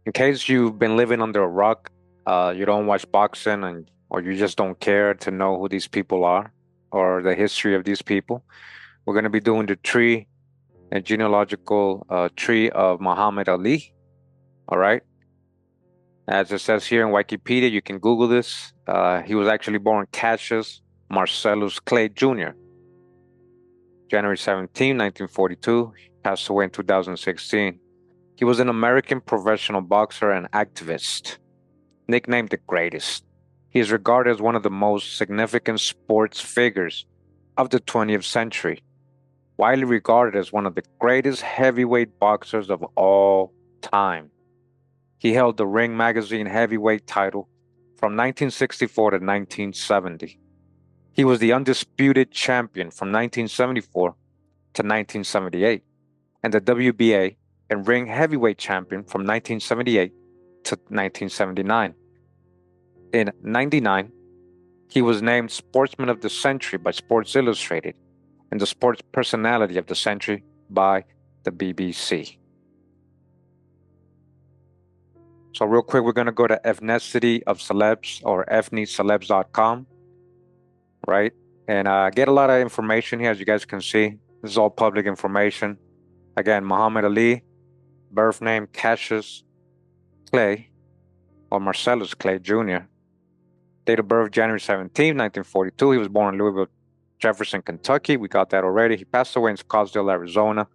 In case you've been living under a rock, you don't watch boxing and or you just don't care to know who these people are or the history of these people, we're going to be doing the tree and genealogical tree of Muhammad Ali. All right. As it says here in Wikipedia, you can Google this. He was actually born Cassius Marcellus Clay Jr., January 17, 1942. Passed away in 2016. He was an American professional boxer and activist, nicknamed the greatest. He is regarded as one of the most significant sports figures of the 20th century, widely regarded as one of the greatest heavyweight boxers of all time. He held the Ring Magazine heavyweight title from 1964 to 1970. He was the undisputed champion from 1974 to 1978, and the WBA and Ring heavyweight champion from 1978 to 1979. In 99, he was named Sportsman of the Century by Sports Illustrated and the Sports Personality of the Century by the BBC. So real quick, we're going to go to ethnicity of celebs or ethnicelebs.com, right? And get a lot of information here, as you guys can see. This is all public information. Again, Muhammad Ali, birth name Cassius Clay or Marcellus Clay Jr. Date of birth January 17, 1942. He was born in Louisville, Jefferson, Kentucky. We got that already. He passed away in Scottsdale, Arizona.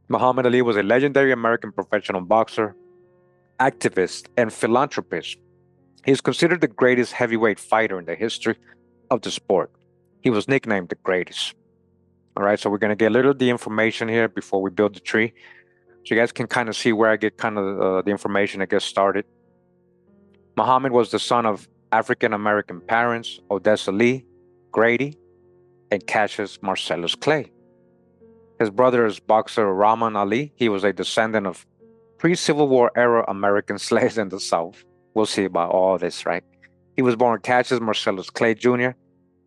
Muhammad Ali was a legendary American professional boxer, activist, and philanthropist. He is considered the greatest heavyweight fighter in the history of the sport. He was nicknamed the greatest. All right, so we're going to get a little of the information here before we build the tree. So you guys can kind of see where I get kind of the information that gets started. Muhammad was the son of African American parents, Odessa Lee, Grady, and Cassius Marcellus Clay. His brother is boxer Rahman Ali. He was a descendant of pre-Civil War era American slaves in the South. We'll see about all this, right? He was born Cassius Marcellus Clay Jr.,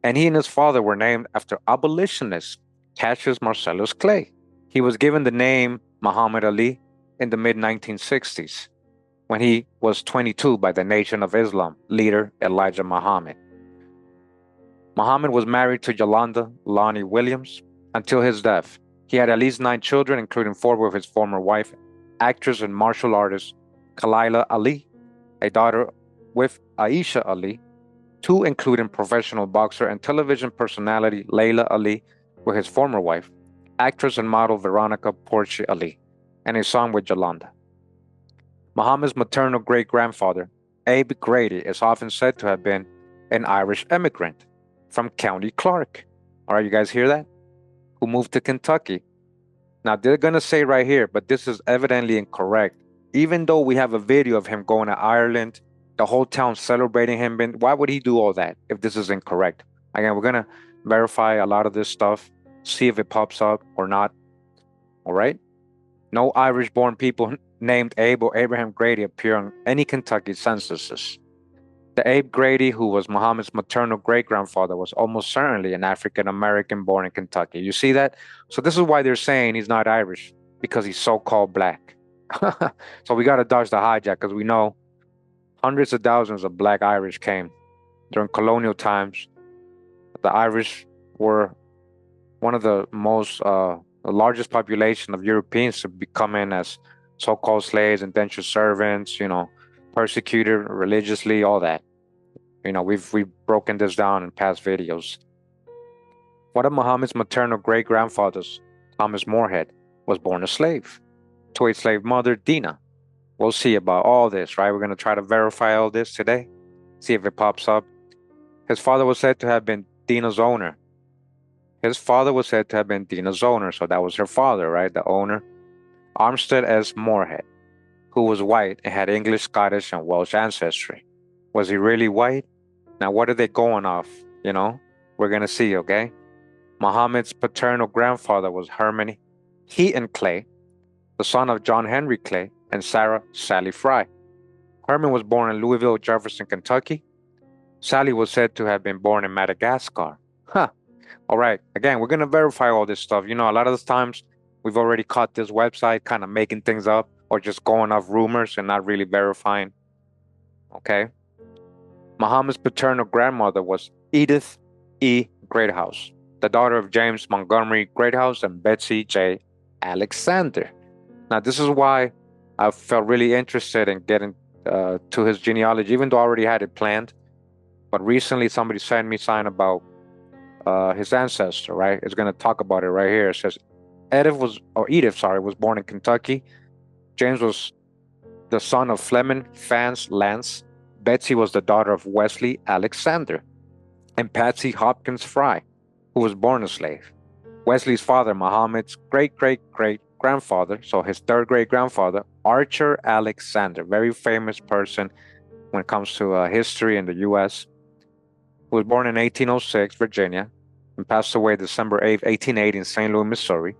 and he and his father were named after abolitionist Cassius Marcellus Clay. He was given the name Muhammad Ali in the mid 1960s when he was 22 by the Nation of Islam leader Elijah Muhammad. Muhammad was married to Yolanda Lonnie Williams until his death. He had at least 9 children, including 4 with his former wife, actress and martial artist Khaila Ali, a daughter with Aisha Ali, 2 including professional boxer and television personality Layla Ali with his former wife, actress and model Veronica Porci Ali, and a son with Yolanda. Muhammad's maternal great-grandfather, Abe Grady, is often said to have been an Irish immigrant from County Clark. All right, you guys hear that? Who moved to Kentucky. Now, they're going to say right here, but this is evidently incorrect. Even though we have a video of him going to Ireland, the whole town celebrating him, why would he do all that if this is incorrect? Again, we're going to verify a lot of this stuff, see if it pops up or not. All right? No Irish-born people named Abe or Abraham Grady appear on any Kentucky censuses. The Abe Grady, who was Muhammad's maternal great-grandfather, was almost certainly an African-American born in Kentucky. You see that? So this is why they're saying he's not Irish, because he's so-called black. So we got to dodge the hijack, because we know hundreds of thousands of black Irish came during colonial times. The Irish were one of the largest population of Europeans to come in as so-called slaves, indentured servants, persecuted religiously, all that. We've broken this down in past videos. One of Muhammad's maternal great-grandfathers, Thomas Morehead, was born a slave to a slave mother, Dina. We'll see about all this, right? We're going to try to verify all this today, see if it pops up. His father was said to have been Dina's owner. So that was her father, right? The owner. Armstead S. Morehead, who was white and had English, Scottish, and Welsh ancestry. Was he really white? Now, what are they going off? We're going to see, okay? Muhammad's paternal grandfather was Herman Heaton Clay, the son of John Henry Clay and Sarah Sally Fry. Herman was born in Louisville, Jefferson, Kentucky. Sally was said to have been born in Madagascar. Huh. All right. Again, we're going to verify all this stuff. A lot of the times we've already caught this website kind of making things up. or just going off rumors and not really verifying. Okay. Muhammad's paternal grandmother was Edith E. Greathouse, the daughter of James Montgomery Greathouse and Betsy J. Alexander. Now, this is why I felt really interested in getting to his genealogy, even though I already had it planned. But recently, somebody sent me sign about his ancestor, right? It's going to talk about it right here. It says Edith, was born in Kentucky. James was the son of Fleming Fans Lance. Betsy was the daughter of Wesley Alexander. And Patsy Hopkins Fry, who was born a slave. Wesley's father, Muhammad's great-great-great-grandfather, so his third-great-grandfather, Archer Alexander, very famous person when it comes to history in the U.S., who was born in 1806, Virginia, and passed away December 8, 1880 in St. Louis, Missouri,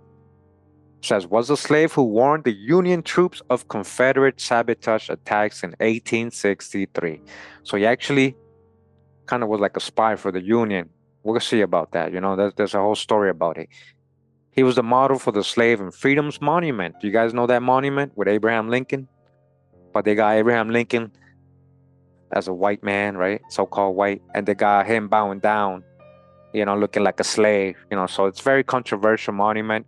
says, was a slave who warned the Union troops of Confederate sabotage attacks in 1863. So he actually kind of was like a spy for the Union. We'll see about that. You know, there's a whole story about it. He was the model for the Slave and Freedom's Monument. Do you guys know that monument with Abraham Lincoln? But they got Abraham Lincoln as a white man, right? So-called white. And they got him bowing down, you know, looking like a slave, you know. So it's very controversial monument.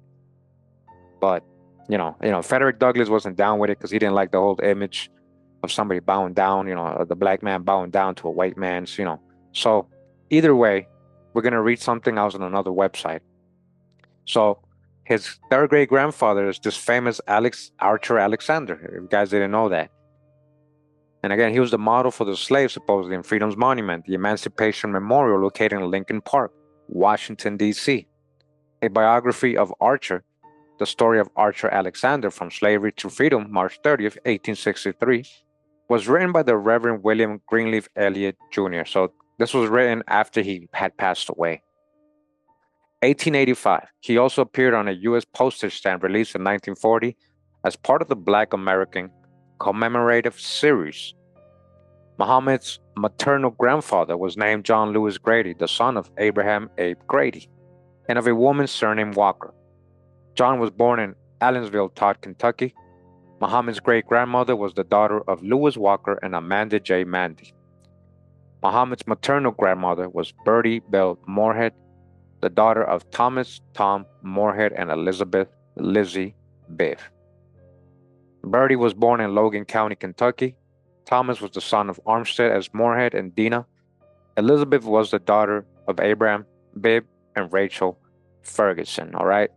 But, you know, Frederick Douglass wasn't down with it because he didn't like the whole image of somebody bowing down, you know, the black man bowing down to a white man's, you know. So either way, we're going to read something else on another website. So his third great grandfather is this famous Archer Alexander. If you guys didn't know that. And again, he was the model for the slaves, supposedly, in Freedom's Monument, the Emancipation Memorial located in Lincoln Park, Washington, D.C. A biography of Archer, the story of Archer Alexander from Slavery to Freedom, March 30th, 1863, was written by the Reverend William Greenleaf Eliot Jr. So this was written after he had passed away. 1885, he also appeared on a U.S. postage stamp released in 1940 as part of the Black American commemorative series. Muhammad's maternal grandfather was named John Lewis Grady, the son of Abraham Abe Grady, and of a woman surnamed Walker. John was born in Allensville, Todd, Kentucky. Muhammad's great-grandmother was the daughter of Lewis Walker and Amanda J. Mandy. Muhammad's maternal grandmother was Bertie Bell Morehead, the daughter of Thomas Tom Morehead and Elizabeth Lizzie Bibb. Bertie was born in Logan County, Kentucky. Thomas was the son of Armstead S. Morehead and Dina. Elizabeth was the daughter of Abraham Bibb and Rachel Ferguson. All right.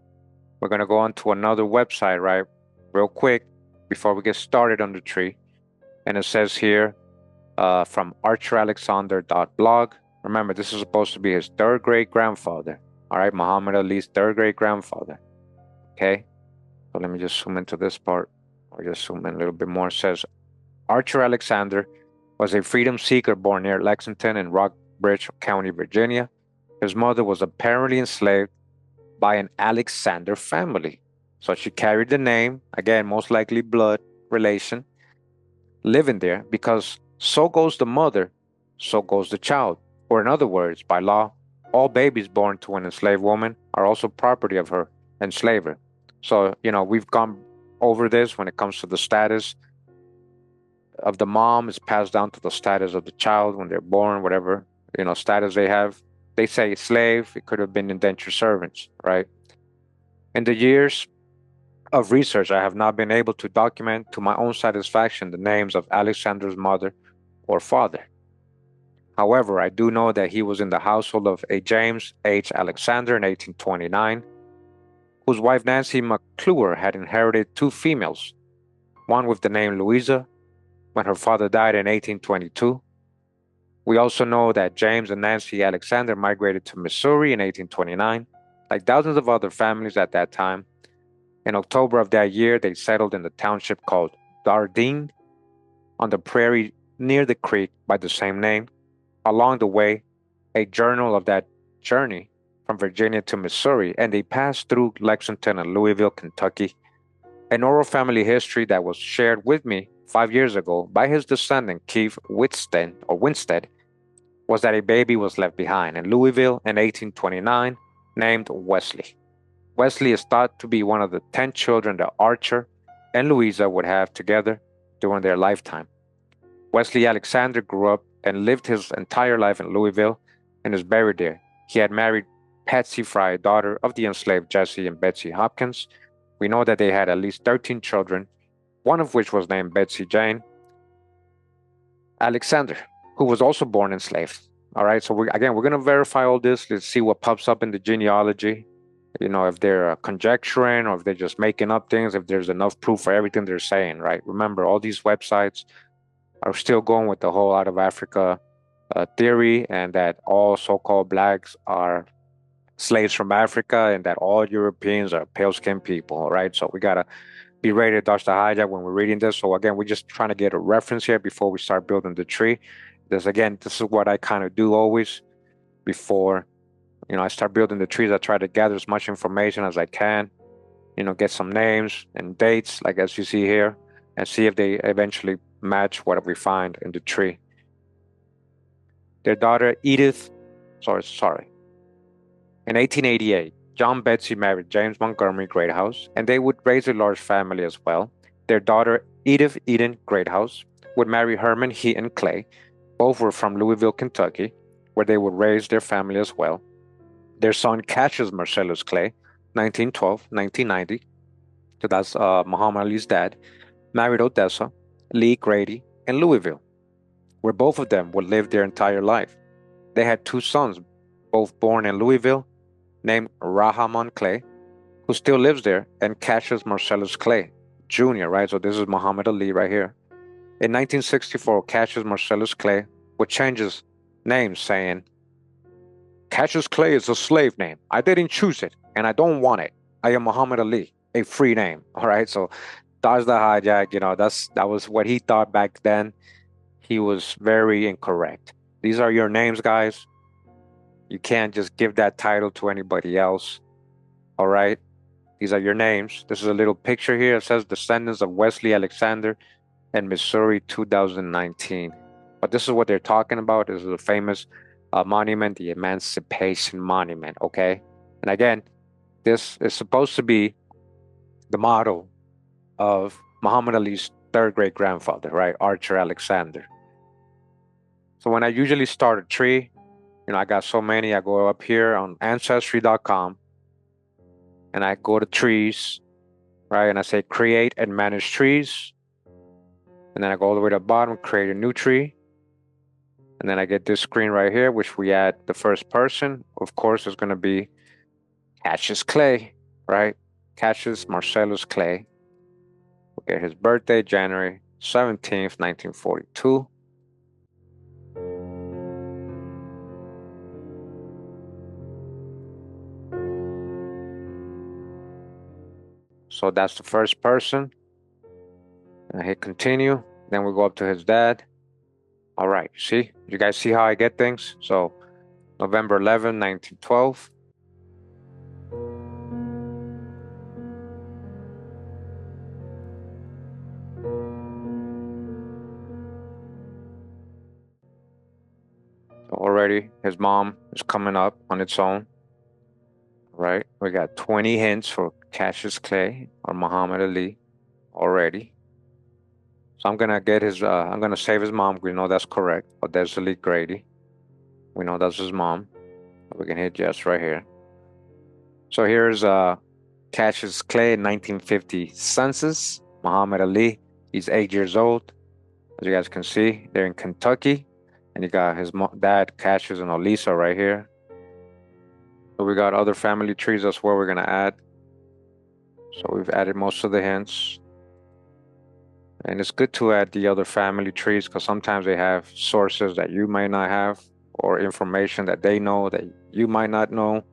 We're going to go on to another website, right, real quick before we get started on the tree. And it says here from archeralexander.blog. Remember, this is supposed to be his third great grandfather. All right, Muhammad Ali's third great grandfather. Okay. So let me just zoom into this part. Or just zoom in a little bit more. It says Archer Alexander was a freedom seeker born near Lexington in Rockbridge County, Virginia. His mother was apparently enslaved by an Alexander family. So she carried the name, again, most likely blood relation, living there because so goes the mother, so goes the child. Or in other words, by law, all babies born to an enslaved woman are also property of her enslaver. So, you know, we've gone over this when it comes to the status of the mom is passed down to the status of the child when they're born, whatever, you know, status they have. They say slave, it could have been indentured servants, right? In the years of research, I have not been able to document to my own satisfaction the names of Alexander's mother or father. However, I do know that he was in the household of a James H. Alexander in 1829, whose wife Nancy McClure had inherited two females, one with the name Louisa when her father died in 1822. We also know that James and Nancy Alexander migrated to Missouri in 1829, like thousands of other families at that time. In October of that year, they settled in the township called Dardine on the prairie near the creek by the same name. Along the way, a journal of that journey from Virginia to Missouri, and they passed through Lexington and Louisville, Kentucky. An oral family history that was shared with me 5 years ago by his descendant, Keith Winstead, was that a baby was left behind in Louisville in 1829 named Wesley. Wesley is thought to be one of the 10 children that Archer and Louisa would have together during their lifetime. Wesley Alexander grew up and lived his entire life in Louisville and is buried there. He had married Patsy Fry, daughter of the enslaved Jesse and Betsy Hopkins. We know that they had at least 13 children, one of which was named Betsy Jane Alexander, who was also born enslaved. All right, so we're going to verify all this. Let's see what pops up in the genealogy. If they're conjecturing or if they're just making up things, if there's enough proof for everything they're saying, right? Remember, all these websites are still going with the whole out of Africa theory, and that all so-called blacks are slaves from Africa and that all Europeans are pale-skinned people, all right? So we got to be ready to dodge the hijack when we're reading this. So again, we're just trying to get a reference here before we start building the tree. This is what I kind of do always before, I start building the trees. I try to gather as much information as I can, get some names and dates, like as you see here, and see if they eventually match what we find in the tree. Their daughter, Edith, sorry. In 1888, John Betsy married James Montgomery Greathouse, and they would raise a large family as well. Their daughter, Edith Eden Greathouse, would marry Herman Heaton Clay. Both were from Louisville, Kentucky, where they would raise their family as well. Their son, Cassius Marcellus Clay, 1912-1990, so that's Muhammad Ali's dad, married Odessa, Lee Grady, and Louisville, where both of them would live their entire life. They had two sons, both born in Louisville, named Rahamon Clay, who still lives there, and Cassius Marcellus Clay, Jr., right? So this is Muhammad Ali right here. In 1964, Cassius Marcellus Clay would change his name, saying, Cassius Clay is a slave name. I didn't choose it, and I don't want it. I am Muhammad Ali, a free name. All right, so dodge the hijack. That was what he thought back then. He was very incorrect. These are your names, guys. You can't just give that title to anybody else. All right, these are your names. This is a little picture here. It says Descendants of Wesley Alexander in Missouri 2019. But this is what they're talking about. This is a famous monument, the Emancipation Monument, okay? And again, this is supposed to be the model of Muhammad Ali's third great grandfather, right? Archer Alexander. So when I usually start a tree, I got so many, I go up here on Ancestry.com and I go to trees, right? And I say create and manage trees. And then I go all the way to the bottom, create a new tree. And then I get this screen right here, which we add the first person. Of course, it's going to be Cassius Clay, right? Cassius Marcellus Clay. We get his birthday, January 17th, 1942. So that's the first person. And I hit continue. Then we go up to his dad. All right, see? You guys see how I get things? So November 11, 1912. So already his mom is coming up on its own. Right, we got 20 hints for Cassius Clay or Muhammad Ali already. So I'm gonna get his. I'm gonna save his mom. We know that's correct. But there's Lee Grady. We know that's his mom. We can hit yes right here. So here's Cassius Clay, 1950 census. Muhammad Ali. He's 8 years old. As you guys can see, they're in Kentucky, and you got his dad, Cassius, and Olisa right here. So we got other family trees as well we're going to add. So we've added most of the hints. And it's good to add the other family trees because sometimes they have sources that you might not have or information that they know that you might not know.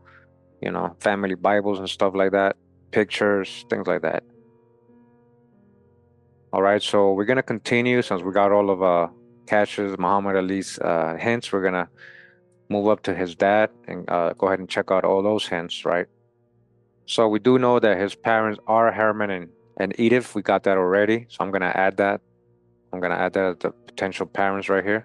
Family Bibles and stuff like that, pictures, things like that. All right, so we're going to continue since we got all of Cassius Muhammad Ali's hints. We're going to move up to his dad and go ahead and check out all those hints, right? So we do know that his parents are Herman and Edith. We got that already. So I'm going to add that. I'm going to add that as the potential parents right here.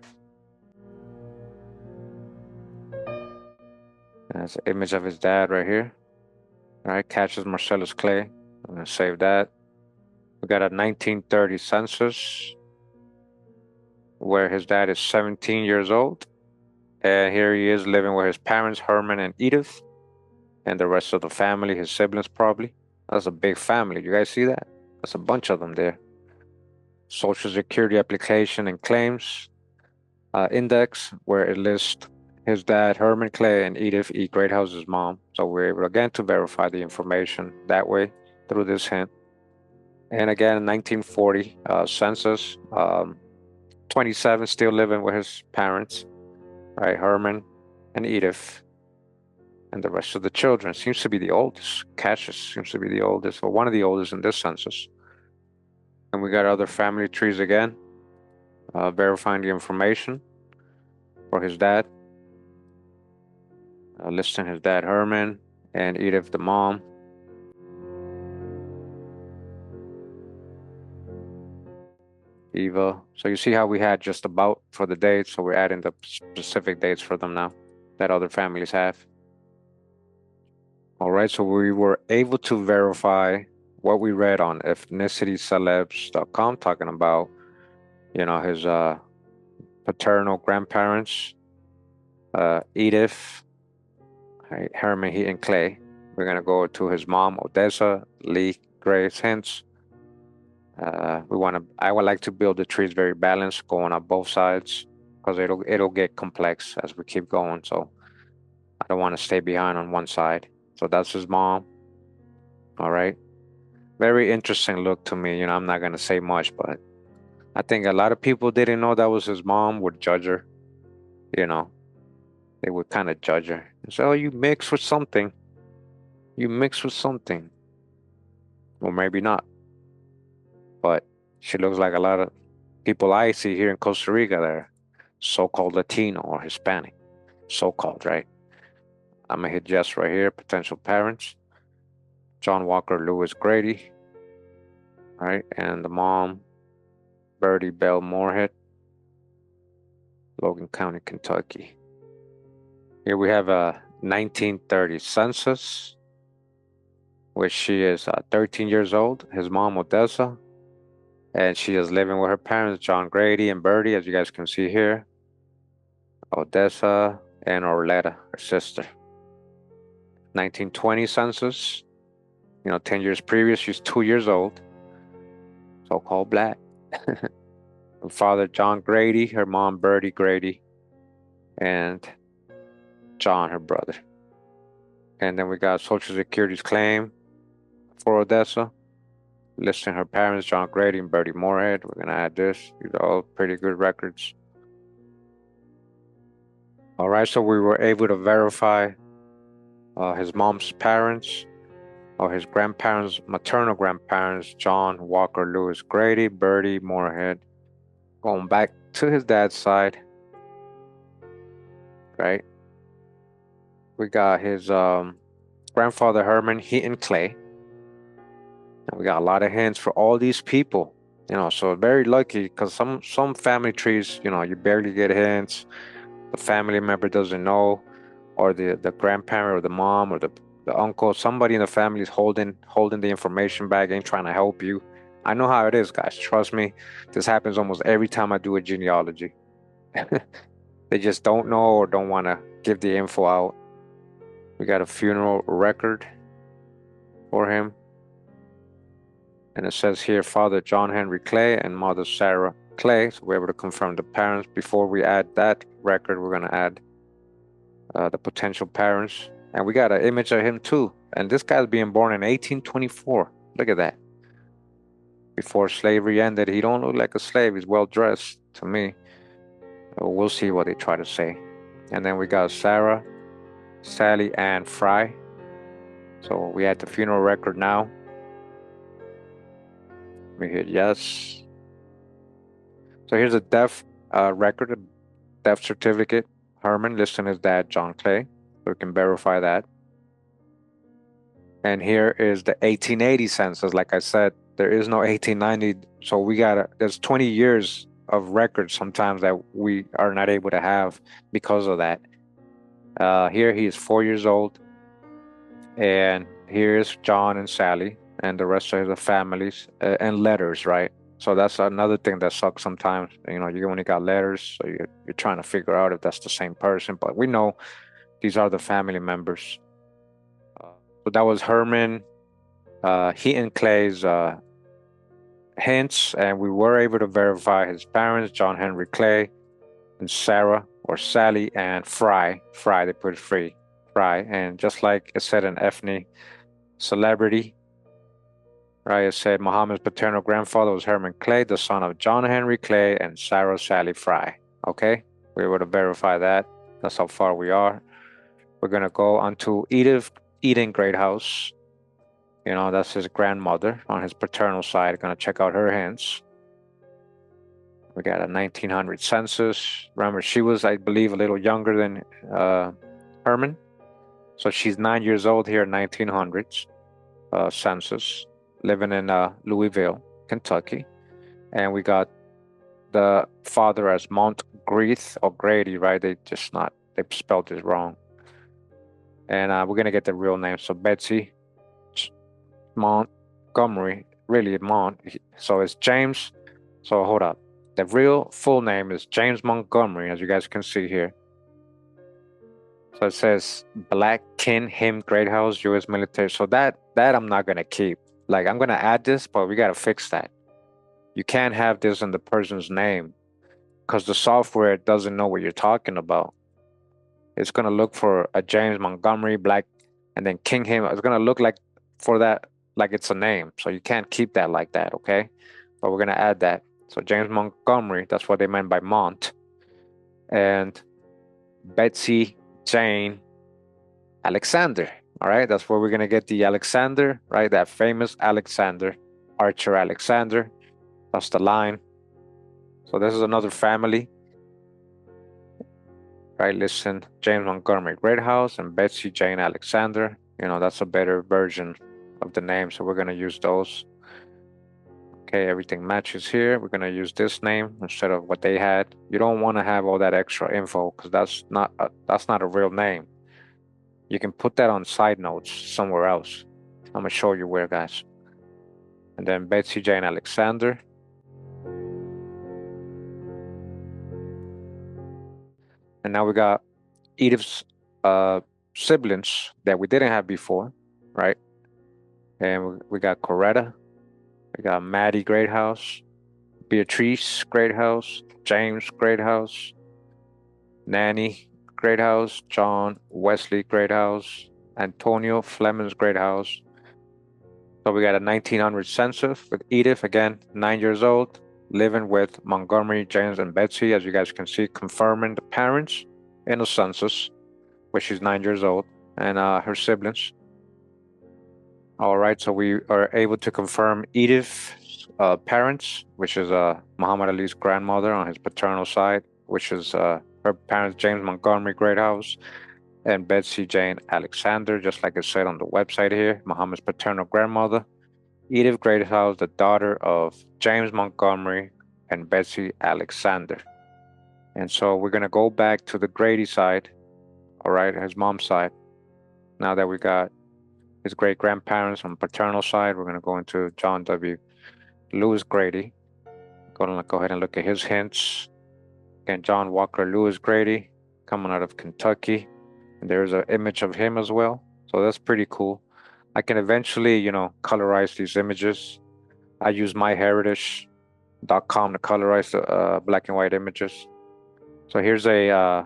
And that's an image of his dad right here. All right, Cassius Marcellus Clay. I'm going to save that. We got a 1930 census where his dad is 17 years old. And here he is living with his parents, Herman and Edith, and the rest of the family, his siblings probably. That's a big family. You guys see that? That's a bunch of them there. Social Security application and claims index, where it lists his dad, Herman Clay, and Edith E. Greathouse's mom. So we're able again to verify the information that way through this hint. And again, 1940 census, 27 still living with his parents, right? Herman and Edith, and the rest of the children. Seems to be the oldest. Cassius seems to be the oldest, or one of the oldest in this census. And we got other family trees again, verifying the information for his dad. Listing his dad, Herman, and Edith, the mom. Eva. So you see how we had just about for the dates, so we're adding the specific dates for them now that other families have. All right, so we were able to verify what we read on ethnicitycelebs.com, talking about, his paternal grandparents, Edith, Herman, he, and Clay. We're gonna go to his mom, Odessa, Lee, Grace, hints. I would like to build the trees very balanced, going on both sides, because it'll get complex as we keep going. So I don't want to stay behind on one side. So that's his mom. All right. Very interesting look to me. I'm not gonna say much, but I think a lot of people didn't know that was his mom, would judge her. They would kind of judge her and say, "Oh, you mix with something. You mix with something." Or maybe not. But she looks like a lot of people I see here in Costa Rica that are so-called Latino or Hispanic. So-called, right? I'm gonna hit yes right here, potential parents. John Walker Lewis Grady, right? And the mom, Bertie Bell Morehead, Logan County, Kentucky. Here we have a 1930 census, which she is 13 years old. His mom, Odessa, and she is living with her parents, John Grady and Bertie, as you guys can see here. Odessa and Orletta, her sister. 1920 census, 10 years previous, she's 2 years old. So-called black. Her father, John Grady, her mom, Bertie Grady, and John, her brother. And then we got Social Security's claim for Odessa, listing her parents, John Grady and Bertie Morehead. We're going to add this. These are all pretty good records. All right, so we were able to verify his mom's parents, or his grandparents, maternal grandparents, John Walker Lewis Grady, Bertie Morehead, going back to his dad's side, right? We got his grandfather, Herman Heaton Clay. And we got a lot of hints for all these people, so very lucky, because some family trees, you barely get hints. The family member doesn't know, or the grandparent or the mom or the uncle, somebody in the family is holding the information back, ain't trying to help you. I know how it is, guys. Trust me, this happens almost every time I do a genealogy. They just don't know or don't want to give the info out. We got a funeral record for him. And it says here, Father John Henry Clay and Mother Sarah Clay. So we're able to confirm the parents. Before we add that record, we're going to add the potential parents. And we got an image of him too. And this guy's being born in 1824. Look at that. Before slavery ended. He don't look like a slave. He's well dressed to me. We'll see what they try to say. And then we got Sarah, Sally Ann Fry. So we had the funeral record now. We hit yes. So here's a death record, a death certificate. Herman listing his dad, John Clay. So we can verify that. And here is the 1880 census. Like I said, there is no 1890. So there's 20 years of records sometimes that we are not able to have because of that. Here he is 4 years old. And here's John and Sally. and the rest of the families, and letters, right? So that's another thing that sucks sometimes. You know, you only got letters, so you're trying to figure out if that's the same person. But we know these are the family members. Uh, so that was Herman, Heaton Clay's hints, and we were able to verify his parents, John Henry Clay and Sarah or Sally and Fry. Fry, they put free. Fry. And just like it said in ethnic celebrity, right? It said Muhammad's paternal grandfather was Herman Clay, the son of John Henry Clay and Sarah Sally Fry. Okay? We were able to verify that. That's how far we are. We're gonna go on to Edith Eden Greathouse. You know, that's his grandmother on his paternal side. Gonna check out her hints. We got a 1900 census. Remember, she was, I believe, a little younger than Herman. So she's 9 years old here in 1900s census, living in Louisville, Kentucky. And we got the father as Montgreath or Grady, right? They spelled it wrong. And we're going to get the real name. So Betsy Montgomery, really Mont. So it's James. So hold up. The real full name is James Montgomery, as you guys can see here. So it says Black Kin Him Greathouse, U.S. military. So that I'm not gonna keep. Like I'm gonna add this, but we gotta fix that. You can't have this in the person's name because the software doesn't know what you're talking about. It's gonna look for a James Montgomery Black, and then King Him. It's gonna look like for that like it's a name. So you can't keep that like that, okay? But we're gonna add that. So James Montgomery, that's what they meant by Mont, and Betsy Jane Alexander. All right, that's where we're gonna get the Alexander, right? That famous Alexander, Archer Alexander. That's the line. So this is another family. Right, listen, James Montgomery Greathouse and Betsy Jane Alexander. You know, that's a better version of the name, so we're gonna use those. Okay, everything matches here. We're gonna use this name instead of what they had. You don't want to have all that extra info because that's not a real name. You can put that on side notes somewhere else. I'm gonna show you where, guys. And then Betsy Jane Alexander. And now we got Edith's siblings that we didn't have before, right? And we got Coretta, we got Maddie Greathouse, Beatrice Greathouse, James Greathouse, Nanny Greathouse, John Wesley Greathouse, Antonio Fleming's Greathouse. So we got a 1900 census with Edith, again, 9 years old, living with Montgomery, James, and Betsy, as you guys can see, confirming the parents in the census, where she's 9 years old, and her siblings. All right, so we are able to confirm Edith's parents, which is Muhammad Ali's grandmother on his paternal side, which is her parents, James Montgomery Greathouse and Betsy Jane Alexander, just like it said on the website here, Muhammad's paternal grandmother. Edith Greathouse, the daughter of James Montgomery and Betsy Alexander. And so we're going to go back to the Grady side, all right, his mom's side. Now that we got his great grandparents on paternal side, we're going to go into John W. Lewis Grady. Go ahead and look at his hints. Again, John Walker Lewis Grady, coming out of Kentucky. And there's an image of him as well. So that's pretty cool. I can eventually, colorize these images. I use myheritage.com to colorize the black and white images. So here's a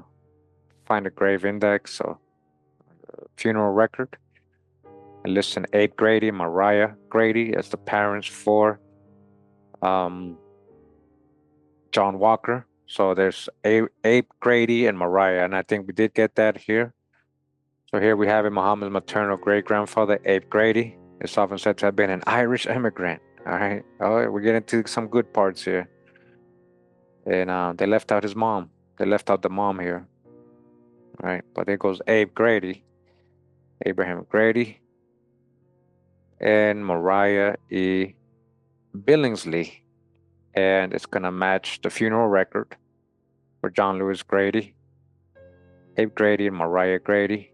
find a grave index, so funeral record. And listen, Abe Grady and Mariah Grady as the parents for John Walker. So there's Abe Grady and Mariah, and I think we did get that here. So here we have it, Muhammad's maternal great-grandfather, Abe Grady, is often said to have been an Irish immigrant. All right, we're getting to some good parts here. And they left out his mom. They left out the mom here. All right, but there goes Abe Grady, Abraham Grady, and Mariah E. Billingsley. And it's going to match the funeral record for John Lewis Grady, Abe Grady, and Mariah Grady.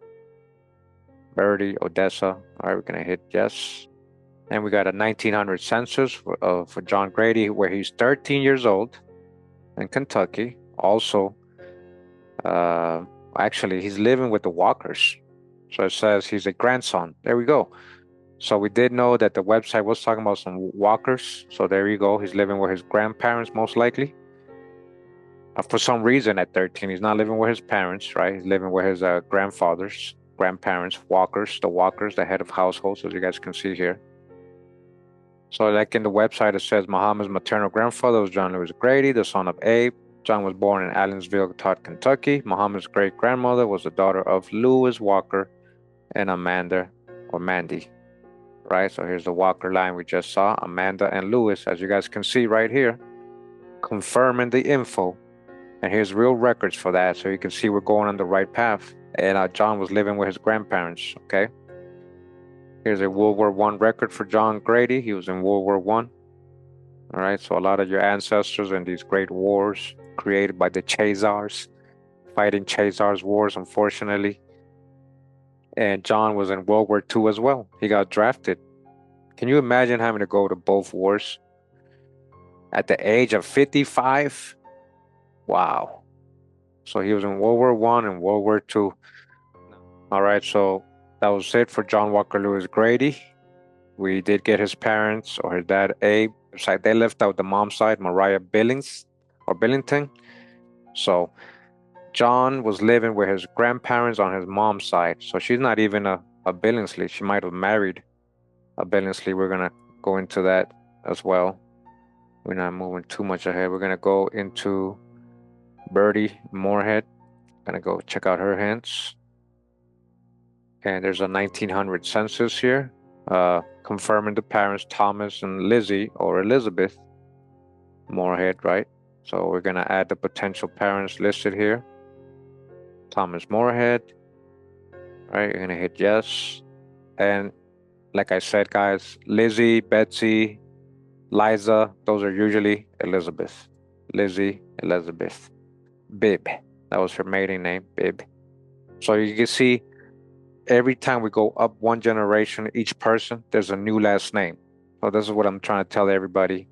Verdi, Odessa. All right, we're going to hit yes. And we got a 1900 census for John Grady, where he's 13 years old in Kentucky. Also, actually, he's living with the Walkers. So it says he's a grandson. There we go. So we did know that the website was talking about some Walkers. So there you go. He's living with his grandparents, most likely. For some reason, at 13, he's not living with his parents, right? He's living with his grandparents, Walkers, the head of households, as you guys can see here. So, like in the website, it says Muhammad's maternal grandfather was John Lewis Grady, the son of Abe. John was born in Allensville, Todd, Kentucky. Muhammad's great grandmother was the daughter of Lewis Walker and Amanda, or Mandy, right? So here's the Walker line we just saw, Amanda and Lewis, as you guys can see right here, confirming the info. And here's real records for that, so you can see we're going on the right path. And John was living with his grandparents, okay? Here's a World War I record for John Grady. He was in World War I. All right, so a lot of your ancestors in these great wars created by the Chazars, fighting Chazars wars, unfortunately. And John was in World War II as well. He got drafted. Can you imagine having to go to both wars at the age of 55? Wow. So he was in World War I and World War II. All right, so that was it for John Walker Lewis Grady. We did get his parents, or his dad, Abe. They left out the mom's side, Mariah Billings or Billington. So John was living with his grandparents on his mom's side. So she's not even a Billingsley. She might have married a Billingsley. We're going to go into that as well. We're not moving too much ahead. We're going to go into Grady and Morehead. Going to go check out her hints. And there's a 1900 census here, confirming the parents, Thomas and Lizzie, or Elizabeth Morehead, right? So we're going to add the potential parents listed here. Thomas Morehead, right? You're going to hit yes. And like I said, guys, Lizzie, Betsy, Liza, those are usually Elizabeth. Lizzie, Elizabeth. Bibb, that was her maiden name, Bibb. So you can see every time we go up one generation, each person, there's a new last name. So this is what I'm trying to tell everybody.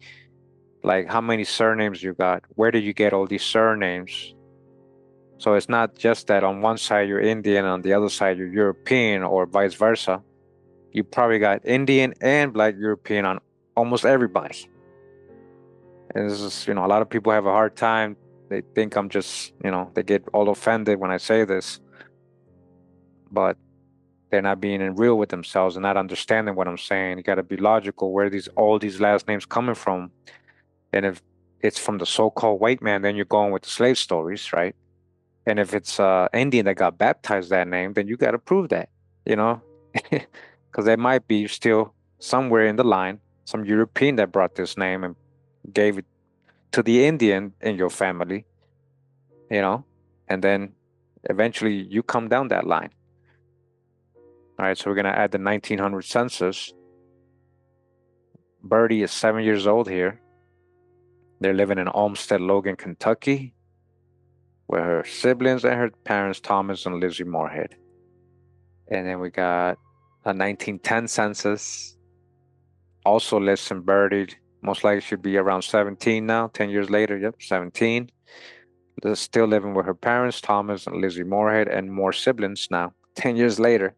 Like, how many surnames you got? Where did you get all these surnames? So it's not just that on one side you're Indian, on the other side you're European, or vice versa. You probably got Indian and Black European on almost everybody. And this is, a lot of people have a hard time. They think I'm just, they get all offended when I say this. But they're not being real with themselves and not understanding what I'm saying. You got to be logical. Where all these last names coming from? And if it's from the so-called white man, then you're going with the slave stories, right? And if it's Indian that got baptized that name, then you got to prove that, because there might be still somewhere in the line some European that brought this name and gave it to the Indian in your family, and then eventually you come down that line. All right, so we're going to add the 1900 census. Birdie is 7 years old here. They're living in Olmsted, Logan, Kentucky, with her siblings and her parents, Thomas and Lizzie Morehead. And then we got a 1910 census. Also lists in Birdie. Most likely should be around 17 now, 10 years later. Yep, 17. They're still living with her parents, Thomas and Lizzie Morehead, and more siblings now. 10 years later,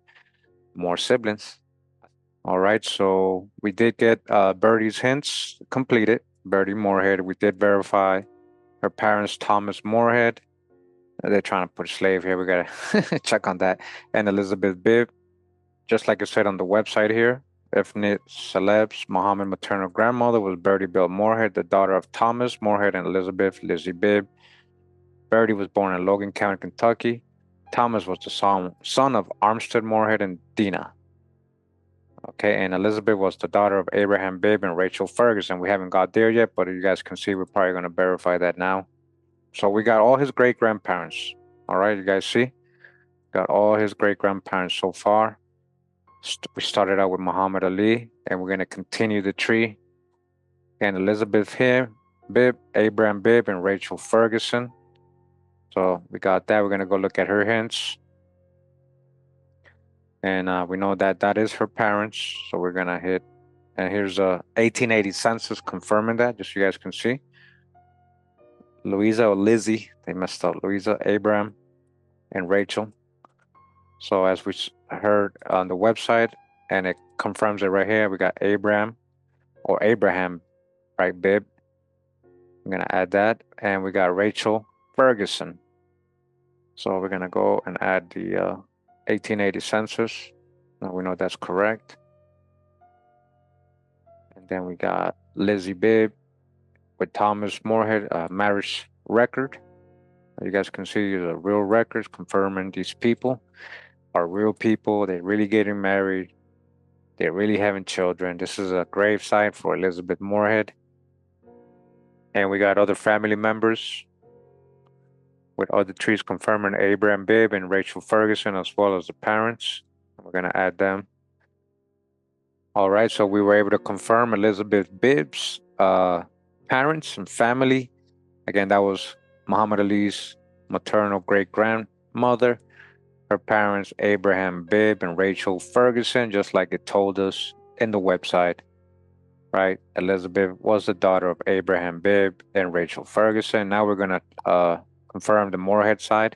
more siblings. All right, so we did get Birdie's hints completed. Birdie Morehead, we did verify her parents, Thomas Morehead. They're trying to put slave here. We got to check on that. And Elizabeth Bibb, just like I said on the website here, ethnic celebs, Muhammad maternal grandmother was Birdie Bill Morehead, the daughter of Thomas Morehead and Elizabeth Lizzie Bibb. Birdie was born in Logan County, Kentucky. Thomas was the son of Armstead Morehead and Dina. Okay, and Elizabeth was the daughter of Abraham Bibb and Rachel Ferguson. We haven't got there yet, but you guys can see we're probably going to verify that now. So we got all his great-grandparents. All right, you guys see? Got all his great-grandparents so far. We started out with Muhammad Ali, and we're going to continue the tree. And Elizabeth Bibb, Abraham Bibb, and Rachel Ferguson. So we got that. We're going to go look at her hints. And we know that is her parents. So we're going to hit And here's a 1880 census confirming that, just so you guys can see. Louisa or Lizzie, they messed up. Louisa, Abraham, and Rachel. So as we heard on the website, and it confirms it right here, we got Abraham or Abraham, right, Bib. I'm gonna add that, and we got Rachel Ferguson. So we're gonna go and add the 1880 census. Now we know that's correct. And then we got Lizzie Bibb with Thomas Morehead, marriage record. You guys can see the real records confirming these people are real people. They're really getting married. They're really having children. This is a gravesite for Elizabeth Morehead. And we got other family members with other trees confirming Abraham Bibb and Rachel Ferguson, as well as the parents. We're going to add them. All right, so we were able to confirm Elizabeth Bibb's parents and family. Again, that was Muhammad Ali's maternal great-grandmother. Her parents, Abraham Bibb and Rachel Ferguson, just like it told us in the website, right? Elizabeth was the daughter of Abraham Bibb and Rachel Ferguson. Now we're going to confirm the Morehead side.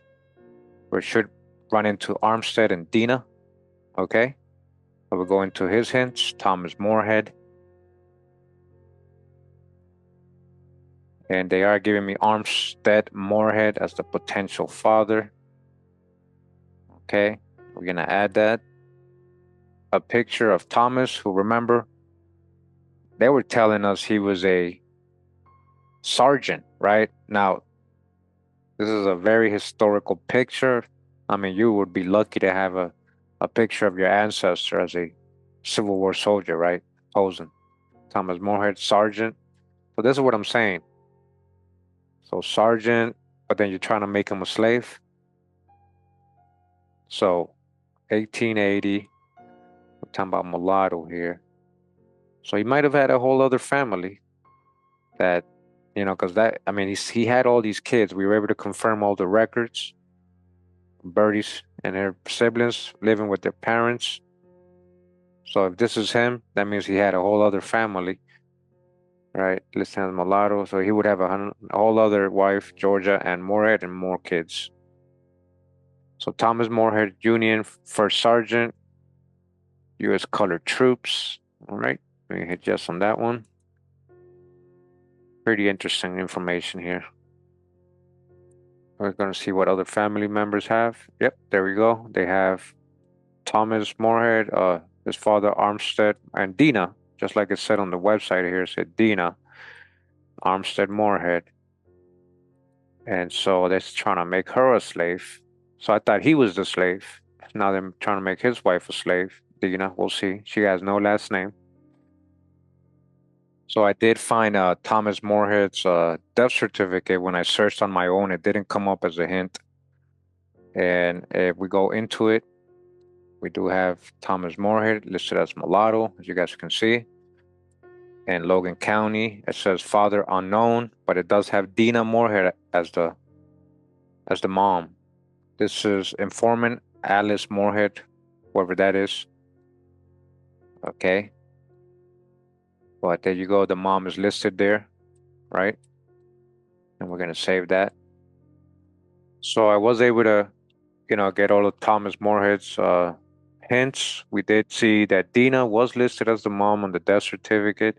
We should run into Armstead and Dina, okay? So we'll go into his hints, Thomas Morehead. And they are giving me Armstead Morehead as the potential father. Okay, we're gonna add that. A picture of Thomas, who, remember, they were telling us he was a sergeant, right? Now, this is a very historical picture. I mean, you would be lucky to have a picture of your ancestor as a Civil War soldier, right? Posing. Thomas Morehead, sergeant. So this is what I'm saying. So sergeant, but then you're trying to make him a slave. So 1880, we're talking about mulatto here. So he might have had a whole other family that, because that, I mean, he had all these kids. We were able to confirm all the records. Bertie's and her siblings living with their parents. So if this is him, that means he had a whole other family, right? Listed as mulatto. So he would have a whole other wife, Georgia, and Morehead, and more kids. So Thomas Morehead, Union First Sergeant, U.S. Colored Troops. All right, we hit yes on that one. Pretty interesting information here. We're going to see what other family members have. Yep, there we go. They have Thomas Morehead, his father Armstead, and Dina, just like it said on the website here, it said Dina, Armstead Morehead. And so they're trying to make her a slave. So I thought he was the slave. Now they're trying to make his wife a slave. Dina, we'll see. She has no last name. So I did find Thomas Morehead's death certificate. When I searched on my own, it didn't come up as a hint. And if we go into it, we do have Thomas Morehead listed as mulatto, as you guys can see. In Logan County, it says father unknown, but it does have Dina Morehead as the mom. This is informant Alice Morehead, whoever that is. Okay. But there you go. The mom is listed there, right? And we're going to save that. So I was able to, get all of Thomas Morehead's hints. We did see that Dina was listed as the mom on the death certificate.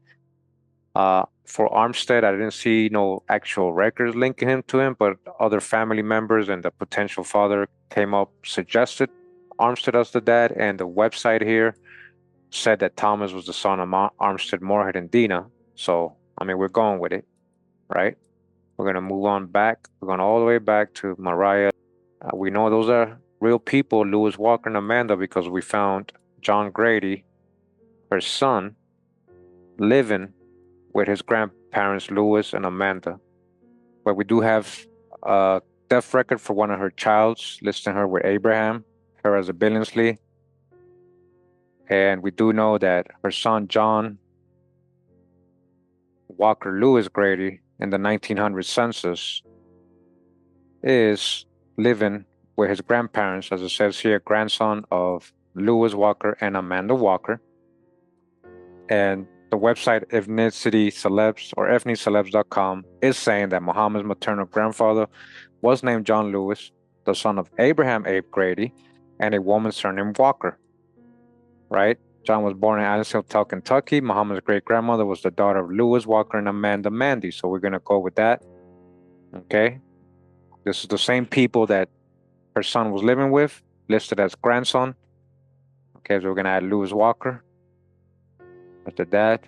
For Armstead, I didn't see no actual records linking him to him, but other family members and the potential father came up, suggested Armstead as the dad, and the website here said that Thomas was the son of Armstead Morehead and Dina. So, I mean, we're going with it, right? We're going to move on back. We're going all the way back to Mariah. We know those are real people, Lewis Walker and Amanda, because we found John Grady, her son, living with his grandparents, Lewis and Amanda. But we do have a death record for one of her childs, listing her with Abraham, her as a Billingsley. And we do know that her son, John Walker Lewis Grady, in the 1900 census, is living with his grandparents, as it says here, grandson of Lewis Walker and Amanda Walker. And the website ethniccelebs.com is saying that Muhammad's maternal grandfather was named John Lewis, the son of Abraham Abe Grady, and a woman surnamed Walker, right? John was born in Ancestry, Kentucky. Muhammad's great-grandmother was the daughter of Lewis Walker and Amanda Mandy, so we're going to go with that, okay? This is the same people that her son was living with, listed as grandson. Okay, so we're going to add Lewis Walker as the dad.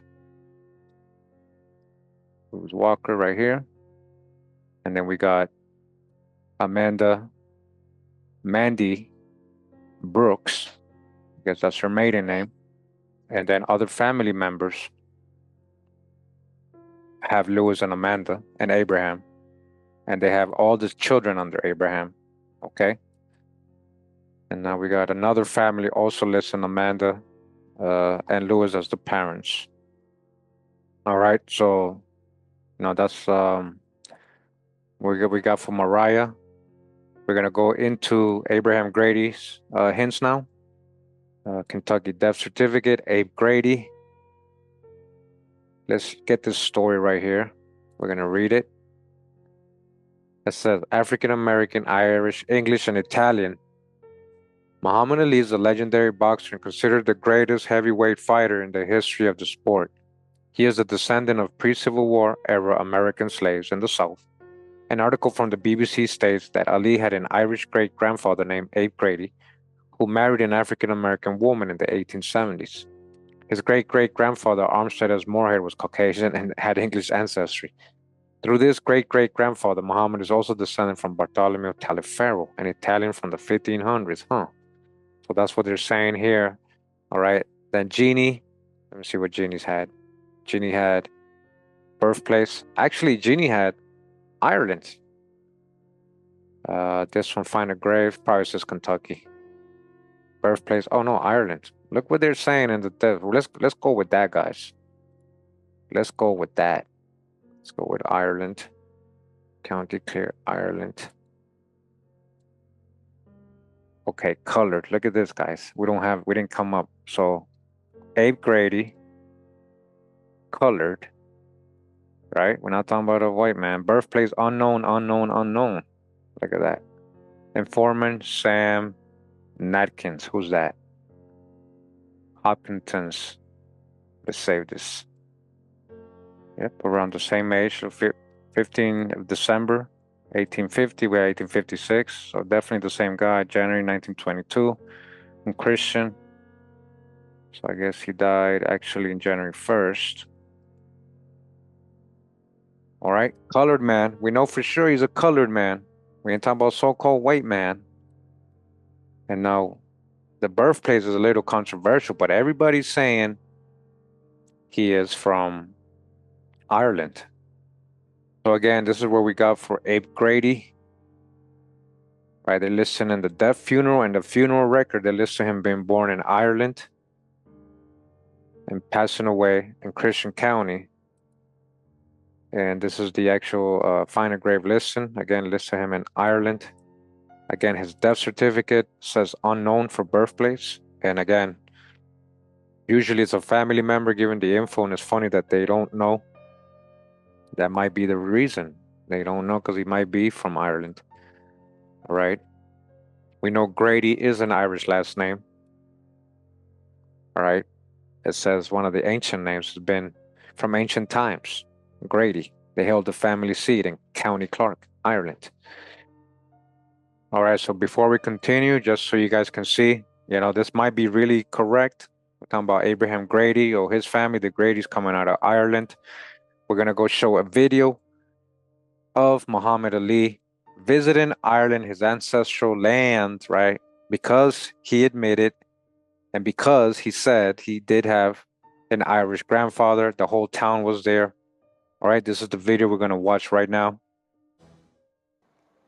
Lewis Walker right here. And then we got Amanda Mandy Brooks. I guess that's her maiden name. And then other family members have Lewis and Amanda and Abraham. And they have all the children under Abraham. Okay. And now we got another family also listing Amanda and Lewis as the parents. All right. So, that's what we got for Mariah. We're going to go into Abraham Grady's hints now. Kentucky death certificate, Abe Grady. Let's get this story right here. We're going to read it. It says, African American, Irish, English, and Italian. Muhammad Ali is a legendary boxer and considered the greatest heavyweight fighter in the history of the sport. He is a descendant of pre-Civil War era American slaves in the South. An article from the BBC states that Ali had an Irish great-grandfather named Abe Grady, who married an African-American woman in the 1870s. His great-great-grandfather, Ancestry Morehead, was Caucasian and had English ancestry. Through this great-great-grandfather, Muhammad is also descended from Bartolomeo Taliaferro, an Italian from the 1500s. So that's what they're saying here. All right. Then Jeannie, let me see what Jeannie's had. Jeannie had birthplace. Actually, Jeannie had Ireland. This one, find a grave, probably says Kentucky. Birthplace, oh no, Ireland. Look what they're saying in the death. Let's go with that, guys. Let's go with that. Let's go with Ireland. County Clare, Ireland. Okay, colored. Look at this, guys. We didn't come up. So Abe Grady, colored. Right? We're not talking about a white man. Birthplace unknown. Look at that. Informant Sam Natkins. Who's that? Hopkinton's. Let's save this. Yep, around the same age. 15 of December, 1850. We're 1856. So definitely the same guy. January 1922. And Christian. So I guess he died actually in January 1st. All right, colored man. We know for sure he's a colored man. We ain't talking about so-called white man. And now the birthplace is a little controversial, but everybody's saying he is from Ireland. So again, this is what we got for Abe Grady. Right, they're listing in the death funeral and the funeral record, they listed him being born in Ireland and passing away in Christian County. And this is the actual find a grave listing. Again, listed him in Ireland. Again, his death certificate says unknown for birthplace. And again, usually it's a family member giving the info, and it's funny that they don't know. That might be the reason. They don't know because he might be from Ireland. All right. We know Grady is an Irish last name. All right. It says one of the ancient names has been from ancient times. Grady. They held the family seat in County Clark, Ireland. All right, so before we continue, just so you guys can see, this might be really correct. We're talking about Abraham Grady or his family. The Grady's coming out of Ireland. We're going to go show a video of Muhammad Ali visiting Ireland, his ancestral land, right? Because he admitted and because he said he did have an Irish grandfather. The whole town was there. All right, this is the video we're going to watch right now.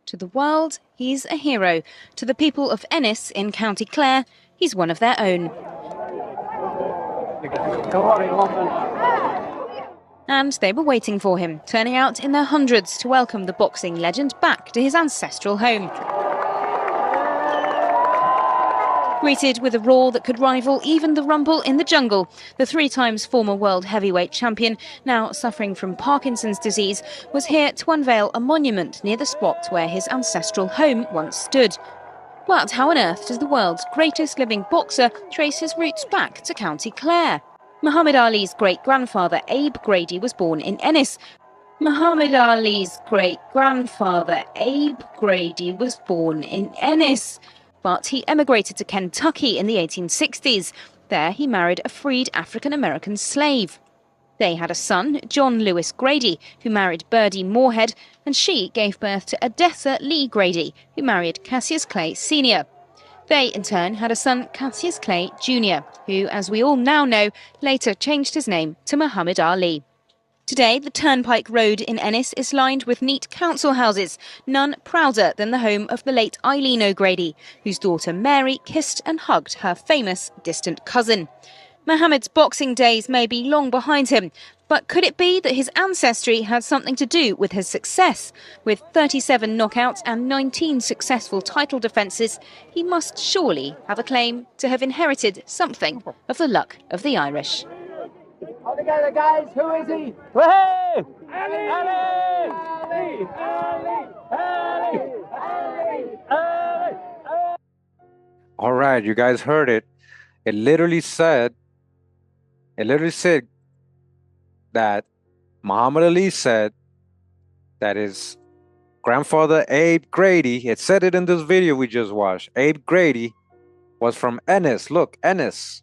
To the world, he's a hero. To the people of Ennis in County Clare, he's one of their own. And they were waiting for him, turning out in their hundreds to welcome the boxing legend back to his ancestral home. Greeted with a roar that could rival even the rumble in the jungle, the 3 times former world heavyweight champion, now suffering from Parkinson's disease, was here to unveil a monument near the spot where his ancestral home once stood. But how on earth does the world's greatest living boxer trace his roots back to County Clare? Muhammad Ali's great-grandfather Abe Grady was born in Ennis. Muhammad Ali's great-grandfather Abe Grady was born in Ennis. But he emigrated to Kentucky in the 1860s. There he married a freed African-American slave. They had a son, John Lewis Grady, who married Birdie Morehead, and she gave birth to Odessa Lee Grady, who married Cassius Clay Sr. They, in turn, had a son, Cassius Clay Jr., who, as we all now know, later changed his name to Muhammad Ali. Today, the Turnpike Road in Ennis is lined with neat council houses, none prouder than the home of the late Eileen O'Grady, whose daughter Mary kissed and hugged her famous distant cousin. Muhammad's boxing days may be long behind him, but could it be that his ancestry had something to do with his success? With 37 knockouts and 19 successful title defences, he must surely have a claim to have inherited something of the luck of the Irish. All together, guys. Who is he? Hey! Ali! Ali! Ali! Ali! Ali! Ali! All right, you guys heard it. It literally said that Muhammad Ali said that his grandfather Abe Grady, it said it in this video we just watched, Abe Grady was from Ennis. Look, Ennis,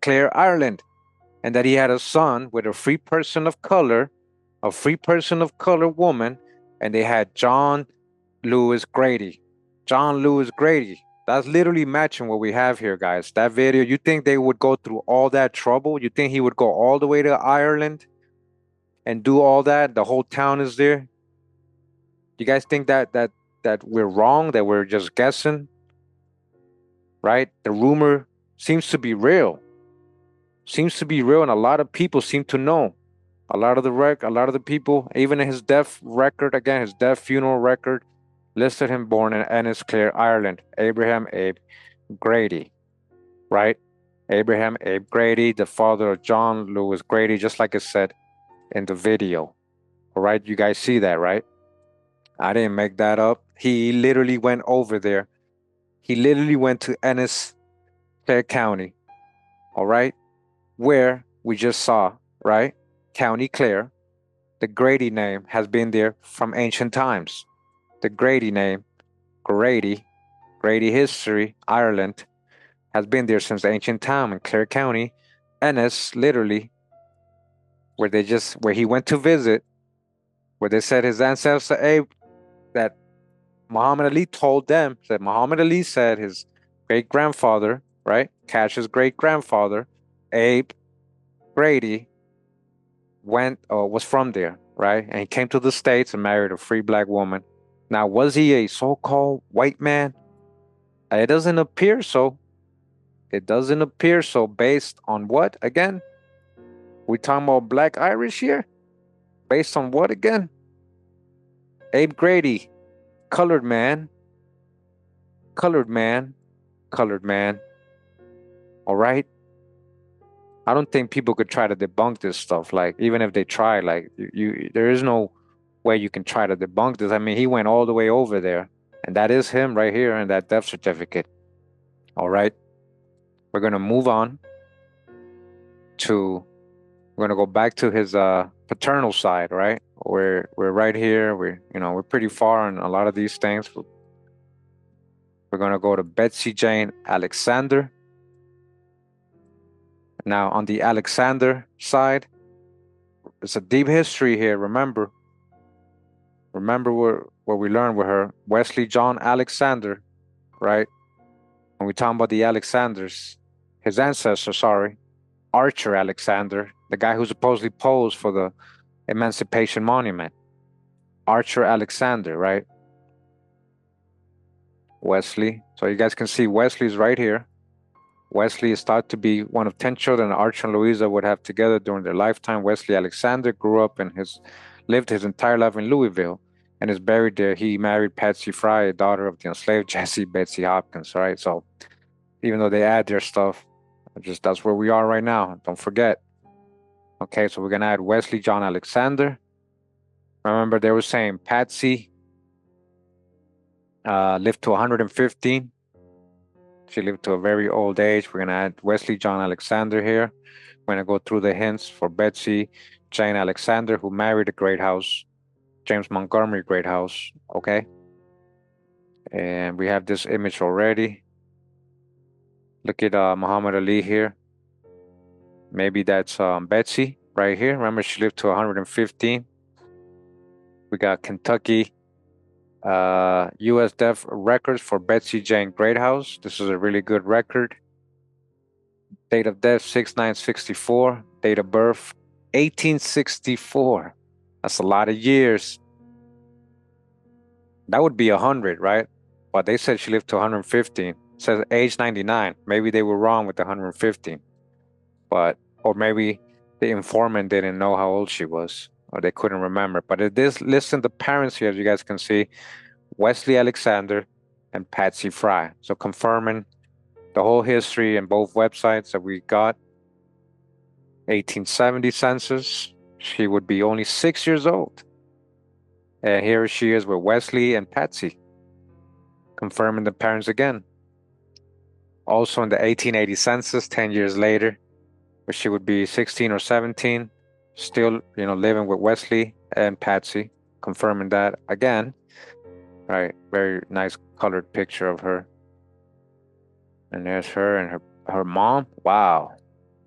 Clare, Ireland. And that he had a son with a free person of color woman, and they had John Lewis Grady. That's literally matching what we have here, guys. That video, you think they would go through all that trouble? You think he would go all the way to Ireland and do all that? The whole town is there. You guys think that we're wrong, that we're just guessing? Right? The rumor seems to be real. And a lot of people seem to know. A lot of the people, even in his death record, again, his death funeral record, listed him born in Ennis, Clare, Ireland. Abraham Abe Grady, right? Abraham Abe Grady, the father of John Lewis Grady, just like it said in the video. All right, you guys see that, right? I didn't make that up. He literally went over there. He literally went to Ennis, Clare County, all right? Where we just saw, right? County Clare. The Grady name has been there from ancient times. The Grady name, Grady history, Ireland, has been there since ancient time in Clare County. Ennis, literally, where he went to visit, where they said his ancestor Abe, that Muhammad Ali told them, that Muhammad Ali said his great-grandfather, right? Cassius' great-grandfather, Abe Grady, was from there, right? And he came to the States and married a free black woman. Now, was he a so-called white man? It doesn't appear so. Based on what, again? We talking about black Irish here? Based on what again? Abe Grady, colored man. All right? I don't think people could try to debunk this stuff. Like, even if they try, like, there is no way you can try to debunk this. I mean, he went all the way over there, and that is him right here in that death certificate. All right, we're gonna move on to. We're gonna go back to his paternal side, right? We're right here. We're pretty far on a lot of these things. We're gonna go to Betsy Jane Alexander. Now, on the Alexander side, it's a deep history here. Remember what we learned with her. Wesley John Alexander, right? When we talk about the Alexanders, his ancestor, Archer Alexander, the guy who supposedly posed for the Emancipation Monument. Archer Alexander, right? Wesley. So you guys can see Wesley's right here. Wesley is thought to be one of 10 children Archer and Louisa would have together during their lifetime. Wesley Alexander lived his entire life in Louisville. and is buried there. He married Patsy Fry, daughter of the enslaved Jesse Betsy Hopkins, right? So even though they add their stuff, just that's where we are right now. Don't forget. Okay, so we're gonna add Wesley John Alexander. Remember, they were saying Patsy lived to 115. She lived to a very old age. We're gonna add Wesley John Alexander here. We're gonna go through the hints for Betsy Jane Alexander, who married the Greathouse, James Montgomery Greathouse. Okay, and we have this image already. Look at Muhammad Ali here. Maybe that's Betsy right here. Remember, she lived to 115. We got Kentucky U.S. death records for Betsy Jane Greathouse. This is a really good record. Date of death 6/9/64. Date of birth 1864. That's a lot of years. That would be 100, right? But they said she lived to 115. It says age 99. Maybe they were wrong with the 115. But, or maybe the informant didn't know how old she was, or they couldn't remember. But it is listing the parents here, as you guys can see, Wesley Alexander and Patsy Fry. So confirming the whole history in both websites that we got. 1870 census, she would be only 6 years old. And here she is with Wesley and Patsy, confirming the parents again. Also in the 1880 census, 10 years later, where she would be 16 or 17, still, living with Wesley and Patsy, confirming that again. Right, very nice colored picture of her. And there's her and her mom. Wow.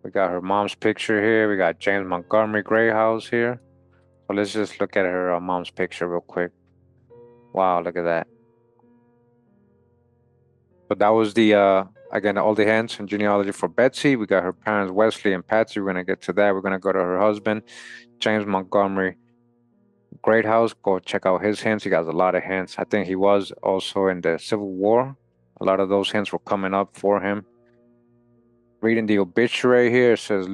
We got her mom's picture here. We got James Montgomery Greathouse here. So let's just look at her mom's picture real quick. Wow, look at that. So that was the, again, all the hints and genealogy for Betsy. We got her parents, Wesley and Patsy. We're going to get to that. We're going to go to her husband, James Montgomery Greathouse. Go check out his hints. He got a lot of hints. I think he was also in the Civil War. A lot of those hints were coming up for him. Reading the obituary here, it says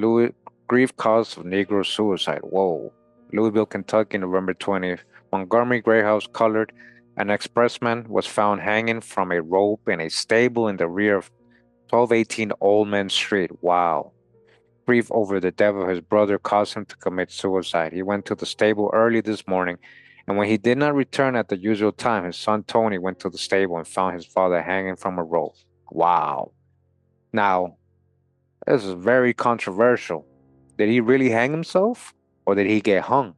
grief cause of Negro suicide. Whoa. Louisville, Kentucky, November 20th. Montgomery Greathouse, colored. An expressman was found hanging from a rope in a stable in the rear of 1218 Old Man Street. Wow. Grief over the death of his brother caused him to commit suicide. He went to the stable early this morning, and when he did not return at the usual time, his son Tony went to the stable and found his father hanging from a rope. Wow. Now, this is very controversial. Did he really hang himself, or did he get hung?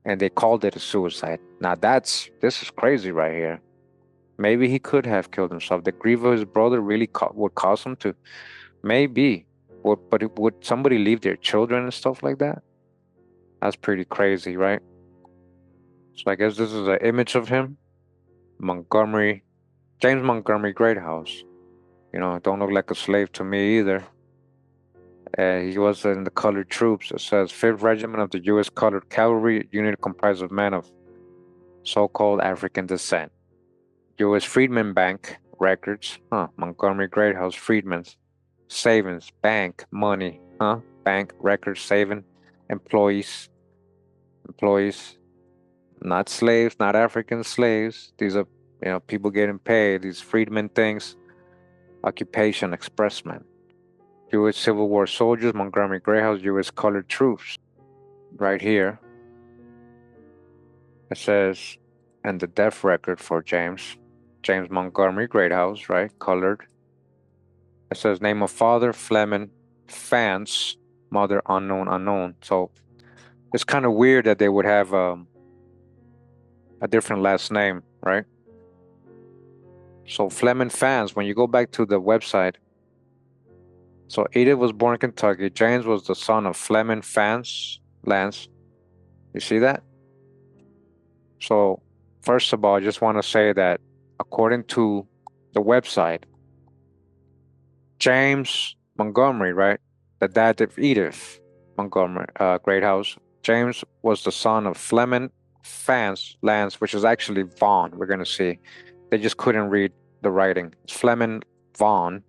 And they called it a suicide. Now this is crazy right here. Maybe he could have killed himself. The grief of his brother really would cause him to. Maybe. But would somebody leave their children and stuff like that? That's pretty crazy, right? So I guess this is an image of him. James Montgomery Greathouse. Don't look like a slave to me either. He was in the colored troops. It says 5th Regiment of the U.S. Colored Cavalry, unit comprised of men of so-called African descent. U.S. Freedmen Bank records. Montgomery Greathouse, Freedmen's. Savings, bank, money. Bank, records, saving. Employees. Not slaves, not African slaves. These are, people getting paid. These freedmen things. Occupation, expressmen. U.S. Civil War soldiers, Montgomery Greathouse, U.S. colored troops. Right here, it says, and the death record for James Montgomery Greathouse, right, colored. It says name of father, Fleming Fance, mother, unknown. So it's kind of weird that they would have a different last name, right? So Fleming Fance, when you go back to the website, so Edith was born in Kentucky. James was the son of Fleming Fance Lance. You see that? So first of all, I just want to say that according to the website, James Montgomery, right? The dad of Edith Montgomery Greathouse. James was the son of Fleming Fance Lance, which is actually Vaughn. We're going to see. They just couldn't read the writing. It's Fleming Vaughn.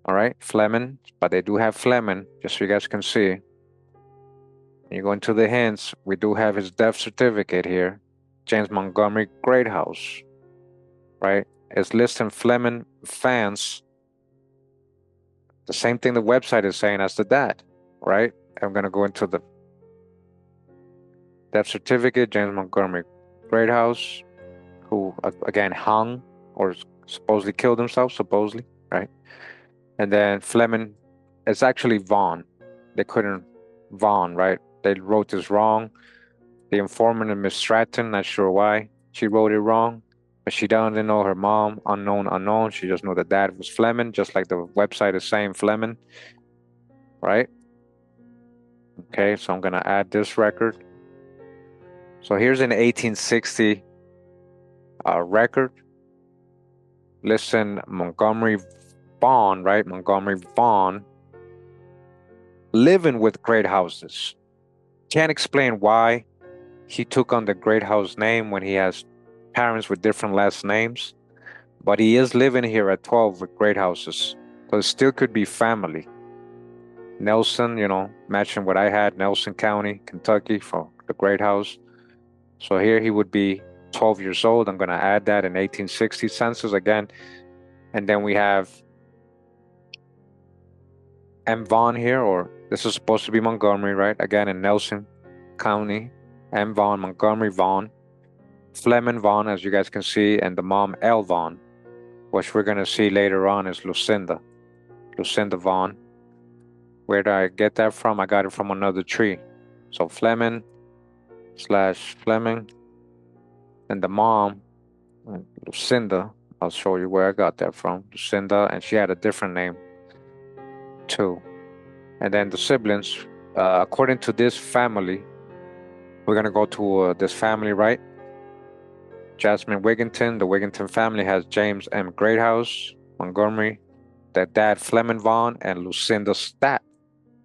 All right, Fleming, but they do have Fleming, just so you guys can see. You go into the hints, we do have his death certificate here. James Montgomery Greathouse, right? It's listing Fleming fans. The same thing the website is saying as the dad, right? I'm going to go into the death certificate, James Montgomery Greathouse, who again hung or supposedly killed himself, supposedly, right? And then Fleming, it's actually Vaughn. They couldn't, Vaughn, right? They wrote this wrong. The informant is Miss Stratton, not sure why she wrote it wrong, but she doesn't know her mom, unknown. She just know that dad was Fleming, just like the website is saying Fleming, right? Okay, so I'm gonna add this record. So here's an 1860 record. Listen, Montgomery Vaughn, right? Montgomery Vaughn living with Greathouses. Can't explain why he took on the Greathouse name when he has parents with different last names, but he is living here at 12 with Greathouses, so it still could be family. Nelson, matching what I had, Nelson County, Kentucky, for the Greathouse. So here he would be 12 years old. I'm going to add that in 1860 census again. And then we have M. Vaughn here, or this is supposed to be Montgomery, right? Again, in Nelson County, M. Vaughn, Montgomery Vaughn, Fleming Vaughn, as you guys can see, and the mom, L. Vaughn, which we're going to see later on is Lucinda Vaughn. Where did I get that from? I got it from another tree. So Fleming / Fleming, and the mom, Lucinda. I'll show you where I got that from. Lucinda, and she had a different name too. And then the siblings, according to this family, we're going to go to this family, right? Jasmine Wigginton. The Wigginton family has James M. Greathouse, Montgomery, their dad Fleming Vaughn, and Lucinda Stat.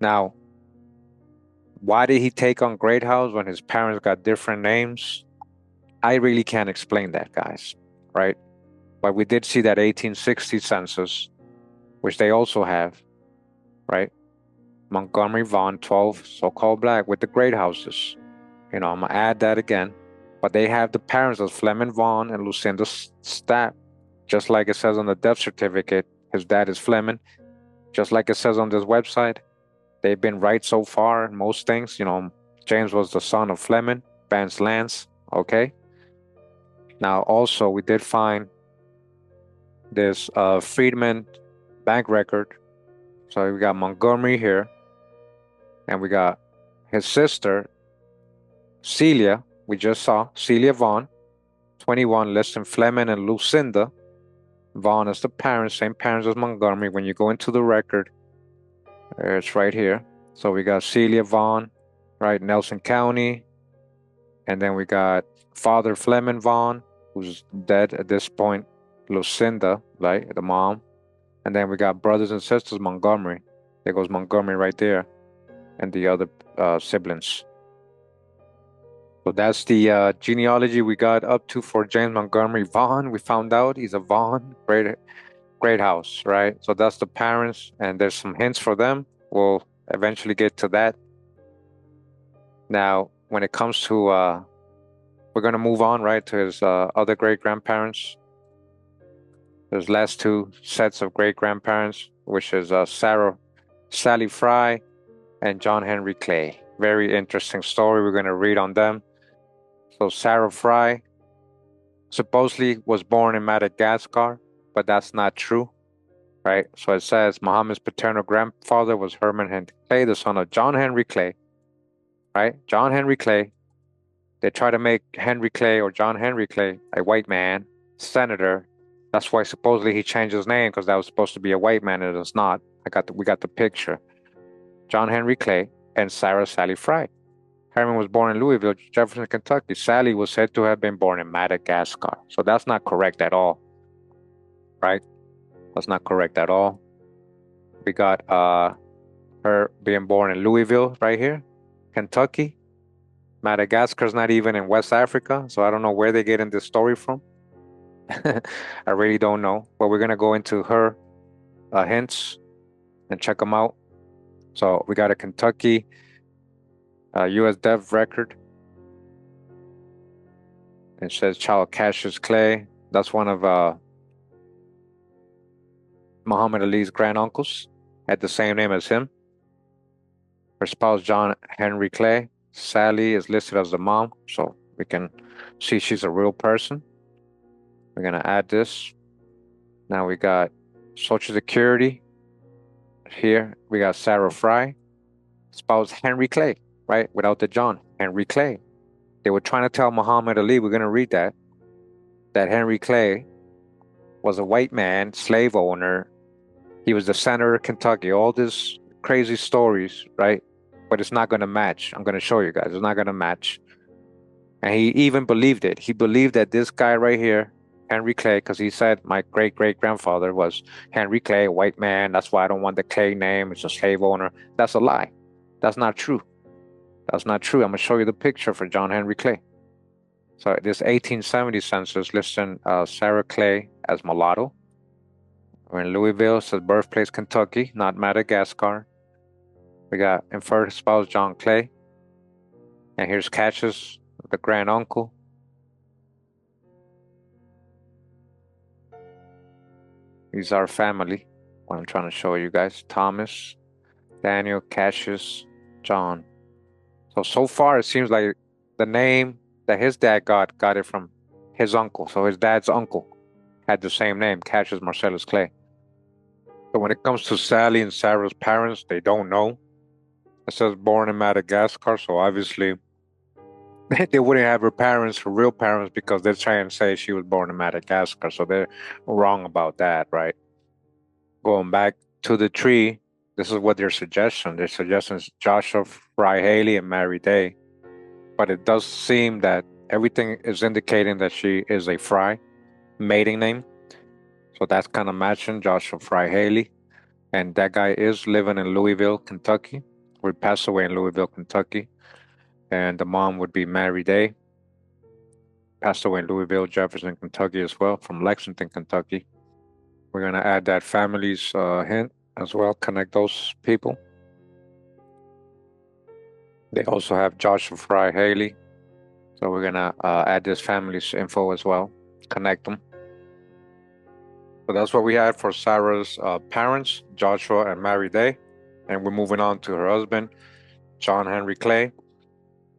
Now, why did he take on Greathouse when his parents got different names? I really can't explain that, guys, right? But we did see that 1860 census, which they also have, right? Montgomery Vaughn, 12 so-called black with the Greathouses. I'm going to add that again. But they have the parents as Fleming Vaughn and Lucinda Stat, just like it says on the death certificate. His dad is Fleming, just like it says on this website. They've been right so far in most things. James was the son of Fleming, Vance Lance, okay? Now, also, we did find this Freedmen bank record. So we got Montgomery here, and we got his sister, Celia. We just saw Celia Vaughn, 21, listing Fleming and Lucinda Vaughn as the parents, same parents as Montgomery. When you go into the record, it's right here. So we got Celia Vaughn, right, Nelson County. And then we got Father Fleming Vaughn, who's dead at this point, Lucinda, right, the mom. And then we got brothers and sisters Montgomery. There goes Montgomery right there, and the other siblings. So that's the genealogy we got up to for James Montgomery Vaughn. We found out he's a Vaughn, Greathouse, right? So that's the parents, and there's some hints for them. We'll eventually get to that. Now, when it comes to, we're going to move on, right, to his other great-grandparents. There's last two sets of great-grandparents, which is Sally Fry and John Henry Clay. Very interesting story we're going to read on them. So Sarah Fry supposedly was born in Madagascar, but that's not true, right? So it says Muhammad's paternal grandfather was Herman Henry Clay, the son of John Henry Clay, right? John Henry Clay. They try to make Henry Clay or John Henry Clay a white man, senator. That's why supposedly he changed his name, because that was supposed to be a white man, and it's not. We got the picture. John Henry Clay and Sarah Sally Fry. Herman was born in Louisville, Jefferson, Kentucky. Sally was said to have been born in Madagascar. So that's not correct at all, right? That's not correct at all. We got her being born in Louisville right here, Kentucky. Madagascar's not even in West Africa, so I don't know where they're getting this story from. I really don't know. But we're going to go into her hints and check them out. So we got a Kentucky U.S. death record. It says child Cassius Clay. That's one of Muhammad Ali's granduncles. Had the same name as him. Her spouse, John Henry Clay. Sally is listed as the mom, so we can see she's a real person. We're going to add this. Now we got Social Security. Here we got Sarah Fry. Spouse Henry Clay, right? Without the John. Henry Clay. They were trying to tell Muhammad Ali, we're going to read that Henry Clay was a white man, slave owner. He was the senator of Kentucky. All these crazy stories, right? But it's not going to match. I'm going to show you guys. It's not going to match. And he even believed it. He believed that this guy right here, Henry Clay, because he said my great-great-grandfather was Henry Clay, a white man. That's why I don't want the Clay name. It's a slave owner. That's a lie. That's not true. That's not true. I'm going to show you the picture for John Henry Clay. So this 1870 census listing Sarah Clay as mulatto. We're in Louisville. It says birthplace Kentucky, not Madagascar. We got inferred spouse John Clay. And here's Cassius, the granduncle. These are family. What I'm trying to show you guys. Thomas, Daniel, Cassius, John. So far it seems like the name that his dad got it from his uncle. So his dad's uncle had the same name, Cassius Marcellus Clay. So when it comes to Sally and Sarah's parents, they don't know. It says born in Madagascar, so obviously they wouldn't have her parents, her real parents, because they're trying to say she was born in Madagascar. So they're wrong about that, right? Going back to the tree, this is what their suggestion. Their suggestion is Joshua Fry Haley and Mary Day. But it does seem that everything is indicating that she is a Fry maiden name. So that's kind of matching Joshua Fry Haley. And that guy is living in Louisville, Kentucky. We passed away in Louisville, Kentucky. And the mom would be Mary Day. Passed away in Louisville, Jefferson, Kentucky as well, from Lexington, Kentucky. We're going to add that family's hint as well, connect those people. They also have Joshua Fry Haley. So we're going to add this family's info as well, connect them. So that's what we had for Sarah's parents, Joshua and Mary Day. And we're moving on to her husband, John Henry Clay.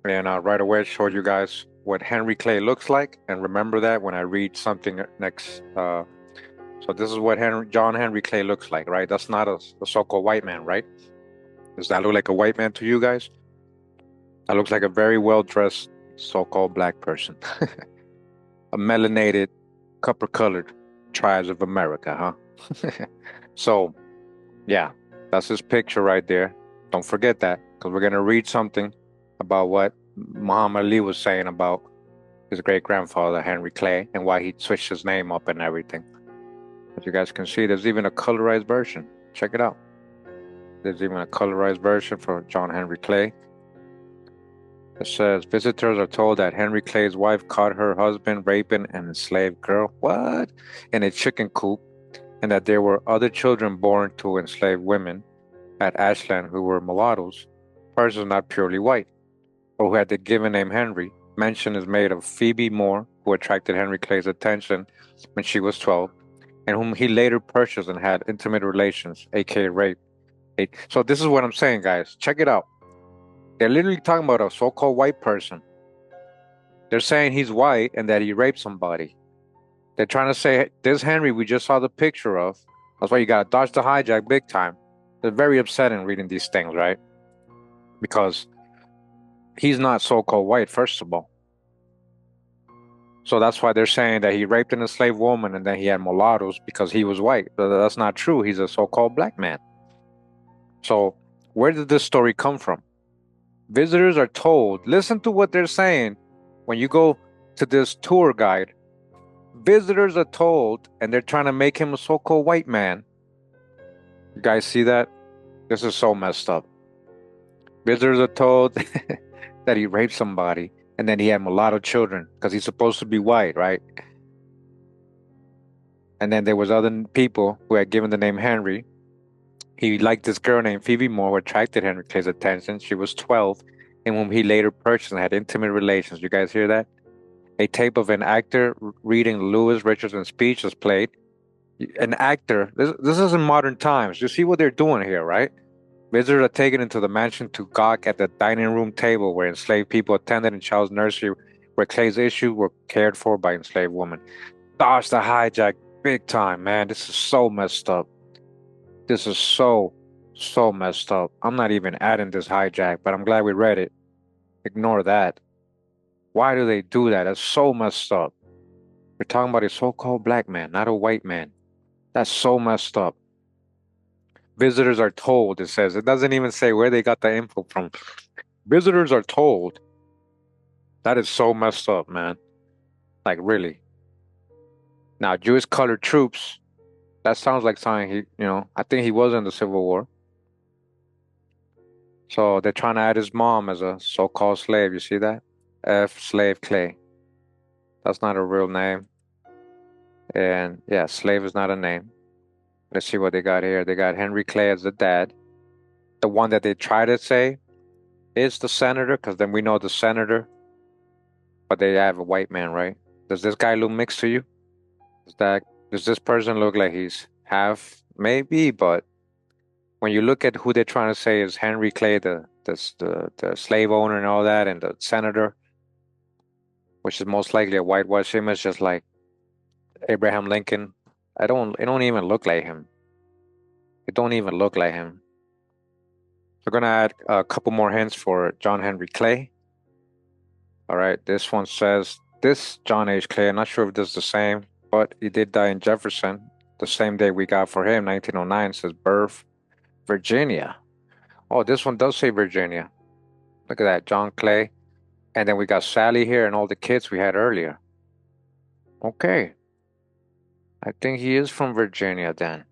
And right away, show you guys what Henry Clay looks like. And remember that when I read something next. So this is what John Henry Clay looks like, right? That's not a so-called white man, right? Does that look like a white man to you guys? That looks like a very well-dressed so-called black person. A melanated, copper-colored tribes of America, huh? So, yeah, that's his picture right there. Don't forget that, because we're going to read something about what Muhammad Ali was saying about his great-grandfather, Henry Clay, and why he switched his name up and everything. As you guys can see, there's even a colorized version. Check it out. There's even a colorized version for John Henry Clay. It says, visitors are told that Henry Clay's wife caught her husband raping an enslaved girl, what? In a chicken coop, and that there were other children born to enslaved women at Ashland who were mulattoes, persons not purely white, or who had the given name Henry. Mention is made of Phoebe Moore, who attracted Henry Clay's attention when she was 12, and whom he later purchased and had intimate relations, aka rape. So this is what I'm saying, guys. Check it out. They're literally talking about a so-called white person. They're saying he's white and that he raped somebody. They're trying to say, this Henry we just saw the picture of. That's why you got to dodge the hijack big time. They're very upsetting reading these things, right? Because he's not so-called white, first of all. So that's why they're saying that he raped an enslaved woman and then he had mulattoes because he was white. But that's not true. He's a so-called black man. So where did this story come from? Visitors are told, listen to what they're saying when you go to this tour guide. Visitors are told, and they're trying to make him a so-called white man. You guys see that? This is so messed up. Visitors are told that he raped somebody and then he had mulatto children because he's supposed to be white, right? And then there was other people who had given the name Henry. He liked this girl named Phoebe Moore, who attracted Henry Clay's attention. She was 12, in whom he later purchased and had intimate relations. You guys hear that? A tape of an actor reading Louis Richardson's speech was played. An actor, this is in modern times. You see what they're doing here, right? Visitors are taken into the mansion to gawk at the dining room table where enslaved people attended in child's nursery, where Clay's issues were cared for by enslaved women. Gosh, the hijack, big time, man. This is so messed up. This is so messed up. I'm not even adding this hijack, but I'm glad we read it. Ignore that. Why do they do that? That's so messed up. We're talking about a so-called black man, not a white man. That's so messed up. Visitors are told, it says. It doesn't even say where they got the info from. Visitors are told. That is so messed up, man. Like, really. Now, Jewish colored troops, that sounds like something I think he was in the Civil War. So they're trying to add his mom as a so-called slave. You see that? F. Slave Clay. That's not a real name. And yeah, slave is not a name. Let's see what they got here. They got Henry Clay as the dad. The one that they try to say is the senator, because then we know the senator. But they have a white man, right? Does this guy look mixed to you? Does this person look like he's half? Maybe, but when you look at who they're trying to say is Henry Clay, the slave owner and all that, and the senator, which is most likely a whitewash image, just like Abraham Lincoln. It don't even look like him. It don't even look like him. We're gonna add a couple more hints for John Henry Clay. All right, this one says this John H. Clay. I'm not sure if this is the same, but he did die in Jefferson the same day we got for him, 1909. Says birth, Virginia. Oh, this one does say Virginia. Look at that, John Clay. And then we got Sally here and all the kids we had earlier. Okay. I think he is from Virginia then.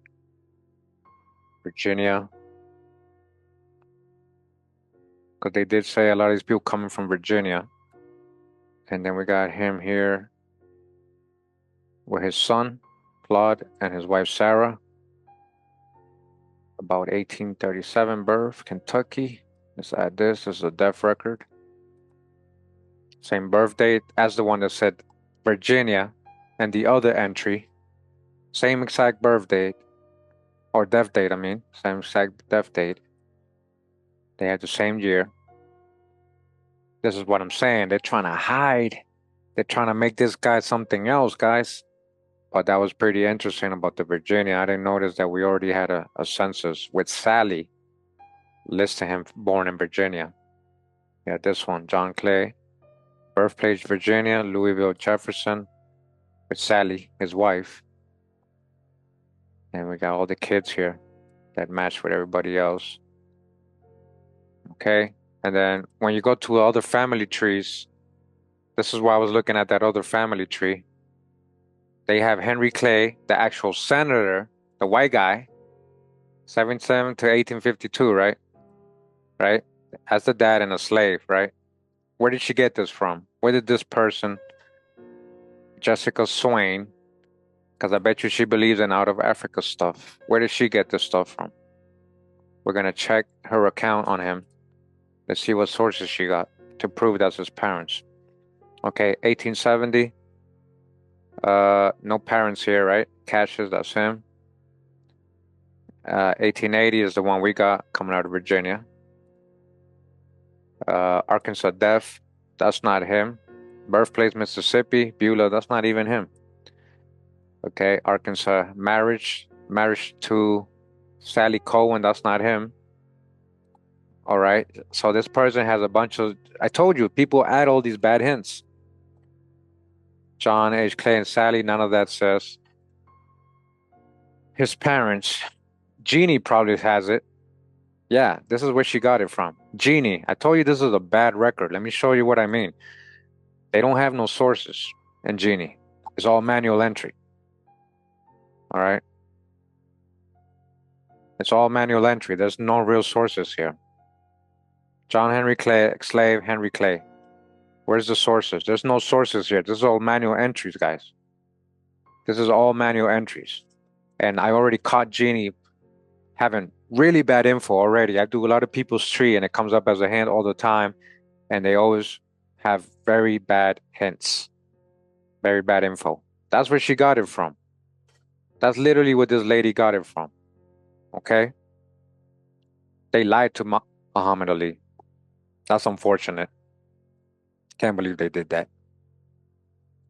Virginia. Because they did say a lot of these people coming from Virginia. And then we got him here with his son, Claude, and his wife, Sarah. About 1837 birth, Kentucky. Let's add this. This is a death record. Same birth date as the one that said Virginia, and the other entry. Same exact birth date. Or death date, I mean. Same exact death date. They had the same year. This is what I'm saying. They're trying to hide. They're trying to make this guy something else, guys. But that was pretty interesting about the Virginia. I didn't notice that we already had a census with Sally listing him born in Virginia. Yeah, this one, John Clay. Birthplace, Virginia, Louisville, Jefferson, with Sally, his wife. And we got all the kids here that match with everybody else. Okay, and then when you go to the other family trees, this is why I was looking at that other family tree. They have Henry Clay, the actual senator, the white guy, 77 to 1852, right? Right? As the dad and a slave, right? Where did she get this from? Where did this person, Jessica Swain, because I bet you she believes in out of Africa stuff. Where did she get this stuff from? We're going to check her account on him. Let's see what sources she got to prove that's his parents. Okay, 1870. No parents here, right? Cassius, that's him. 1880 is the one we got coming out of Virginia. Arkansas death, that's not him. Birthplace, Mississippi. Beulah, that's not even him. Okay, Arkansas marriage to Sally Cohen, that's not him. All right, so this person has a bunch of, I told you, people add all these bad hints. John H. Clay and Sally, none of that says. His parents, Jeannie probably has it. Yeah, this is where she got it from. Jeannie, I told you this is a bad record. Let me show you what I mean. They don't have no sources in Jeannie. It's all manual entry. All right. It's all manual entry. There's no real sources here. John Henry Clay, slave Henry Clay. Where's the sources? There's no sources here. This is all manual entries, guys. This is all manual entries. And I already caught Jeannie having really bad info already. I do a lot of people's tree and it comes up as a hint all the time. and they always have very bad hints, very bad info. That's where she got it from. That's literally where this lady got it from. Okay? They lied to Muhammad Ali. That's unfortunate. Can't believe they did that.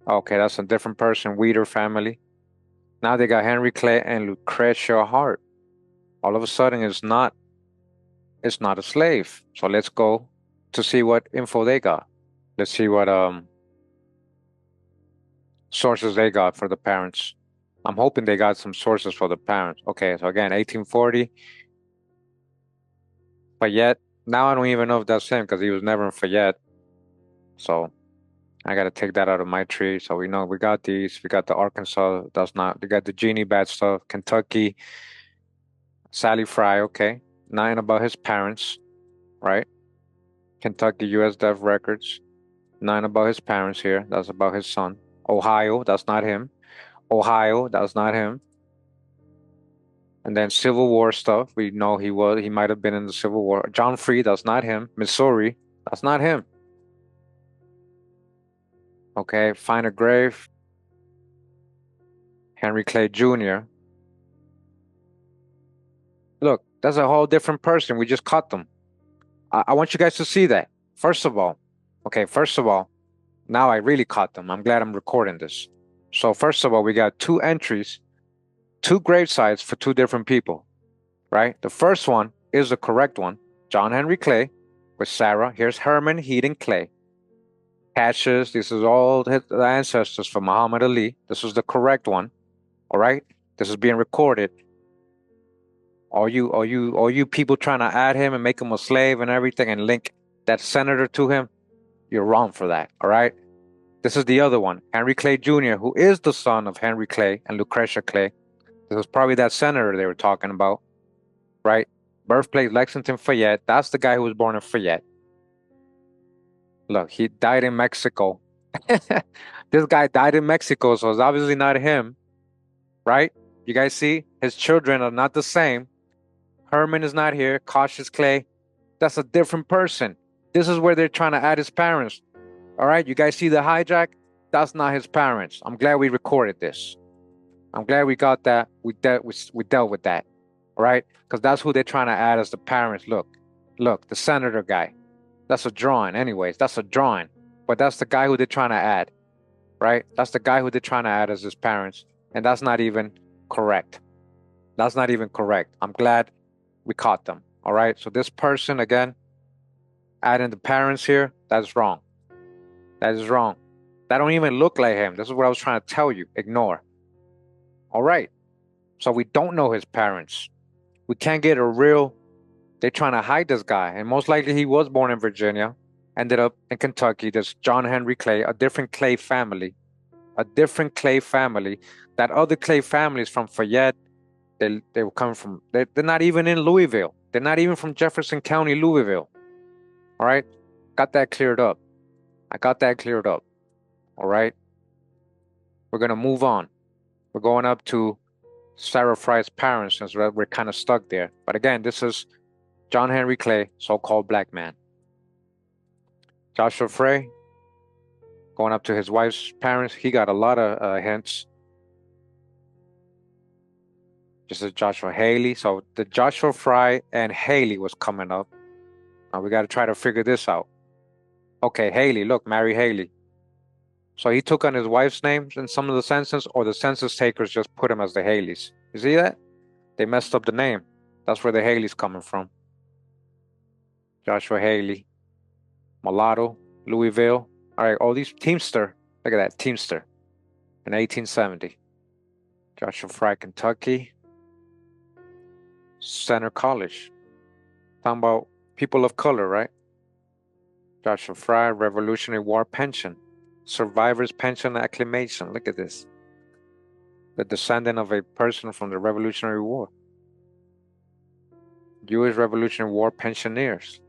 Okay, that's a different person, Weeder family. Now they got Henry Clay and Lucretia Hart. All of a sudden, it's not a slave. So let's go to see what info they got. Let's see what sources they got for the parents. I'm hoping they got some sources for the parents. Okay, so again, 1840. Fayette. Now I don't even know if that's him because he was never in Fayette. So I gotta take that out of my tree. So we know we got these. We got the Arkansas. That's not. We got the Genie bad stuff. Kentucky. Sally Fry. Okay, nothing about his parents, right? Kentucky U.S. Death Records. Nothing about his parents here. That's about his son. Ohio. That's not him. Ohio. That's not him. And then Civil War stuff. We know he might have been in the Civil War. John Freed. That's not him. Missouri. That's not him. Okay, find a grave. Henry Clay Jr. Look, that's a whole different person. We just caught them. I want you guys to see that. First of all, now I really caught them. I'm glad I'm recording this. So first of all, we got two entries, two grave sites for two different people, right? The first one is the correct one, John Henry Clay with Sarah. Here's Herman Heaton Clay. Cassius, this is all the ancestors for Muhammad Ali. This is the correct one, all right? This is being recorded. All you people trying to add him and make him a slave and everything and link that senator to him, you're wrong for that, all right? This is the other one, Henry Clay Jr., who is the son of Henry Clay and Lucretia Clay. This was probably that senator they were talking about, right? Birthplace Lexington, Fayette. That's the guy who was born in Fayette. Look, he died in Mexico. This guy died in Mexico, so it's obviously not him, right? You guys see? His children are not the same. Herman is not here. Cassius Clay. That's a different person. This is where they're trying to add his parents. All right, you guys see the hijack? That's not his parents. I'm glad we recorded this. I'm glad we got that. We dealt with that. All right, because that's who they're trying to add as the parents. Look, the senator guy. That's a drawing. Anyways, that's a drawing. But that's the guy who they're trying to add, right? That's the guy who they're trying to add as his parents. And that's not even correct. That's not even correct. I'm glad we caught them. All right. So this person, again, adding the parents here, that's wrong. That is wrong. That don't even look like him. This is what I was trying to tell you. Ignore. All right. So we don't know his parents. We can't get a real. They're trying to hide this guy. And most likely he was born in Virginia, ended up in Kentucky. There's John Henry Clay, a different Clay family. A different Clay family. That other Clay families from Fayette, they will come from, they're not even in Louisville. They're not even from Jefferson County, Louisville. All right? Got that cleared up. I got that cleared up. All right? We're going to move on. We're going up to Sarah Fry's parents since we're kind of stuck there. But again, this is John Henry Clay, so-called black man. Joshua Fry, going up to his wife's parents. He got a lot of hints. This is Joshua Haley. So the Joshua Fry and Haley was coming up. Now we got to try to figure this out. Okay, Haley, look, Mary Haley. So he took on his wife's name in some of the census, or the census takers just put him as the Haleys. You see that? They messed up the name. That's where the Haley's coming from. Joshua Haley, Mulatto, Louisville. All right, all these Teamster. Look at that, Teamster in 1870. Joshua Fry, Kentucky. Center College. Talking about people of color, right? Joshua Fry, Revolutionary War pension. Survivor's pension acclamation. Look at this. The descendant of a person from the Revolutionary War. U.S. Revolutionary War pensioners.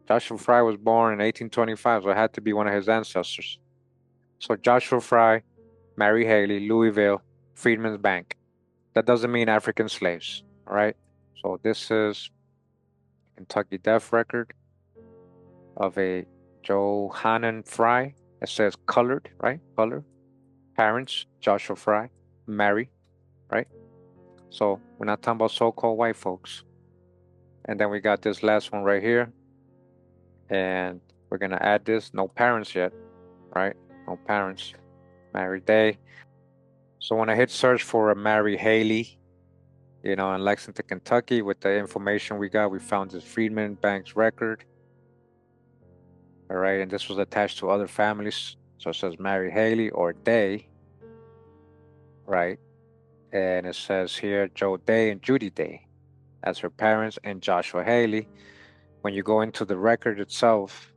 Joshua Fry was born in 1825, so it had to be one of his ancestors. So Joshua Fry, Mary Haley, Louisville, Freedmen's Bank. That doesn't mean African slaves, all right? So this is Kentucky death record. of a Johannan Fry. It says colored, right? Colored. Parents, Joshua Fry, Mary, right? So we're not talking about so-called white folks. And then we got this last one right here. And we're going to add this. No parents yet, right? No parents. Mary Day. So when I hit search for a Mary Haley, in Lexington, Kentucky, with the information we got, we found this Freedmen Bank's record. All right. And this was attached to other families. So it says Mary Haley or Day, right? And it says here Joe Day and Judy Day as her parents, and Joshua Haley. When you go into the record itself,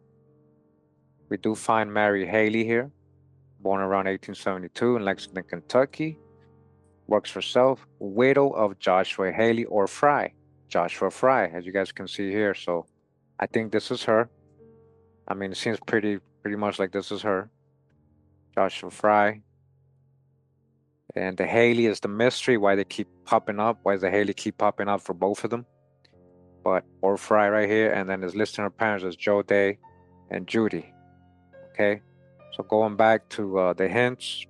we do find Mary Haley here, born around 1872 in Lexington, Kentucky. Works for herself, widow of Joshua Haley or Fry, Joshua Fry, as you guys can see here. So I think this is her. I mean, it seems pretty much like this is her, Joshua Fry. And the Haley is the mystery, why they keep popping up. Why does the Haley keep popping up for both of them? But or Fry right here, and then it's listing her parents as Joe Day and Judy. Okay, so going back to the hints,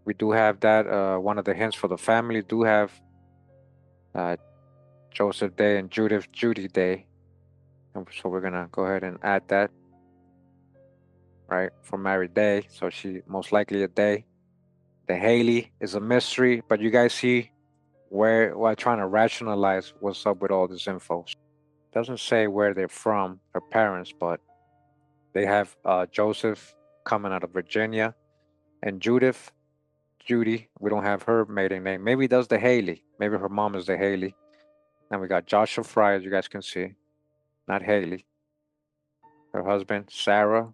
we do have that one of the hints for the family do have Joseph Day and Judy Day, and so we're gonna go ahead and add that right for Mary Day. So she most likely a Day. The Haley is a mystery, but you guys see where we're trying to rationalize what's up with all this info. Doesn't say where they're from, her parents, but they have Joseph coming out of Virginia, and Judy. We don't have her maiden name. Maybe that's the Haley. Maybe her mom is the Haley. And we got Joshua Fry, as you guys can see, not Haley. Her husband, Sarah.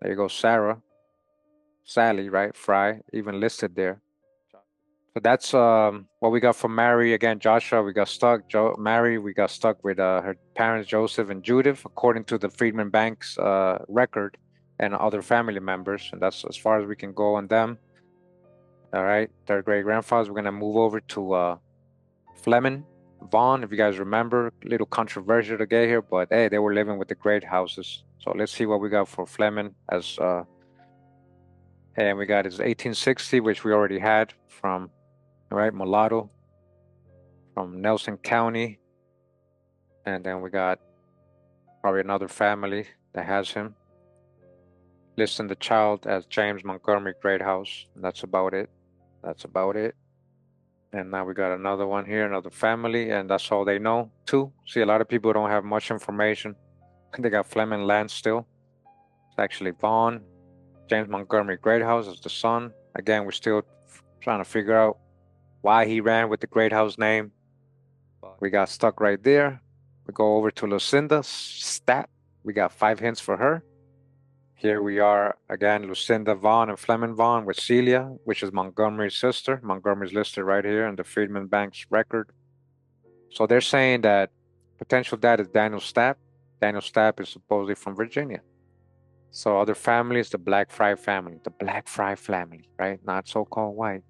There you go, Sarah. Sally, right? Fry, even listed there. So that's what we got from Mary. Again, Joshua, we got stuck. Mary, we got stuck with her parents, Joseph and Judith, according to the Freedmen Bank's record, and other family members. And that's as far as we can go on them. All right, third great grandfathers. We're going to move over to Fleming, Vaughn. If you guys remember, a little controversial to get here, but hey, they were living with the Greathouses. So let's see what we got for Fleming as and we got his 1860, which we already had from, all right, mulatto from Nelson County. And then we got probably another family that has him. Listing the child as James Montgomery Greathouse. And that's about it. That's about it. And now we got another one here, another family, and that's all they know too. See, a lot of people don't have much information. They got Fleming land still. It's actually Vaughn. James Montgomery Greathouse is the son. Again, we're still trying to figure out why he ran with the Greathouse name. We got stuck right there. We go over to Lucinda Stat. We got 5 hints for her. Here we are again, Lucinda Vaughn and Fleming Vaughn with Celia, which is Montgomery's sister. Montgomery's listed right here in the Freedmen Bank's record. So they're saying that potential dad is Daniel Stapp. Daniel Stapp is supposedly from Virginia. So other families, the Black Fry family, right? Not so-called white.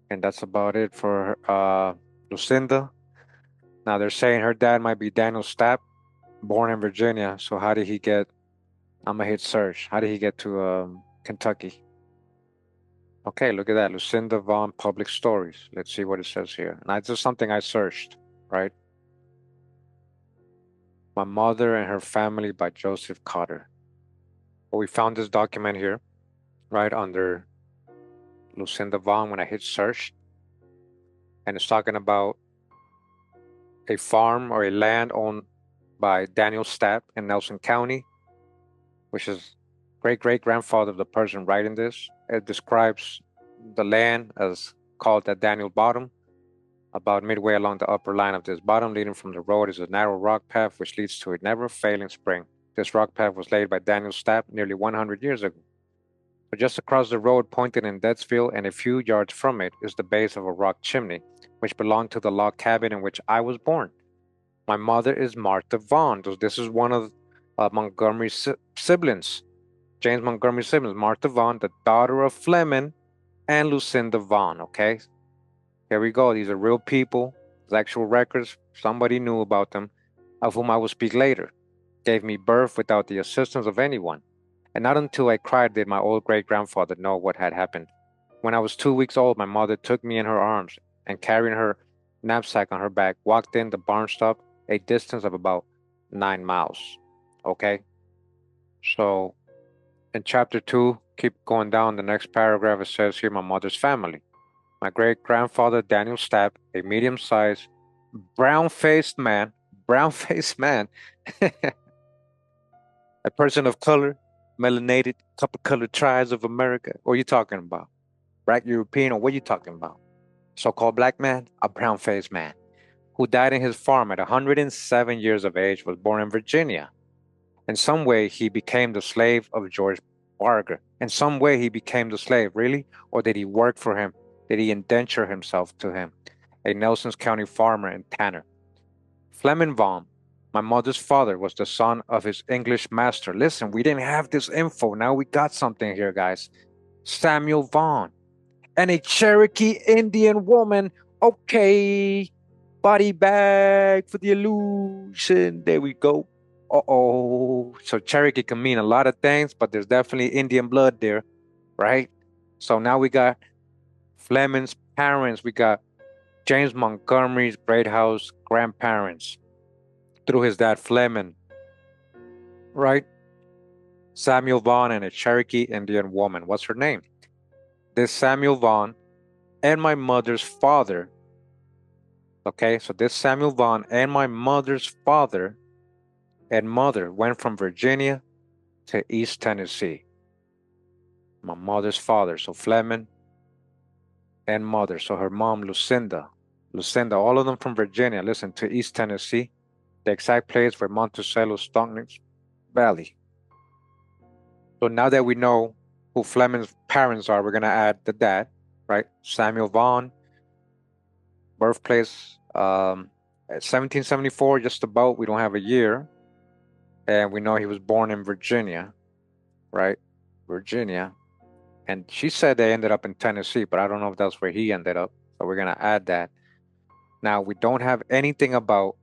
And that's about it for Lucinda. Now they're saying her dad might be Daniel Stapp, born in Virginia. So how did he get? I'm gonna hit search. How did he get to Kentucky? Okay, look at that. Lucinda Vaughn Public Stories. Let's see what it says here. And that's just something I searched, right? My Mother and Her Family by Joseph Cotter. Well, we found this document here, right under Lucinda Vaughn when I hit search. And it's talking about a farm or a land owned by Daniel Stapp in Nelson County, which is great-great-grandfather of the person writing this. It describes the land as called the Daniel Bottom. About midway along the upper line of this bottom, leading from the road, is a narrow rock path which leads to a never-failing spring. This rock path was laid by Daniel Stapp nearly 100 years ago. But just across the road, pointed in Deadsville, and a few yards from it, is the base of a rock chimney, which belonged to the log cabin in which I was born. My mother is Martha Vaughn. This is one of Montgomery's siblings, James Montgomery's siblings, Martha Vaughn, the daughter of Fleming and Lucinda Vaughn, okay? Here we go. These are real people. There's actual records. Somebody knew about them, of whom I will speak later. gave me birth without the assistance of anyone, and not until I cried did my old great-grandfather know what had happened. When I was 2 weeks old, my mother took me in her arms and, carrying her knapsack on her back, walked in the barn stop, a distance of about 9 miles. Okay? So, in chapter 2, keep going down, the next paragraph, it says here, my mother's family. My great-grandfather, Daniel Stapp, a medium-sized, brown-faced man, a person of color, melanated, copper-colored tribes of America. What are you talking about? Black European, or what are you talking about? So-called black man, a brown-faced man, who died in his farm at 107 years of age, was born in Virginia. In some way, he became the slave of George Barger. In some way, he became the slave, really? Or did he work for him? Did he indenture himself to him? A Nelsons County farmer and tanner. Fleming Vaughn, my mother's father, was the son of his English master. Listen, we didn't have this info. Now we got something here, guys. Samuel Vaughn. And a Cherokee Indian woman. Okay. Body bag for the illusion. There we go. Uh-oh. So Cherokee can mean a lot of things, but there's definitely Indian blood there, right? So now we got Fleming's parents. We got James Montgomery's Greathouse grandparents through his dad Fleming, right? Samuel Vaughn and a Cherokee Indian woman. What's her name? This Samuel Vaughn and my mother's father. Okay, so this Samuel Vaughn and my mother's father and mother went from Virginia to East Tennessee. My mother's father, so Fleming and mother, so her mom, Lucinda, all of them from Virginia, listen, to East Tennessee, the exact place where Monticello Stockton's Valley. So now that we know who Fleming's parents are, we're going to add the dad, right? Samuel Vaughn, birthplace, 1774, just about. We don't have a year. And we know he was born in Virginia, right? Virginia. And she said they ended up in Tennessee, but I don't know if that's where he ended up. So we're going to add that. Now, we don't have anything about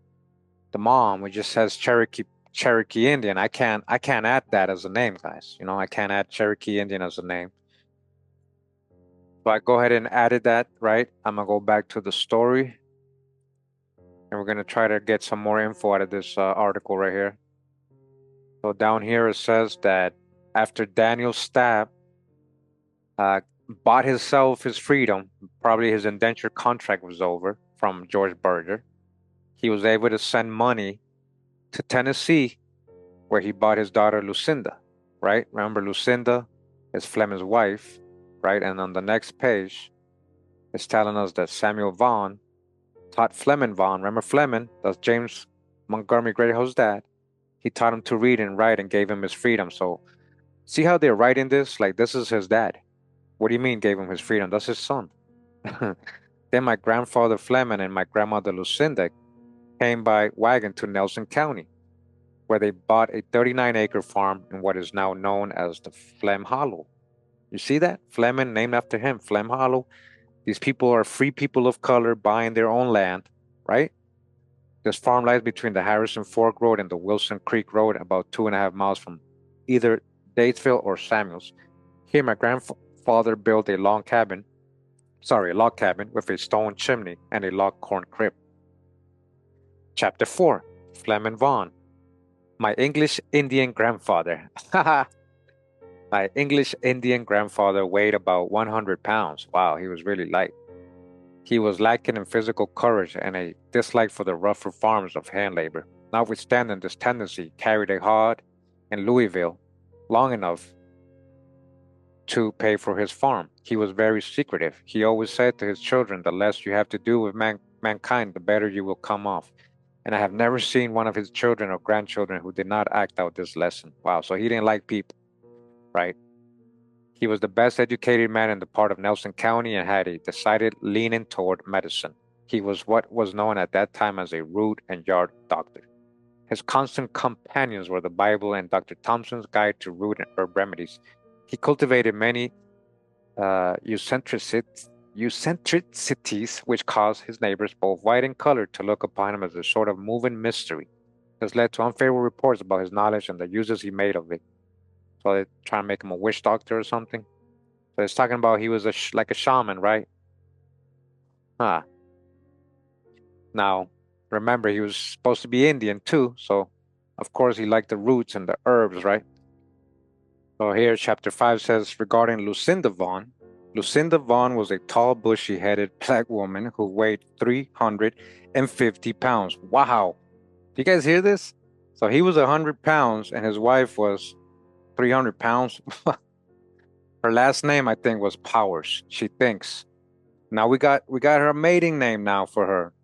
the mom. It just says Cherokee Indian. I can't add that as a name, guys. You know, I can't add Cherokee Indian as a name. So I go ahead and added that, right? I'm going to go back to the story. And we're going to try to get some more info out of this article right here. So down here it says that after Daniel Stapp bought himself his freedom, probably his indenture contract was over from George Berger, he was able to send money to Tennessee, where he bought his daughter Lucinda, right? Remember, Lucinda is Fleming's wife, right? And on the next page, it's telling us that Samuel Vaughn taught Fleming Vaughn. Remember Fleming? That's James Montgomery Greathouse dad. He taught him to read and write and gave him his freedom. So see how they're writing this? Like, this is his dad. What do you mean gave him his freedom? That's his son. Then my grandfather Fleming and my grandmother Lucinda came by wagon to Nelson County, where they bought a 39-acre farm in what is now known as the Flem Hollow. You see that? Fleming, named after him, Flem Hollow. These people are free people of color buying their own land, right? This farm lies between the Harrison Fork Road and the Wilson Creek Road, about 2.5 miles from either Datesville or Samuels. Here, my grandfather built a log cabin with a stone chimney and a log corn crib. Chapter 4, Fleming Vaughn. My English Indian grandfather. My English Indian grandfather weighed about 100 pounds. Wow, he was really light. He was lacking in physical courage and a dislike for the rougher forms of hand labor. Notwithstanding this tendency, he carried a hod in Louisville long enough to pay for his farm. He was very secretive. He always said to his children, the less you have to do with mankind, the better you will come off. And I have never seen one of his children or grandchildren who did not act out this lesson. Wow, so he didn't like people, right? He was the best educated man in the part of Nelson County and had a decided leaning toward medicine. He was what was known at that time as a root and yard doctor. His constant companions were the Bible and Dr. Thompson's Guide to Root and Herb Remedies. He cultivated many eccentricities which caused his neighbors, both white and colored, to look upon him as a sort of moving mystery. This led to unfavorable reports about his knowledge and the uses he made of it. So they're trying to make him a witch doctor or something. So it's talking about he was like a shaman, right? Huh. Now, remember, he was supposed to be Indian too, so of course he liked the roots and the herbs, right? So here, chapter 5 says regarding Lucinda Vaughn. Lucinda Vaughn was a tall, bushy-headed black woman who weighed 350 pounds. Wow. Do you guys hear this? So he was 100 pounds and his wife was 300 pounds. Her last name, I think, was Powers. She thinks. Now we got her mating name now for her.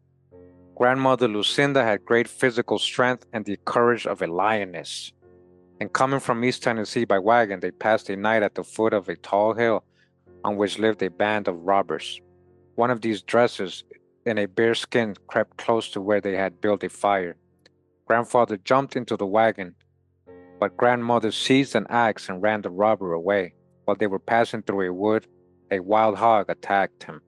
Grandmother Lucinda had great physical strength and the courage of a lioness. And coming from East Tennessee by wagon, they passed a night at the foot of a tall hill on which lived a band of robbers. One of these dressers in a bearskin crept close to where they had built a fire. Grandfather jumped into the wagon, but grandmother seized an axe and ran the robber away. While they were passing through a wood, a wild hog attacked them.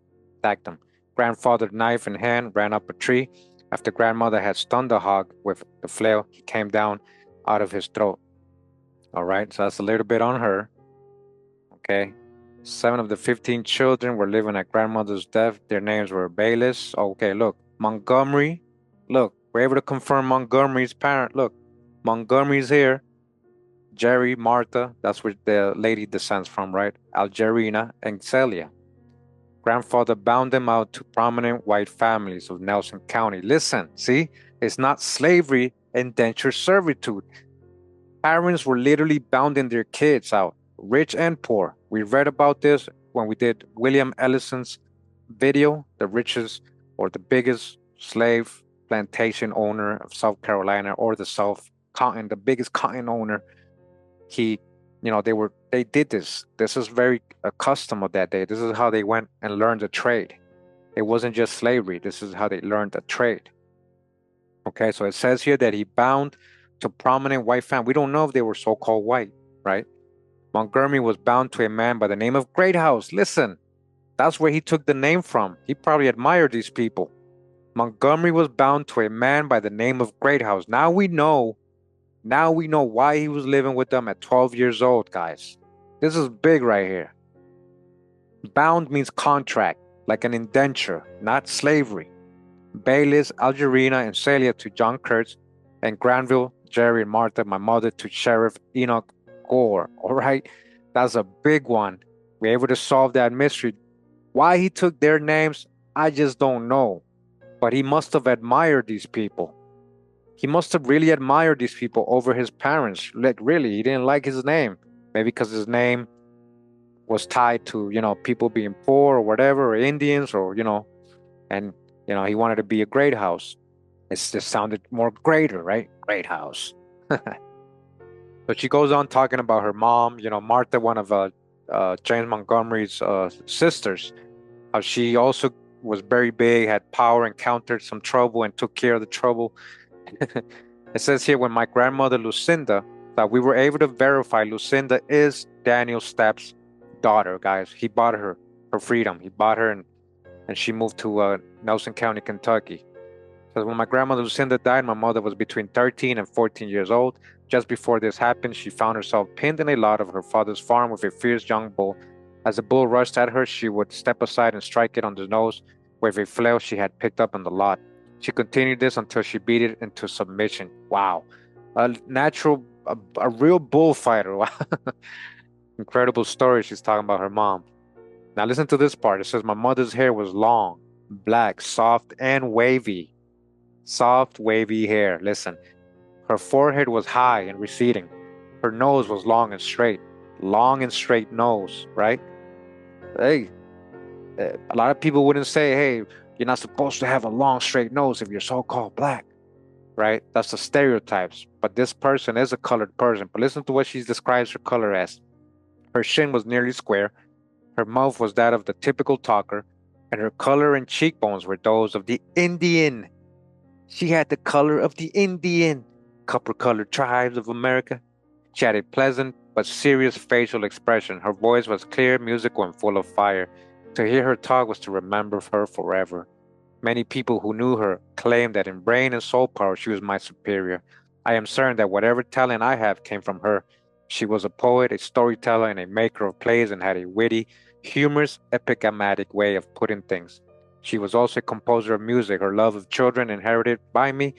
Grandfather, knife in hand, ran up a tree. After grandmother had stunned the hog with the flail, he came down out of his throat. All right, so that's a little bit on her. Okay. 7 of the 15 children were living at grandmother's death. Their names were Bayless. Okay, look. Montgomery. Look, we're able to confirm Montgomery's parent. Look, Montgomery's here. Jerry, Martha, that's where the lady descends from, right? Algerina and Celia. Grandfather bound them out to prominent white families of Nelson County. Listen, see? It's not slavery, indentured servitude. Parents were literally bounding their kids out, rich and poor. We read about this when we did William Ellison's video, the richest or the biggest slave plantation owner of South Carolina, or the biggest cotton owner. They did this. This is very a custom of that day. This is how they went and learned the trade. It wasn't just slavery. This is how they learned the trade. Okay, so it says here that he bound to prominent white family. We don't know if they were so-called white, right? Montgomery was bound to a man by the name of Greathouse. Listen, that's where he took the name from. He probably admired these people. Montgomery was bound to a man by the name of Greathouse. Now we know why he was living with them at 12 years old, guys. This is big right here. Bound means contract, like an indenture, not slavery. Bayless, Algerina, and Celia to John Kurtz, and Granville, Jerry, and Martha, my mother, to Sheriff Enoch Gore. All right, that's a big one. We're able to solve that mystery. Why he took their names, I just don't know. But he must have admired these people. He must have really admired these people over his parents. Like, really, he didn't like his name. Maybe because his name was tied to, people being poor or whatever, or Indians, or, and, he wanted to be a great house. It just sounded more greater, right? Great house. So she goes on talking about her mom, Martha, one of James Montgomery's sisters, how she also was very big, had power, encountered some trouble, and took care of the trouble. It says here, when my grandmother Lucinda, that we were able to verify Lucinda is Daniel Stapp's daughter, guys. He bought her freedom. He bought her and she moved to Nelson County, Kentucky. So when my grandmother Lucinda died, my mother was between 13 and 14 years old. Just before this happened, she found herself pinned in a lot of her father's farm with a fierce young bull. As the bull rushed at her, she would step aside and strike it on the nose with a flail she had picked up in the lot. She continued this until she beat it into submission. Wow. A real bullfighter. Wow. Incredible story she's talking about her mom. Now listen to this part. It says, my mother's hair was long, black, soft, and wavy. Soft, wavy hair. Listen. Her forehead was high and receding. Her nose was long and straight. Long and straight nose, right? Hey, a lot of people wouldn't say, hey, you're not supposed to have a long, straight nose if you're so-called black, right? That's the stereotypes. But this person is a colored person. But listen to what she describes her color as. Her chin was nearly square. Her mouth was that of the typical talker. And her color and cheekbones were those of the Indian. She had the color of the Indian. Copper-colored tribes of America. She had a pleasant but serious facial expression. Her voice was clear, musical, and full of fire. To hear her talk was to remember her forever. Many people who knew her claimed that in brain and soul power she was my superior. I am certain that whatever talent I have came from her. She was a poet, a storyteller, and a maker of plays, and had a witty, humorous, epigrammatic way of putting things. She was also a composer of music. Her love of children, inherited by me,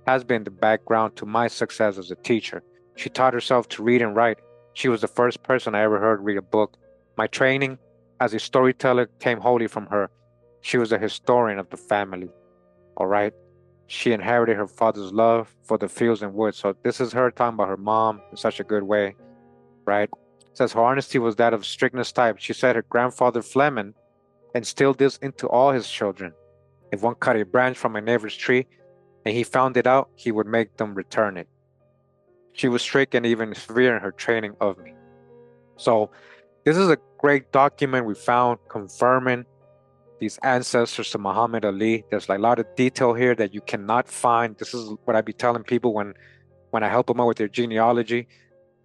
has been the background to my success as a teacher. She taught herself to read and write. She was the first person I ever heard read a book. My training as a storyteller came wholly from her. She was a historian of the family. All right. She inherited her father's love for the fields and woods. So this is her talking about her mom in such a good way, right? It says her honesty was that of strictness type. She said her grandfather Fleming instilled this into all his children. If one cut a branch from a neighbor's tree and he found it out, he would make them return it. She was strict and even severe in her training of me. So this is a great document we found confirming these ancestors to Muhammad Ali. There's like a lot of detail here that you cannot find. This is what I be telling people when I help them out with their genealogy.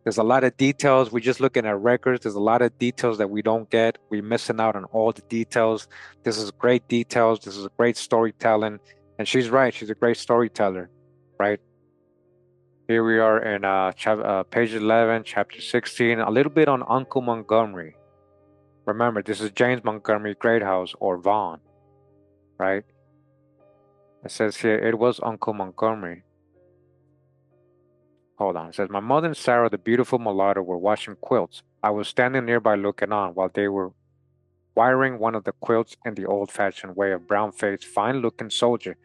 There's a lot of details. We're just looking at records. There's a lot of details that we don't get. We're missing out on all the details. This is great details. This is a great storytelling. And she's right. She's a great storyteller, right? Here we are in page 11, chapter 16, a little bit on Uncle Montgomery. Remember, this is James Montgomery Greathouse, or Vaughn, right? It says here, it was Uncle Montgomery. Hold on. It says, my mother and Sarah, the beautiful mulatto, were washing quilts. I was standing nearby looking on while they were wiring one of the quilts in the old-fashioned way. A brown-faced, fine-looking soldier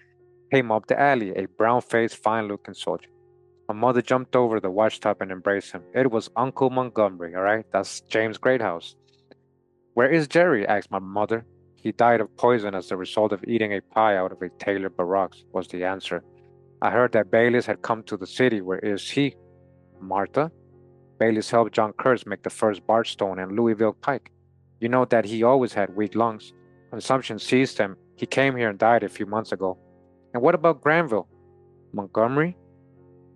came up the alley, a brown-faced, fine-looking soldier. My mother jumped over the washtub and embraced him. It was Uncle Montgomery, all right? That's James Greathouse. Where is Jerry? Asked my mother. He died of poison as the result of eating a pie out of a Taylor barracks, was the answer. I heard that Bayliss had come to the city. Where is he? Martha? Bayliss helped John Kurtz make the first Bardstone and Louisville Pike. You know that he always had weak lungs. Consumption seized him. He came here and died a few months ago. And what about Granville? Montgomery?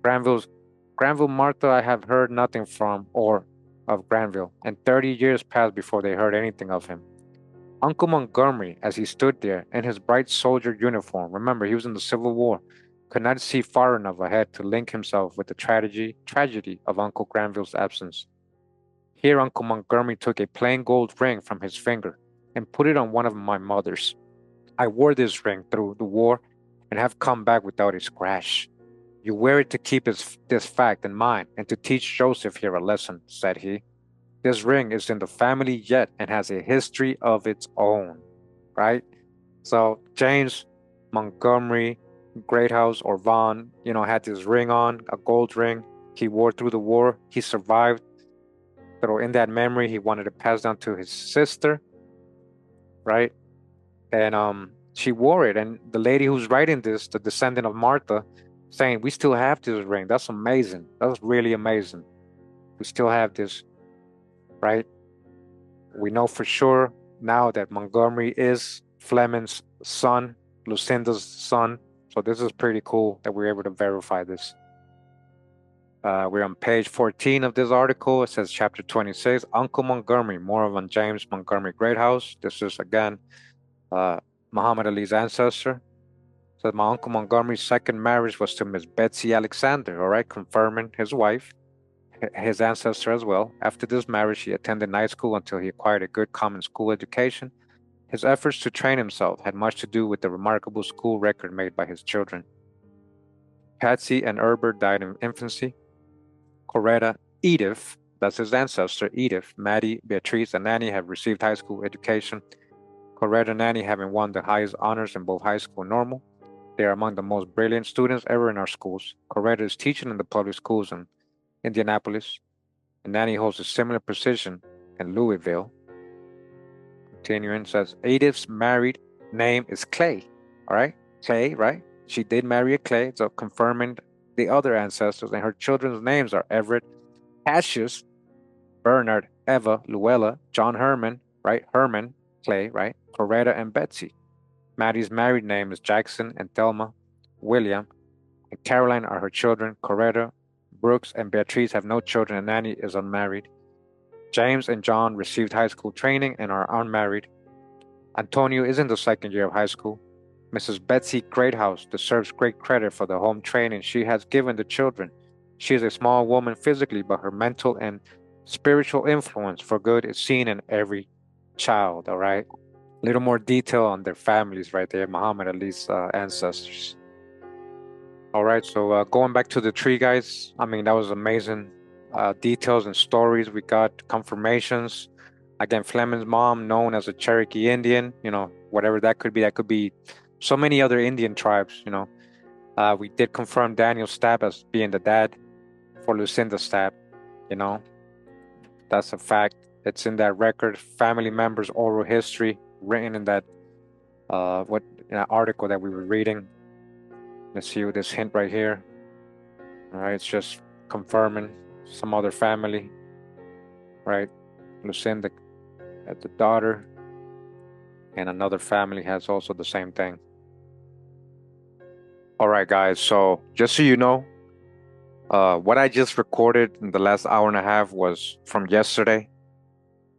Granville Martha I have heard nothing from or of Granville, and 30 years passed before they heard anything of him. Uncle Montgomery, as he stood there in his bright soldier uniform, remember he was in the Civil War, could not see far enough ahead to link himself with the tragedy of Uncle Granville's absence. Here Uncle Montgomery took a plain gold ring from his finger and put it on one of my mother's. I wore this ring through the war and have come back without a scratch. You wear it to keep this fact in mind and to teach Joseph here a lesson, said he. This ring is in the family yet and has a history of its own, right? So James Montgomery Greathouse, or Vaughn, had this ring on, a gold ring he wore through the war. He survived. But in that memory, he wanted to pass down to his sister, right? And she wore it. And the lady who's writing this, the descendant of Martha, saying, we still have this ring. That's amazing. That's really amazing. We still have this, right? We know for sure now that Montgomery is Fleming's son, Lucinda's son. So this is pretty cool that we're able to verify this. We're on page 14 of this article. It says chapter 26, Uncle Montgomery, more on James Montgomery Greathouse. This is, again, Muhammad Ali's ancestor. So my Uncle Montgomery's second marriage was to Miss Betsy Alexander, all right, confirming his wife, his ancestor as well. After this marriage, he attended night school until he acquired a good common school education. His efforts to train himself had much to do with the remarkable school record made by his children. Patsy and Herbert died in infancy. Coretta, Edith, that's his ancestor, Edith, Maddie, Beatrice, and Nanny have received high school education. Coretta and Nanny having won the highest honors in both high school and normal. They are among the most brilliant students ever in our schools. Coretta is teaching in the public schools in Indianapolis, and Nanny holds a similar position in Louisville. Continuing, says Edith's married name is Clay. All right, Clay, right? She did marry a Clay, so confirming the other ancestors, and her children's names are Everett, Cassius, Bernard, Eva, Luella, John Herman, right? Herman, Clay, right? Coretta and Betsy. Maddie's married name is Jackson, and Thelma, William, and Caroline are her children. Coretta, Brooks, and Beatrice have no children, and Nanny is unmarried. James and John received high school training and are unmarried. Antonio is in the second year of high school. Mrs. Betsy Greathouse deserves great credit for the home training she has given the children. She is a small woman physically, but her mental and spiritual influence for good is seen in every child, all right? Little more detail on their families right there, Muhammad Ali's ancestors. All right, so going back to the tree, guys, I mean, that was amazing details and stories. We got confirmations. Again, Fleming's mom, known as a Cherokee Indian, whatever that could be. That could be so many other Indian tribes, We did confirm Daniel Stapp as being the dad for Lucinda Stapp, you know. That's a fact. It's in that record, family members' oral history, written in that article that we were reading. Let's see this hint right here. All right, it's just confirming some other family, right? Lucinda as the daughter, and another family has also the same thing. All right, guys, so just so you know, what I just recorded in the last hour and a half was from yesterday.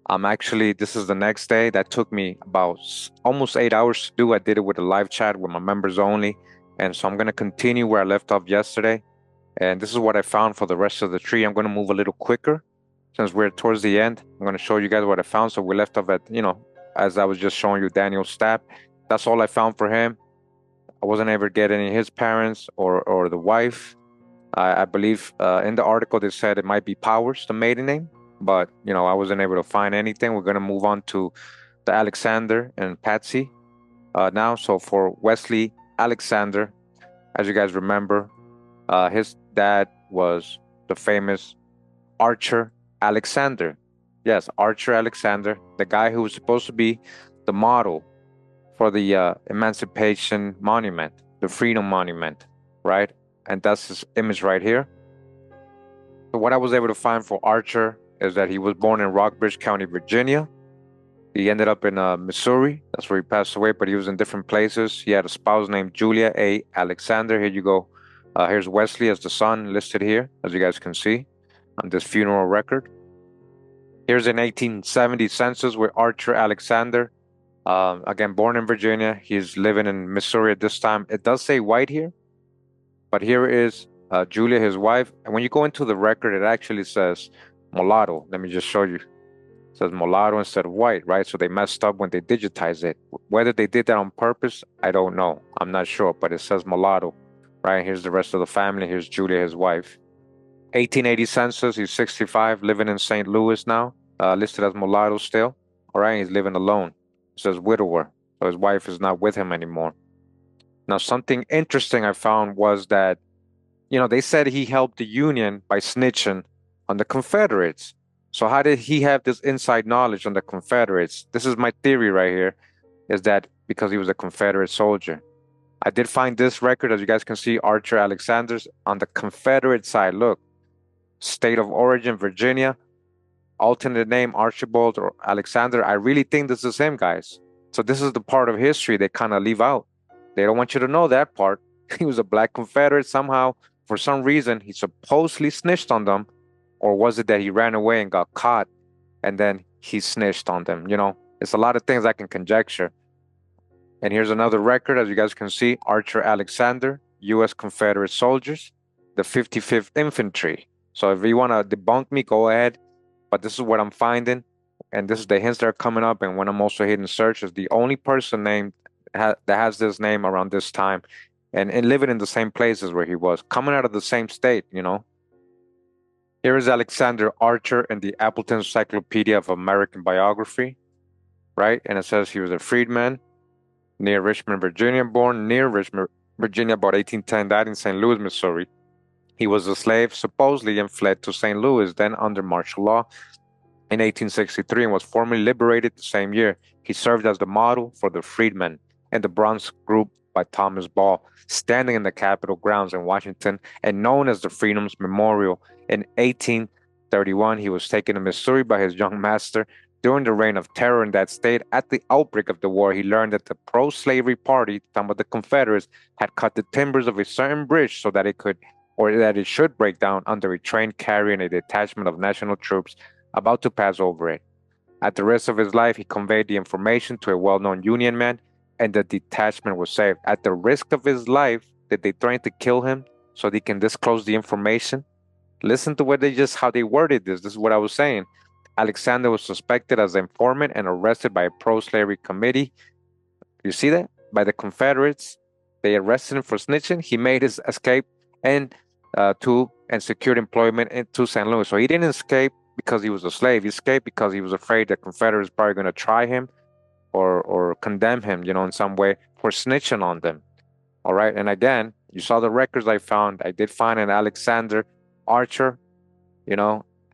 This is the next day. That took me about almost 8 hours to do. I did it with a live chat with my members only. And so I'm going to continue where I left off yesterday. And this is what I found for the rest of the tree. I'm going to move a little quicker since we're towards the end. I'm going to show you guys what I found. So we left off at, as I was just showing you, Daniel Stapp. That's all I found for him. I wasn't able to get any of his parents or the wife. I believe in the article they said it might be Powers, the maiden name. But, I wasn't able to find anything. We're going to move on to the Alexander and Patsy now. So for Wesley Alexander, as you guys remember, his dad was the famous Archer Alexander. Yes, Archer Alexander, the guy who was supposed to be the model for the Emancipation Monument, the Freedom Monument, right? And that's his image right here. So what I was able to find for Archer is that he was born in Rockbridge County, Virginia. He ended up in Missouri. That's where he passed away, but he was in different places. He had a spouse named Julia A. Alexander. Here you go. Here's Wesley as the son listed here, as you guys can see on this funeral record. Here's an 1870 census with Archer Alexander. Again, born in Virginia. He's living in Missouri at this time. It does say white here, but here is Julia, his wife. And when you go into the record, it actually says mulatto. Let me just show you. It says mulatto instead of white, right? So they messed up when they digitized it. Whether they did that on purpose, I don't know. I'm not sure, but it says mulatto, right? Here's the rest of the family. Here's Julia, his wife. 1880 census. He's 65, living in St. Louis now, listed as mulatto still. All right, he's living alone. It says widower, so his wife is not with him anymore. Now, something interesting I found was that, they said he helped the Union by snitching on the Confederates. So how did he have this inside knowledge on the Confederates? This is my theory right here, is that because he was a Confederate soldier. I did find this record, as you guys can see, Archer Alexander's on the Confederate side. Look, state of origin, Virginia, alternate name, Archibald or Alexander. I really think this is him, guys. So this is the part of history they kind of leave out. They don't want you to know that part. He was a black Confederate somehow. For some reason, he supposedly snitched on them. Or was it that he ran away and got caught and then he snitched on them? It's a lot of things I can conjecture. And here's another record, as you guys can see, Archer Alexander, U.S. Confederate soldiers, the 55th Infantry. So if you want to debunk me, go ahead. But this is what I'm finding. And this is the hints that are coming up. And when I'm also hitting search, is the only person named that has this name around this time and living in the same places where he was, coming out of the same state, Here is Alexander Archer in the Appleton Encyclopedia of American Biography, right? And it says he was a freedman, near Richmond, Virginia, born near Richmond, Virginia, about 1810, died in St. Louis, Missouri. He was a slave, supposedly, and fled to St. Louis, then under martial law, in 1863, and was formally liberated the same year. He served as the model for the Freedmen and the Bronx Group by Thomas Ball, standing in the Capitol grounds in Washington and known as the Freedom's Memorial. In 1831, he was taken to Missouri by his young master. During the reign of terror in that state, at the outbreak of the war, he learned that the pro-slavery party, some of the Confederates, had cut the timbers of a certain bridge so that it should break down under a train carrying a detachment of national troops about to pass over it. At the risk of his life, he conveyed the information to a well-known Union man and the detachment was saved. At the risk of his life, did they threaten to kill him so they can disclose the information? Listen to how they worded this. This is what I was saying. Alexander was suspected as an informant and arrested by a pro-slavery committee. You see that? By the Confederates. They arrested him for snitching. He made his escape and secured employment into St. Louis. So he didn't escape because he was a slave. He escaped because he was afraid the Confederates probably going to try him or condemn him, in some way for snitching on them. All right. And again, you saw the records I found. I did find an Alexander Archer,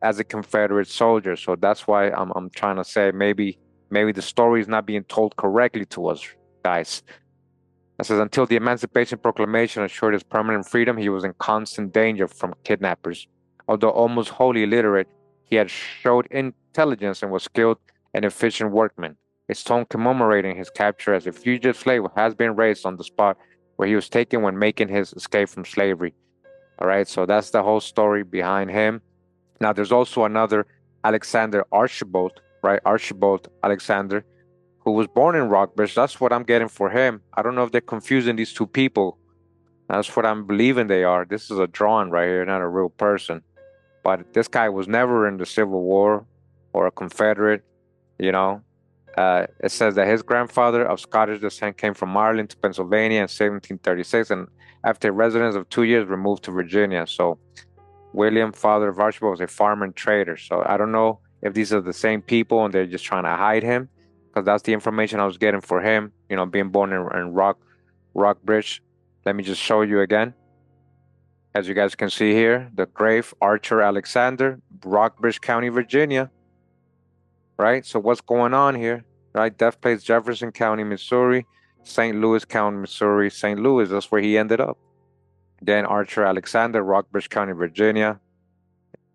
as a Confederate soldier. So that's why I'm trying to say maybe the story is not being told correctly to us, guys. It says until the Emancipation Proclamation assured his permanent freedom, he was in constant danger from kidnappers. Although almost wholly illiterate, he had showed intelligence and was skilled and efficient workman. A stone commemorating his capture as a fugitive slave has been raised on the spot where he was taken when making his escape from slavery. All right, so that's the whole story behind him. Now, there's also another Alexander Archibald, right? Archibald Alexander, who was born in Rockbridge. That's what I'm getting for him. I don't know if they're confusing these two people. That's what I'm believing they are. This is a drawing right here, not a real person. But this guy was never in the Civil War or a Confederate, It says that his grandfather of Scottish descent came from Ireland to Pennsylvania in 1736, and after a residence of 2 years, removed to Virginia. So William, father of Archibald, was a farmer and trader. So I don't know if these are the same people and they're just trying to hide him, because that's the information I was getting for him, being born in Rockbridge. Let me just show you again. As you guys can see here, the grave, Archer Alexander, Rockbridge County, Virginia. Right? So what's going on here? Right? Death place, Jefferson County, Missouri, St. Louis County, Missouri, St. Louis. That's where he ended up. Then Archer Alexander, Rockbridge County, Virginia.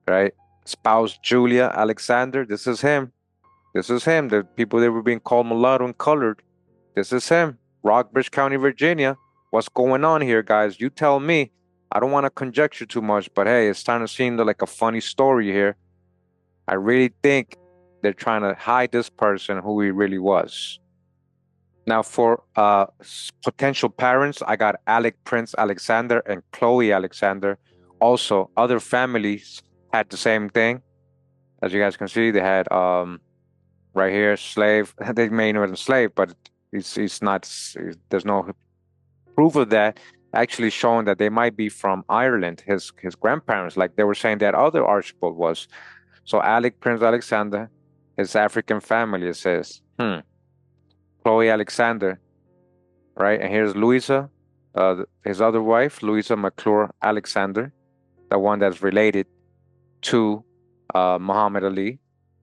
Right? Spouse Julia Alexander. This is him. This is him. The people that were being called mulatto and colored. This is him. Rockbridge County, Virginia. What's going on here, guys? You tell me. I don't want to conjecture too much, but hey, it's starting to seem like a funny story here. I really think they're trying to hide this person, who he really was. Now, for potential parents, I got Alec Prince Alexander and Chloe Alexander. Also, other families had the same thing. As you guys can see, they had right here, slave. They may not have been slave, but it's not. There's no proof of that. Actually, showing that they might be from Ireland. His grandparents, like they were saying that other Archibald was. So Alec Prince Alexander, his African family. It says, Chloe Alexander, right? And here's Louisa, his other wife, Louisa McClure Alexander, the one that's related to Muhammad Ali.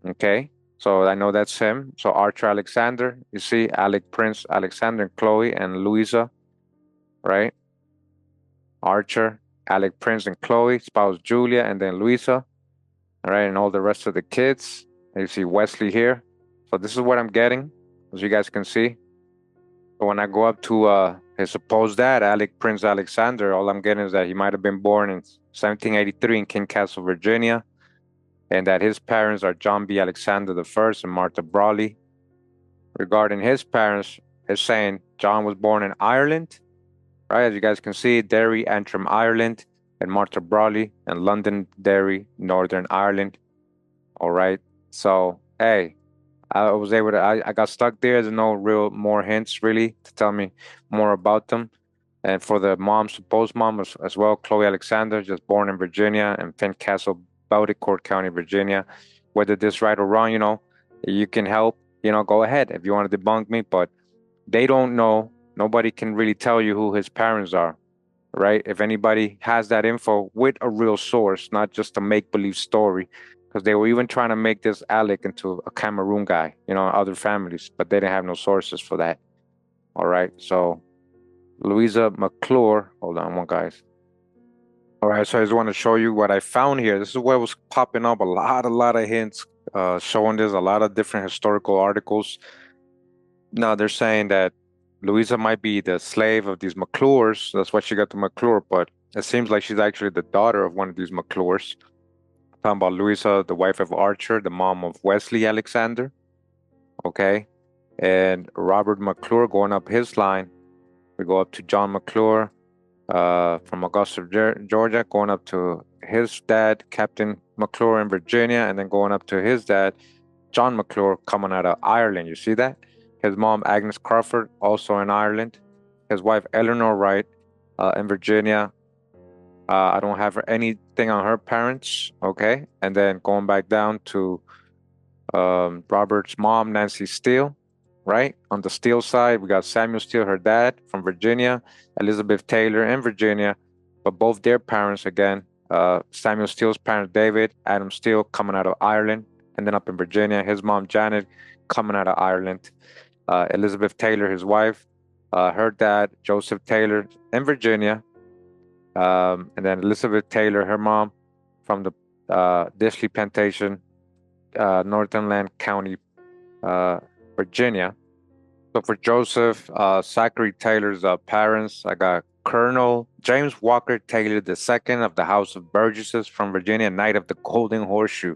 Okay, so I know that's him. So Archer Alexander, you see, Alec Prince Alexander, and Chloe and Louisa, right? Archer, Alec Prince and Chloe, spouse Julia, and then Louisa, all right, and all the rest of the kids. And you see Wesley here. So this is what I'm getting, as you guys can see. So when I go up to his supposed dad, Alec Prince Alexander, all I'm getting is that he might have been born in 1783 in King Castle, Virginia, and that his parents are John B. Alexander I and Martha Brawley. Regarding his parents, it's saying John was born in Ireland, right? As you guys can see, Derry, Antrim, Ireland, and Martha Brawley in Londonderry, Northern Ireland. All right. So, hey, I was able to, I got stuck there. There's no real more hints really to tell me more about them. And for the mom, supposed mom as well, Chloe Alexander, just born in Virginia and Fincastle, Beaudecourt County, Virginia. Whether this right or wrong, you can help, go ahead if you want to debunk me, but they don't know. Nobody can really tell you who his parents are, right? If anybody has that info with a real source, not just a make-believe story, because they were even trying to make this Alec into a Cameroon guy, other families, but they didn't have no sources for that. All right, so Louisa McClure, hold on one, guys. All right, so I just want to show you what I found here. This is what was popping up, a lot of hints showing this, a lot of different historical articles. Now they're saying that Louisa might be the slave of these McClures. That's why she got the McClure, but it seems like she's actually the daughter of one of these McClures. I'm talking about Louisa, the wife of Archer, the mom of Wesley Alexander. Okay. And Robert McClure going up his line. We go up to John McClure from Augusta, Georgia, going up to his dad, Captain McClure in Virginia, and then going up to his dad, John McClure, coming out of Ireland. You see that? His mom, Agnes Crawford, also in Ireland. His wife, Eleanor Wright, in Virginia. I don't have anything on her parents, okay? And then going back down to Robert's mom, Nancy Steele, right? On the Steele side, we got Samuel Steele, her dad, from Virginia, Elizabeth Taylor in Virginia, but both their parents, again, Samuel Steele's parents, David, Adam Steele, coming out of Ireland, and then up in Virginia, his mom, Janet, coming out of Ireland. Elizabeth Taylor, his wife, her dad, Joseph Taylor, in Virginia, and then Elizabeth Taylor, her mom, from the Dishley Plantation, Northumberland County, Virginia. So for Joseph Zachary Taylor's parents, I got Colonel James Walker Taylor II of the House of Burgesses from Virginia, Knight of the Golden Horseshoe,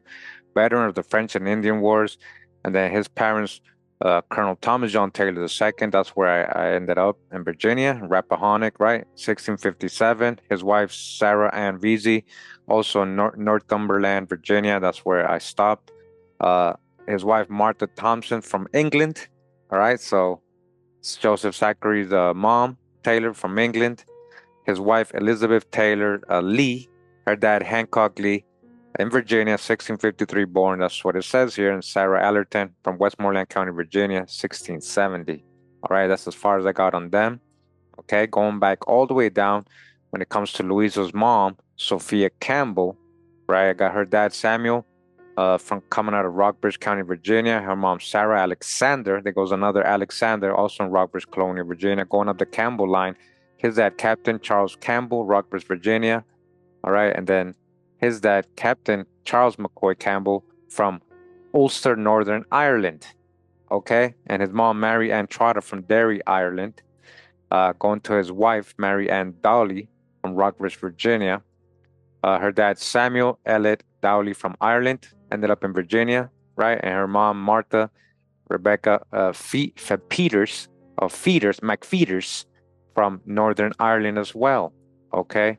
veteran of the French and Indian Wars. And then his parents, Colonel Thomas John Taylor II. That's where I ended up in Virginia, Rappahannock, right? 1657. His wife, Sarah Ann Vesey, also in Northumberland, Virginia. That's where I stopped. His wife, Martha Thompson from England. All right. So it's Joseph Zachary's mom, Taylor from England. His wife, Elizabeth Taylor Lee. Her dad, Hancock Lee, in Virginia, 1653 born. That's what it says here. And Sarah Allerton from Westmoreland County, Virginia, 1670. All right, that's as far as I got on them. Okay, going back all the way down when it comes to Louisa's mom, Sophia Campbell, right? I got her dad, Samuel, from coming out of Rockbridge County, Virginia. Her mom, Sarah Alexander. There goes another Alexander, also in Rockbridge Colonial, Virginia, going up the Campbell line. His dad, Captain Charles Campbell, Rockbridge, Virginia. All right, and then his dad, Captain Charles McCoy Campbell from Ulster, Northern Ireland. Okay, and his mom, Mary Ann Trotter from Derry, Ireland. Going to his wife, Mary Ann Dowley from Rockbridge, Virginia. Her dad, Samuel Elliott Dowley from Ireland, ended up in Virginia, right? And her mom, Martha Rebecca McFeeters from Northern Ireland as well. Okay,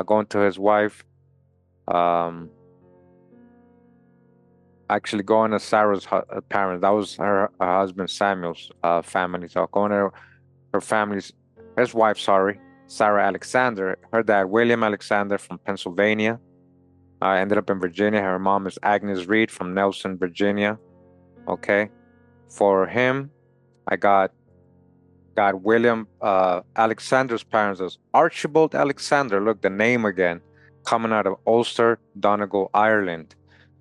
going to his wife, actually going to Sarah's parents. That was her husband Samuel's family. So going to her family's, his wife, sorry, Sarah Alexander. Her dad, William Alexander from Pennsylvania. Ended up in Virginia. Her mom is Agnes Reed from Nelson, Virginia. Okay. For him, I got William Alexander's parents as Archibald Alexander. Look, the name again, coming out of Ulster, Donegal, Ireland.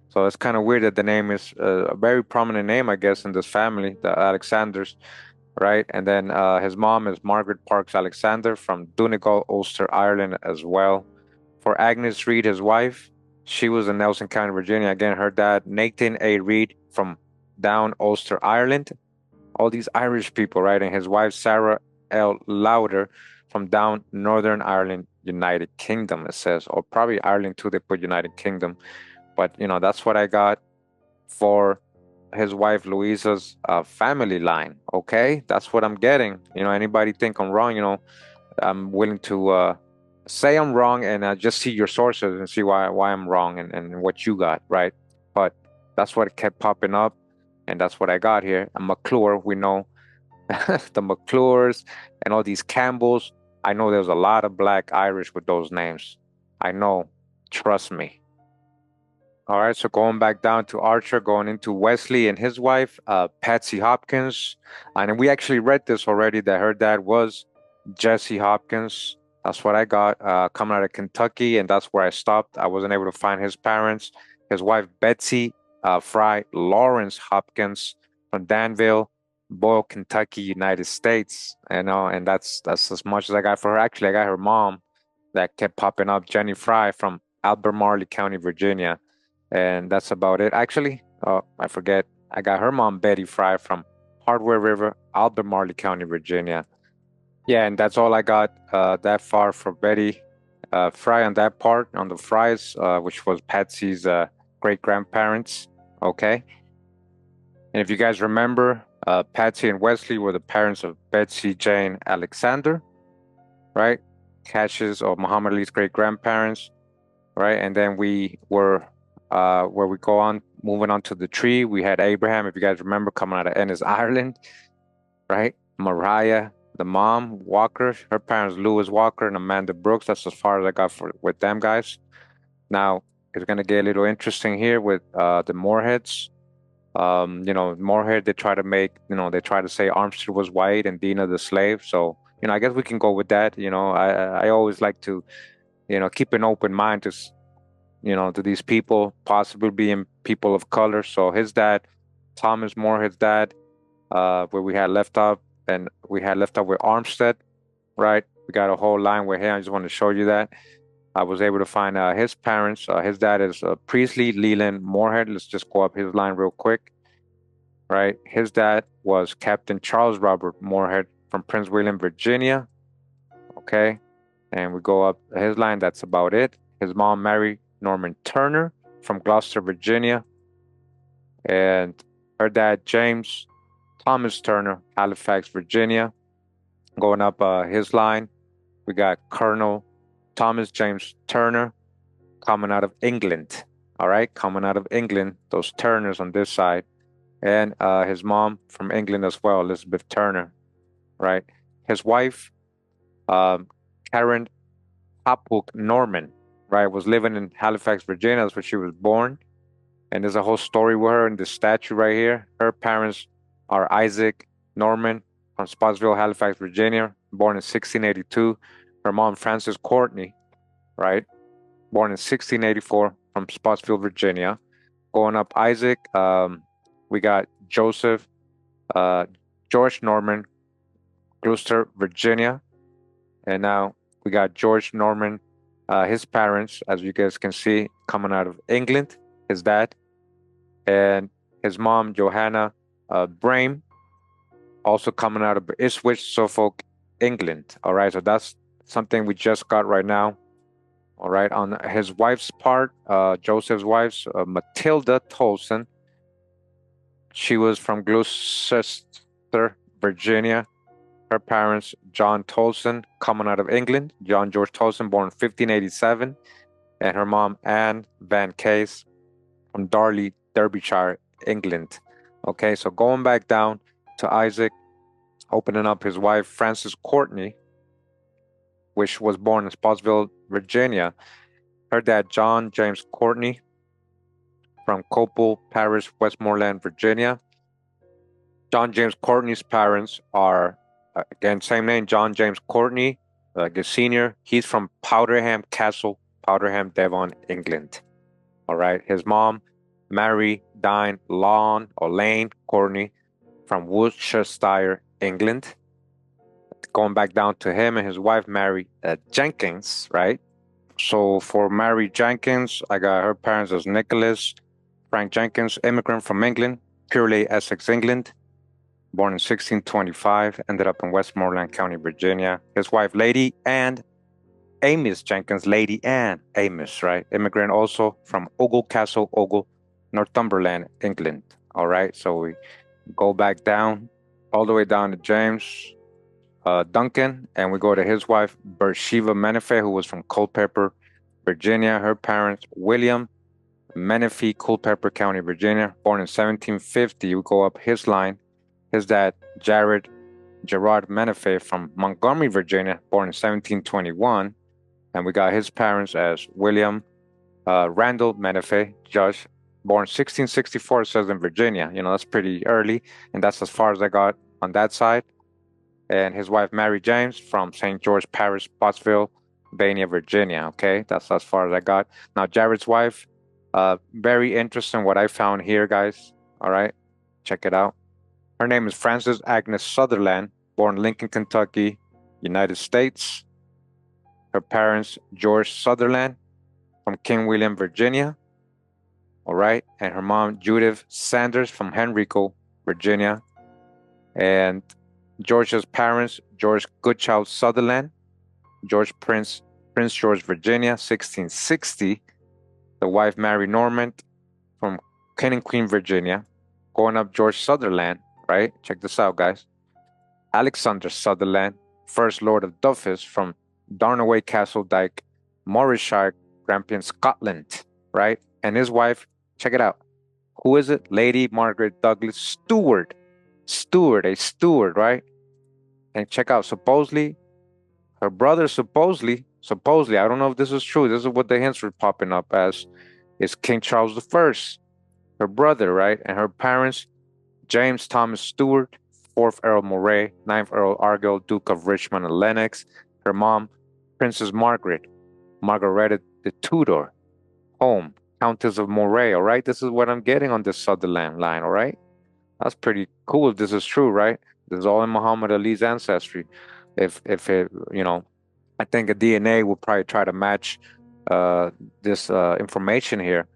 So it's kind of weird that the name is a very prominent name, I guess, in this family, the Alexanders, right? And then his mom is Margaret Parks Alexander from Donegal, Ulster, Ireland as well. For Agnes Reed, his wife, she was in Nelson County, Virginia. Again, her dad, Nathan A. Reed from down Ulster, Ireland. All these Irish people, right? And his wife, Sarah L. Lauder from down Northern Ireland, United Kingdom, it says. Or probably Ireland too, they put United Kingdom. But, that's what I got for his wife, Louisa's family line, okay? That's what I'm getting. Anybody think I'm wrong, I'm willing to say I'm wrong and just see your sources and see why I'm wrong and what you got, right? But that's what kept popping up, and that's what I got here. And McClure, we know the McClures and all these Campbells. I know there's a lot of Black Irish with those names. I know, trust me. All right, so going back down to Archer, going into Wesley and his wife, Patsy Hopkins. And we actually read this already, that her dad was Jesse Hopkins. That's what I got, coming out of Kentucky, and that's where I stopped. I wasn't able to find his parents. His wife, Betsy Fry Lawrence Hopkins from Danville, Boyle, Kentucky, United States. And that's as much as I got for her. Actually, I got her mom that kept popping up, Jenny Fry from Albemarle County, Virginia. And that's about it. Actually, I forget. I got her mom, Betty Fry from Hardware River, Albemarle County, Virginia. Yeah, and that's all I got that far for Betty Fry on that part, on the Frys, which was Patsy's great-grandparents. Okay. And if you guys remember, Patsy and Wesley were the parents of Betsy Jane Alexander, right? Cassius or Muhammad Ali's great grandparents, right? And then we were where we go on, moving on to the tree. We had Abraham, if you guys remember, coming out of Ennis, Ireland, right? Mariah, the mom, Walker, her parents, Lewis Walker and Amanda Brooks. That's as far as I got with them guys. Now it's gonna get a little interesting here with the Moreheads. Morehead, they try to make, they try to say Armstead was white and Dina the slave. So, I guess we can go with that. I always like to, keep an open mind to, to these people, possibly being people of color. So his dad, Thomas Morehead's dad, where we had left off, and we had left off with Armstead, right? We got a whole line with him. I just want to show you that. I was able to find his parents. His dad is Priestley Leland Morehead. Let's just go up his line real quick, right? His dad was Captain Charles Robert Morehead from Prince William, Virginia, okay? And we go up his line. That's about it. His mom, Mary Norman Turner from Gloucester, Virginia, and her dad, James Thomas Turner, Halifax, Virginia. Going up his line, we got Colonel Thomas James Turner coming out of England. All right, coming out of England, those Turners on this side, and his mom from England as well, Elizabeth Turner. Right, his wife, Karen Hopwood Norman, right, was living in Halifax, Virginia. That's where she was born. And there's a whole story with her in this statue right here. Her parents are Isaac Norman from Spotsville, Halifax, Virginia, born in 1682. Her mom, Frances Courtney, right, born in 1684 from Spotsville, Virginia. Going up Isaac, we got Joseph, George Norman, Gloucester, Virginia. And now we got George Norman, his parents, as you guys can see, coming out of England, his dad, and his mom, Johanna Brame, also coming out of Ipswich, Suffolk, England. All right, so that's something we just got right now. All right, on his wife's part, Joseph's wife's Matilda Tolson. She was from Gloucester, Virginia. Her parents, John Tolson, coming out of England. John George Tolson, born in 1587. And her mom, Anne Van Case, from Darley, Derbyshire, England. Okay, so going back down to Isaac, opening up his wife, Frances Courtney, which was born in Spotsville, Virginia. Her dad, John James Courtney, from Copel Parish, Westmoreland, Virginia. John James Courtney's parents are, again, same name, John James Courtney, Senior. He's from Powderham Castle, Powderham, Devon, England. All right. His mom, Mary Dine Lane Courtney, from Worcestershire, England. Going back down to him and his wife, Mary Jenkins, right? So for Mary Jenkins, I got her parents as Nicholas Frank Jenkins, immigrant from England, purely Essex, England, born in 1625, ended up in Westmoreland County, Virginia. His wife, Lady Anne Amos Jenkins, Lady Anne Amos, right? Immigrant also from Ogle Castle, Ogle, Northumberland, England. All right, so we go back down, all the way down to James Duncan, and we go to his wife, Bathsheba Menifee, who was from Culpeper, Virginia. Her parents, William Menifee, Culpeper County, Virginia, born in 1750. We go up his line. His dad, Gerard Menifee, from Montgomery, Virginia, born in 1721. And we got his parents as William Randall Menifee, Judge, born 1664, it says in Virginia. That's pretty early, and that's as far as I got on that side. And his wife, Mary James, from St. George Parish, Pottsville, Bania, Virginia. Okay, that's as far as I got. Now, Jared's wife, very interesting what I found here, guys. All right, check it out. Her name is Frances Agnes Sutherland, born Lincoln, Kentucky, United States. Her parents, George Sutherland, from King William, Virginia. All right, and her mom, Judith Sanders, from Henrico, Virginia. And George's parents, George Goodchild Sutherland, George Prince George, Virginia, 1660. The wife, Mary Norman, from King and Queen, Virginia. Going up George Sutherland, right? Check this out, guys. Alexander Sutherland, first Lord of Duffus from Darnaway Castle Dyke, Morrisshire, Grampian, Scotland, right? And his wife, check it out. Who is it? Lady Margaret Douglas Stuart. Stuart, a Stuart, right? And check out, supposedly, her brother supposedly, I don't know if this is true. This is what the hints were popping up as, is King Charles I, her brother, right? And her parents, James Thomas Stuart, 4th Earl Moray, 9th Earl Argyll, Duke of Richmond and Lennox. Her mom, Princess Margaretta de Tudor, home, Countess of Moray, all right? This is what I'm getting on this Sutherland line, all right? That's pretty cool if this is true, right? This is all in Muhammad Ali's ancestry. If it, I think a DNA will probably try to match this information here.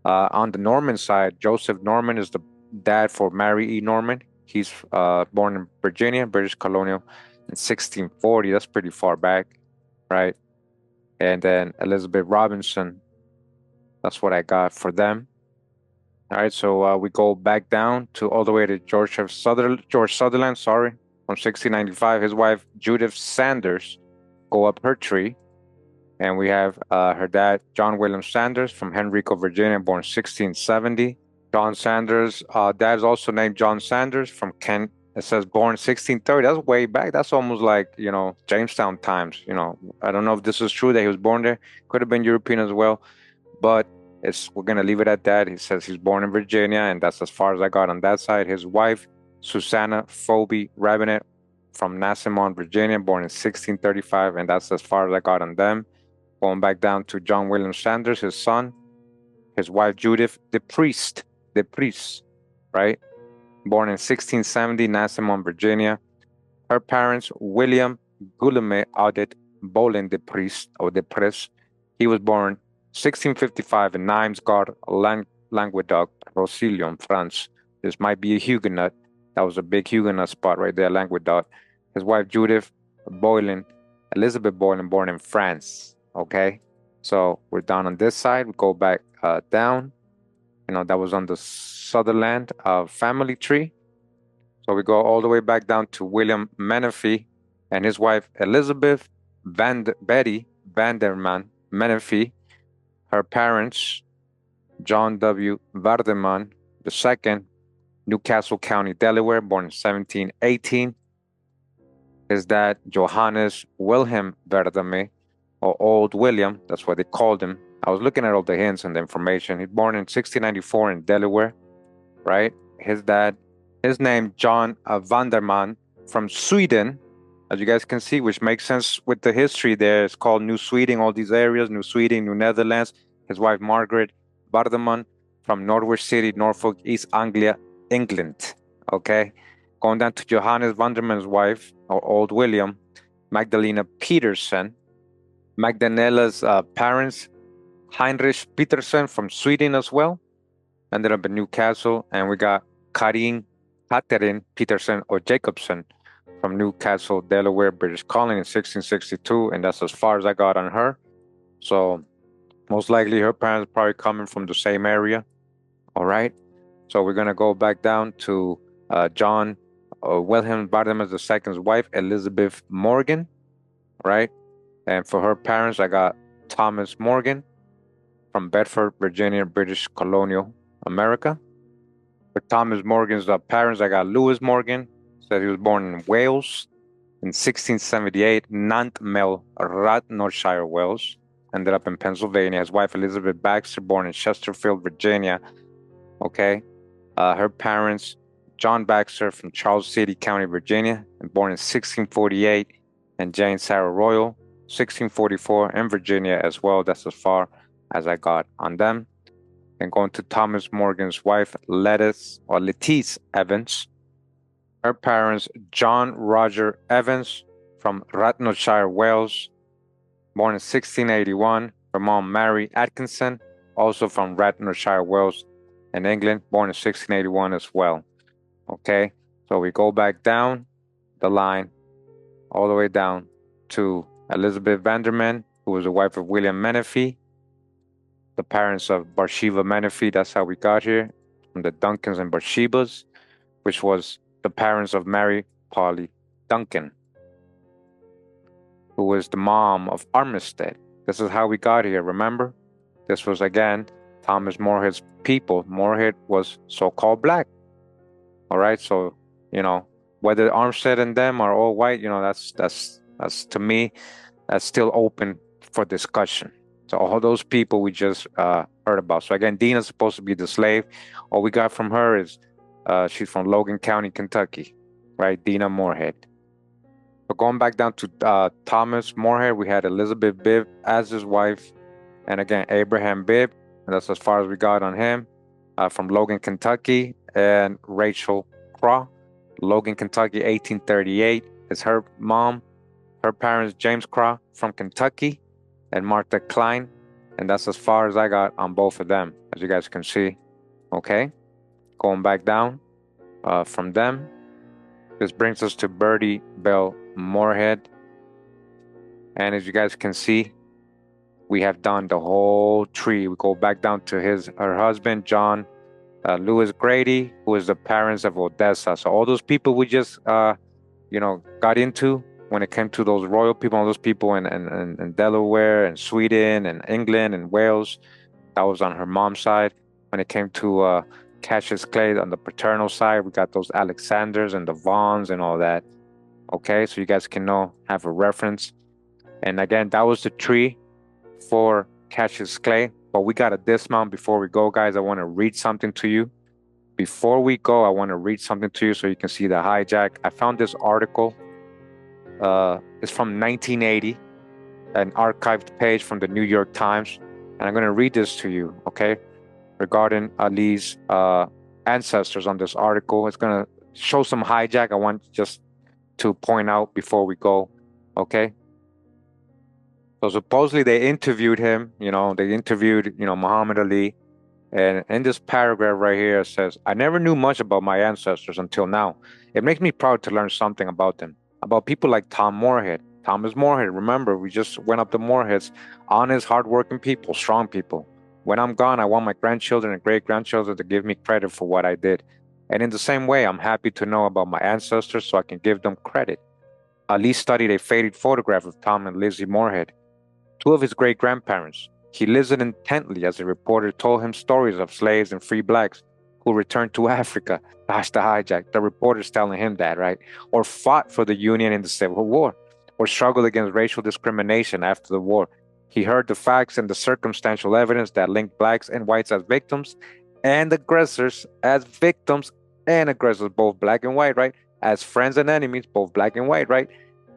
On the Norman side, Joseph Norman is the dad for Mary E. Norman. He's born in Virginia, British colonial, in 1640. That's pretty far back, right? And then Elizabeth Robinson. That's what I got for them. All right, so we go back down to all the way to George Sutherland, sorry, from 1695. His wife, Judith Sanders, go up her tree. And we have her dad, John William Sanders, from Henrico, Virginia, born 1670. John Sanders' dad is also named John Sanders from Kent. It says born 1630. That's way back. That's almost like, Jamestown times. I don't know if this is true that he was born there. Could have been European as well. But we're going to leave it at that. He says he's born in Virginia, and that's as far as I got on that side. His wife, Susanna Phoebe Rabinet, from Nassimon, Virginia, born in 1635, and that's as far as I got on them. Going back down to John William Sanders, his son, his wife Judith the priest, right? Born in 1670, Nassimon, Virginia. Her parents, William Guillaume Audet Bolin the priest, or the Prince. He was born 1655 in Nimes-Gard, Languedoc, Roussillon, France. This might be a Huguenot. That was a big Huguenot spot right there, Languedoc. His wife Judith Boylin, Elizabeth Boylin, born in France. Okay, so we're down on this side. We go back down. That was on the Sutherland family tree. So we go all the way back down to William Menefee and his wife Elizabeth Betty Vanderman Menefee. Her parents, John W. Vardeman II, Newcastle County, Delaware, born in 1718. His dad, Johannes Wilhelm Verdame, or Old William, that's what they called him. I was looking at all the hints and the information. He's born in 1694 in Delaware, right? His dad, his name, John Vanderman, from Sweden, as you guys can see, which makes sense with the history there. It's called New Sweden, all these areas, New Sweden, New Netherlands. His wife, Margaret Vardeman, from Norwich City, Norfolk, East Anglia, England, okay? Going down to Johannes Vanderman's wife, or Old William, Magdalena Peterson. Magdalena's parents, Heinrich Peterson from Sweden as well, ended up in Newcastle. And we got Catherine Peterson or Jacobson from Newcastle, Delaware, British colony in 1662. And that's as far as I got on her. So most likely her parents probably coming from the same area. All right. So we're going to go back down to John Wilhelm Vardeman II's wife, Elizabeth Morgan, right? And for her parents, I got Thomas Morgan from Bedford, Virginia, British colonial America. For Thomas Morgan's parents, I got Lewis Morgan. Said he was born in Wales in 1678, Nantmel, Radnorshire, Wales. Ended up in Pennsylvania. His wife, Elizabeth Baxter, born in Chesterfield, Virginia. Okay. Her parents, John Baxter from Charles City County, Virginia, and born in 1648, and Jane Sarah Royal, 1644, in Virginia as well. That's as far as I got on them. And going to Thomas Morgan's wife, Lettice Evans. Her parents, John Roger Evans from Radnorshire, Wales, born in 1681. Her mom, Mary Atkinson, also from Radnorshire, Wales, in England, born in 1681 as well. Okay, so we go back down the line, all the way down to Elizabeth Vanderman, who was the wife of William Menefee, the parents of Bathsheba Menefee. That's how we got here, from the Duncans and Bathshebas, which was the parents of Mary Polly Duncan, who was the mom of Armistead. This is how we got here, remember? This was, again, Thomas Morehead's people. Morehead was so-called black. All right, so, whether Armstead and them are all white, that's to me, that's still open for discussion. So all those people we just heard about. So again, Dina's supposed to be the slave. All we got from her is she's from Logan County, Kentucky, right? Dina Morehead. But going back down to Thomas Morehead, we had Elizabeth Bibb as his wife, and again Abraham Bibb, and that's as far as we got on him, from Logan, Kentucky, and Rachel Craw, Logan, Kentucky, 1838 is her mom. Her parents, James Craw from Kentucky, and Martha Klein, and that's as far as I got on both of them, as you guys can see. Okay, going back down from them, this brings us to Bertie Bell Morehead, and as you guys can see, we have done the whole tree. We go back down to her husband, John Lewis Grady, who is the parents of Odessa. So all those people we just got into when it came to those royal people, all those people in Delaware and Sweden and England and Wales, that was on her mom's side. When it came to Cassius Clay on the paternal side, we got those Alexanders and the Vaughns and all that. Okay, so you guys can have a reference. And again, that was the tree for Cassius Clay. But we got to dismount before we go, guys. I want to read something to you. Before we go, I want to read something to you so you can see the hijack. I found this article. It's from 1980, an archived page from the New York Times. And I'm going to read this to you, okay? Regarding Ali's ancestors on this article. It's going to show some hijack. I want just to point out before we go, okay? So supposedly they interviewed him, they interviewed, Muhammad Ali. And in this paragraph right here, it says, I never knew much about my ancestors until now. It makes me proud to learn something about them, about people like Thomas Morehead. Remember, we just went up the Moreheads, honest, hardworking people, strong people. When I'm gone, I want my grandchildren and great-grandchildren to give me credit for what I did. And in the same way, I'm happy to know about my ancestors so I can give them credit. Ali studied a faded photograph of Tom and Lizzie Morehead, two of his great-grandparents. He listened intently as a reporter told him stories of slaves and free blacks who returned to Africa. Gosh, the hijack. The reporter's telling him that, right? Or fought for the Union in the Civil War, or struggled against racial discrimination after the war. He heard the facts and the circumstantial evidence that linked blacks and whites as victims and aggressors as victims and aggressors, both black and white, right? As friends and enemies, both black and white, right?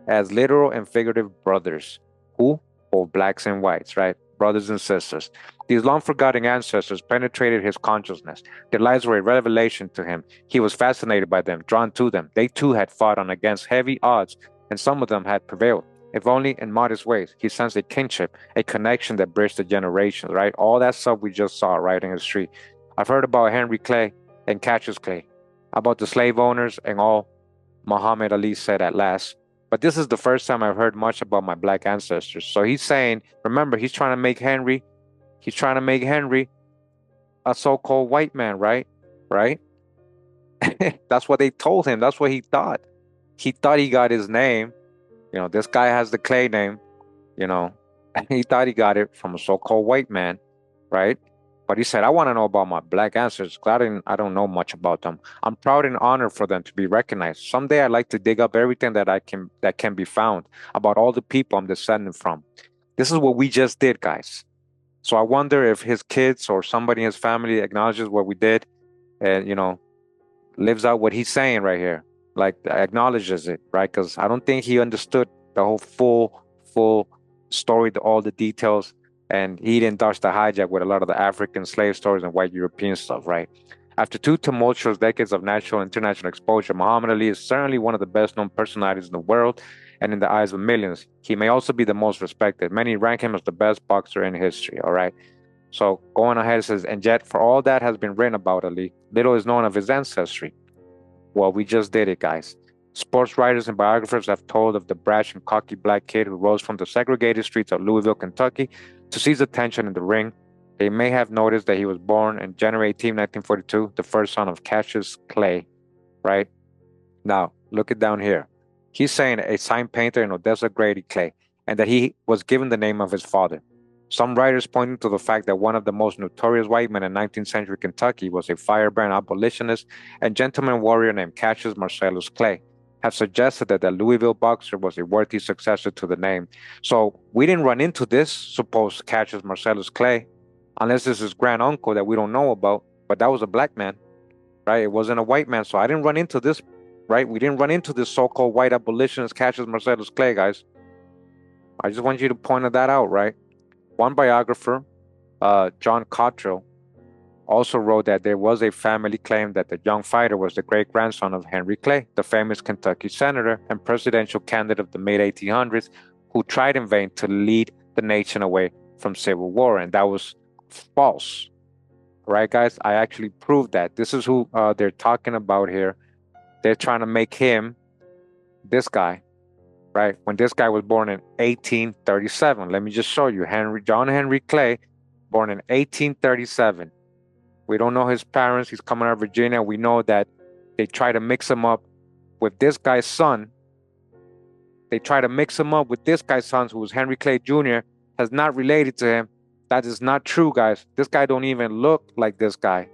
As literal and figurative brothers. Who? Both blacks and whites, right? Brothers and sisters. These long-forgotten ancestors penetrated his consciousness. Their lives were a revelation to him. He was fascinated by them, drawn to them. They too had fought on against heavy odds, and some of them had prevailed, if only in modest ways. He sensed a kinship, a connection that bridged the generations, right? All that stuff we just saw right in the street. I've heard about Henry Clay and Cassius Clay, about the slave owners and all Muhammad Ali said at last. But this is the first time I've heard much about my black ancestors. So he's saying, remember, he's trying to make Henry a so-called white man, right? Right? That's what they told him. That's what he thought. He thought he got his name. This guy has the Clay name, he thought he got it from a so-called white man, right? But he said, I want to know about my black ancestors. I don't know much about them. I'm proud and honored for them to be recognized. Someday I'd like to dig up everything that can be found about all the people I'm descended from. This is what we just did, guys. So I wonder if his kids or somebody in his family acknowledges what we did and, lives out what he's saying right here. Like, acknowledges it, right? Because I don't think he understood the whole full story, all the details. And he didn't dodge the hijack with a lot of the African slave stories and white European stuff, right? After 2 tumultuous decades of national and international exposure, Muhammad Ali is certainly one of the best-known personalities in the world and in the eyes of millions. He may also be the most respected. Many rank him as the best boxer in history, all right? So going ahead, it says, and yet for all that has been written about Ali, little is known of his ancestry. Well, we just did it, guys. Sports writers and biographers have told of the brash and cocky black kid who rose from the segregated streets of Louisville, Kentucky, to seize attention in the ring. They may have noticed that he was born in January 18, 1942, the first son of Cassius Clay, right? Now, look it down here. He's saying a sign painter in Odessa, Grady Clay, and that he was given the name of his father. Some writers pointing to the fact that one of the most notorious white men in 19th century Kentucky was a firebrand abolitionist and gentleman warrior named Cassius Marcellus Clay, have suggested that the Louisville boxer was a worthy successor to the name. So we didn't run into this supposed Cassius Marcellus Clay, unless this is grand uncle that we don't know about, but that was a black man, right? It wasn't a white man. So I didn't run into this, right? We didn't run into this so-called white abolitionist Cassius Marcellus Clay, guys. I just want you to point that out, right? One biographer, John Cottrell, also wrote that there was a family claim that the young fighter was the great-grandson of Henry Clay, the famous Kentucky senator and presidential candidate of the mid-1800s, who tried in vain to lead the nation away from civil war, and that was false. Right, guys? I actually proved that. This is who they're talking about here. They're trying to make him this guy, right? When this guy was born in 1837. Let me just show you. John Henry Clay, born in 1837. We don't know his parents. He's coming out of Virginia. We know that they try to mix him up with this guy's son. They try to mix him up with this guy's son, who was Henry Clay Jr., has not related to him. That is not true, guys. This guy don't even look like this guy.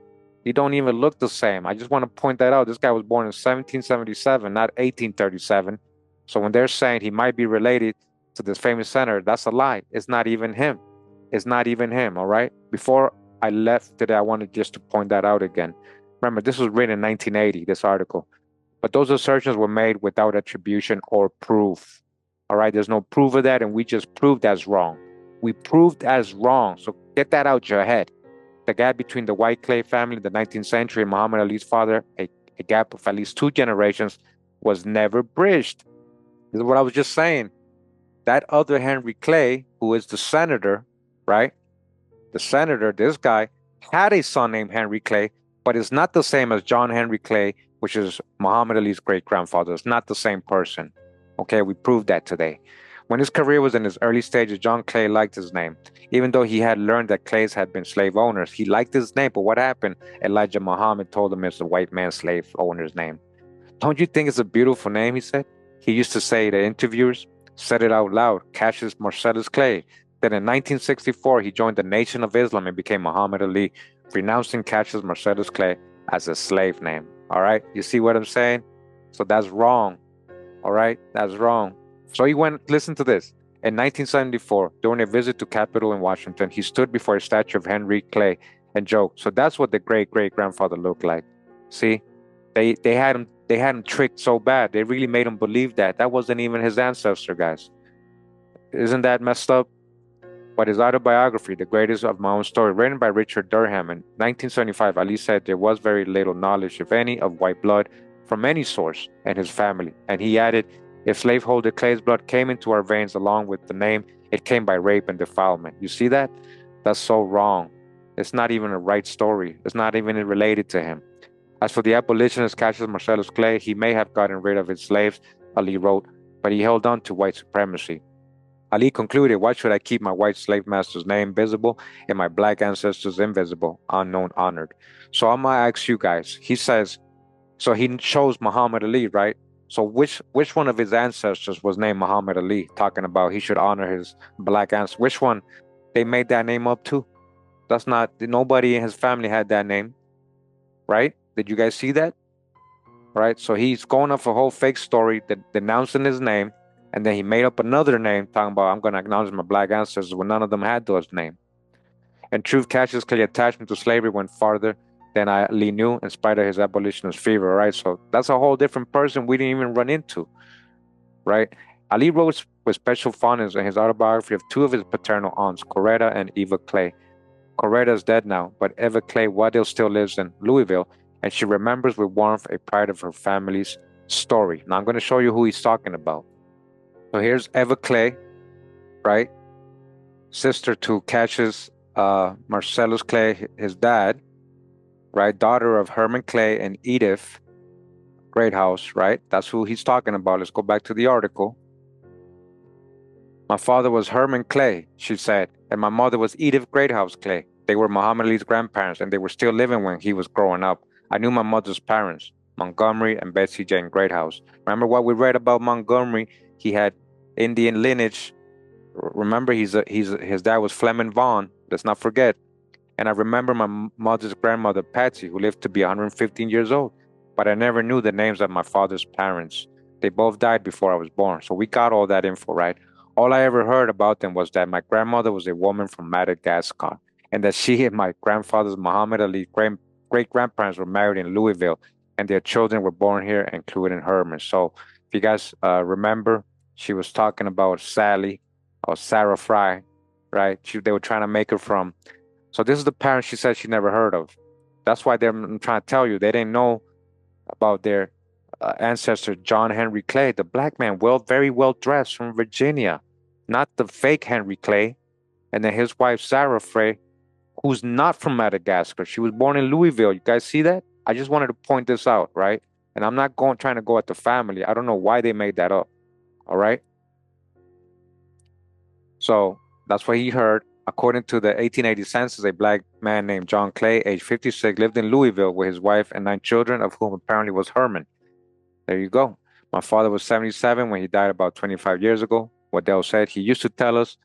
He don't even look the same. I just want to point that out. This guy was born in 1777, not 1837. So when they're saying he might be related to this famous senator, that's a lie. It's not even him. It's not even him, all right? Before I left today, I wanted just to point that out again. Remember, this was written in 1980, this article. But those assertions were made without attribution or proof. All right, there's no proof of that, and we just proved that's wrong. We proved as wrong. So get that out your head. The gap between the white Clay family in the 19th century and Muhammad Ali's father, a gap of at least 2 generations, was never bridged. This is what I was just saying. That other Henry Clay, who is the senator, right? The senator, this guy, had a son named Henry Clay, but it's not the same as John Henry Clay, which is Muhammad Ali's great-grandfather. It's not the same person. Okay, we proved that today. When his career was in its early stages, John Clay liked his name. Even though he had learned that Clays had been slave owners, he liked his name. But what happened? Elijah Muhammad told him it's the white man's slave owner's name. Don't you think it's a beautiful name, he said? He used to say to interviewers, said it out loud, Cassius Marcellus Clay. Then in 1964, he joined the Nation of Islam and became Muhammad Ali, renouncing Cassius Marcellus Clay as a slave name. All right? You see what I'm saying? So that's wrong. All right? That's wrong. So he went, listen to this. In 1974, during a visit to Capitol in Washington, he stood before a statue of Henry Clay and joked. So that's what the great-great-grandfather looked like. See? They had him tricked so bad. They really made him believe that. That wasn't even his ancestor, guys. Isn't that messed up? But his autobiography, The Greatest of My Own Story, written by Richard Durham in 1975, Ali said there was very little knowledge, if any, of white blood from any source and his family. And he added, if slaveholder Clay's blood came into our veins along with the name, it came by rape and defilement. You see that? That's so wrong. It's not even a right story. It's not even related to him. As for the abolitionist Cassius Marcellus Clay, he may have gotten rid of his slaves, Ali wrote, but he held on to white supremacy. Ali concluded, why should I keep my white slave master's name visible and my black ancestors invisible, unknown, honored? So I'm going to ask you guys. He says, so he chose Muhammad Ali, right? So which one of his ancestors was named Muhammad Ali, talking about he should honor his black ancestors? Which one? They made that name up too. That's not, nobody in his family had that name, right? Did you guys see that? Right? So he's going off a whole fake story, denouncing his name, and then he made up another name talking about, I'm going to acknowledge my black ancestors when none of them had those names. In truth, Cassius Clay's attachment to slavery went farther than Ali knew in spite of his abolitionist fever, right? So that's a whole different person we didn't even run into, right? Ali wrote with special fondness in his autobiography of 2 of his paternal aunts, Coretta and Eva Clay. Coretta is dead now, but Eva Clay Waddell still lives in Louisville, and she remembers with warmth a part of her family's story. Now I'm going to show you who he's talking about. So here's Eva Clay, right? Sister to Cassius Marcellus Clay, his dad, right? Daughter of Herman Clay and Edith Greathouse, right? That's who he's talking about. Let's go back to the article. My father was Herman Clay, she said, and my mother was Edith Greathouse Clay. They were Muhammad Ali's grandparents, and they were still living when he was growing up. I knew my mother's parents. Montgomery, and Betsy Jane Greathouse. Remember what we read about Montgomery? He had Indian lineage. Remember, his dad was Fleming Vaughn. Let's not forget. And I remember my mother's grandmother, Patsy, who lived to be 115 years old. But I never knew the names of my father's parents. They both died before I was born. So we got all that info, right? All I ever heard about them was that my grandmother was a woman from Madagascar and that she and my grandfather's Muhammad Ali great grandparents were married in Louisville and their children were born here, including Herman. So if you guys remember, she was talking about Sally or Sarah Fry, right? They were trying to make her from. So this is the parent she said she never heard of. That's why I'm trying to tell you they didn't know about their ancestor John Henry Clay, the black man, very well dressed from Virginia, not the fake Henry Clay, and then his wife Sarah Fray, who's not from Madagascar. She was born in Louisville. You guys see that? I just wanted to point this out, right? And I'm not trying to go at the family. I don't know why they made that up. All right. So that's what he heard. According to the 1880 census, a black man named John Clay, age 56, lived in Louisville with his wife and 9 children, of whom apparently was Herman. There you go. My father was 77 when he died about 25 years ago. Waddell said he used to tell us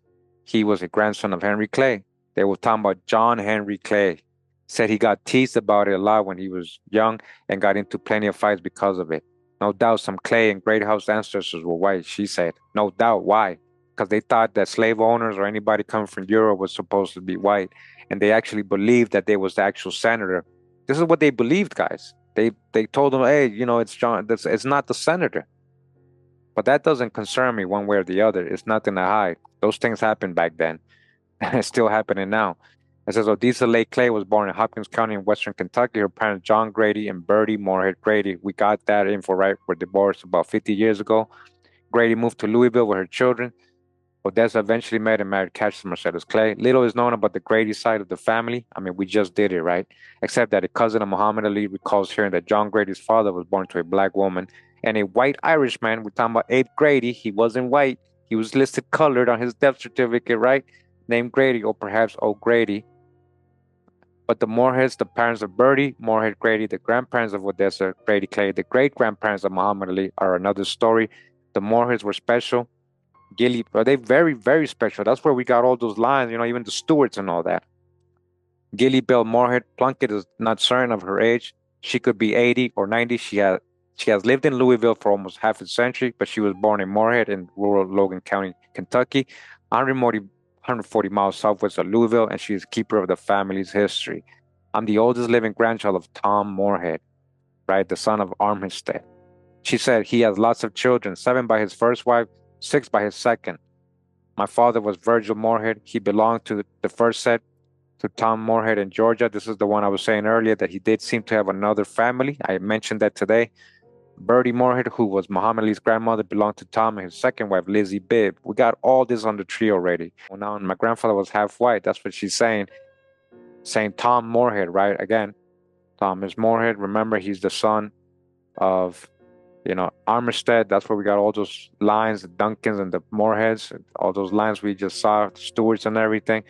he was a grandson of Henry Clay. They were talking about John Henry Clay. Said he got teased about it a lot when he was young and got into plenty of fights because of it. No doubt some Clay and Greathouse ancestors were white, she said. No doubt. Why? Because they thought that slave owners or anybody coming from Europe was supposed to be white. And they actually believed that they was the actual senator. This is what they believed, guys. They told him, hey, it's John. It's not the senator. But that doesn't concern me one way or the other. It's nothing to hide. Those things happened back then. It's still happening now. It says Odessa Lake Clay was born in Hopkins County in western Kentucky. Her parents, John Grady and Bertie Morehead Grady. We got that info right. Were divorced about 50 years ago. Grady moved to Louisville with her children. Odessa eventually met and married Cassius Marcellus Clay. Little is known about the Grady side of the family. I mean, we just did it, right? Except that a cousin of Muhammad Ali recalls hearing that John Grady's father was born to a black woman and a white Irishman. We're talking about Abe Grady. He wasn't white. He was listed colored on his death certificate, right? Named Grady, or perhaps O'Grady. But the Moreheads, the parents of Bertie Morehead Grady, the grandparents of Odessa Grady Clay, the great-grandparents of Muhammad Ali are another story. The Moreheads were special. Gilly, are they very, very special? That's where we got all those lines, even the Stuarts and all that. Gilly Bell Morehead, Plunkett is not certain of her age. She could be 80 or 90. She has lived in Louisville for almost half a century, but she was born in Morehead in rural Logan County, Kentucky, 140 miles southwest of Louisville, and she is keeper of the family's history. I'm the oldest living grandchild of Tom Morehead, right, the son of Armistead. She said he has lots of children, 7 by his first wife, 6 by his second. My father was Virgil Morehead. He belonged to the first set, to Tom Morehead in Georgia. This is the one I was saying earlier that he did seem to have another family. I mentioned that today. Bertie Morehead, who was Muhammad Ali's grandmother, belonged to Tom and his second wife, Lizzie Bibb. We got all this on the tree already. Well, now my grandfather was half white. That's what she's saying. Saying Tom Morehead, right? Again, Thomas Morehead. Remember, he's the son of Armistead. That's where we got all those lines, the Duncans and the Moreheads, all those lines we just saw, Stuarts and everything.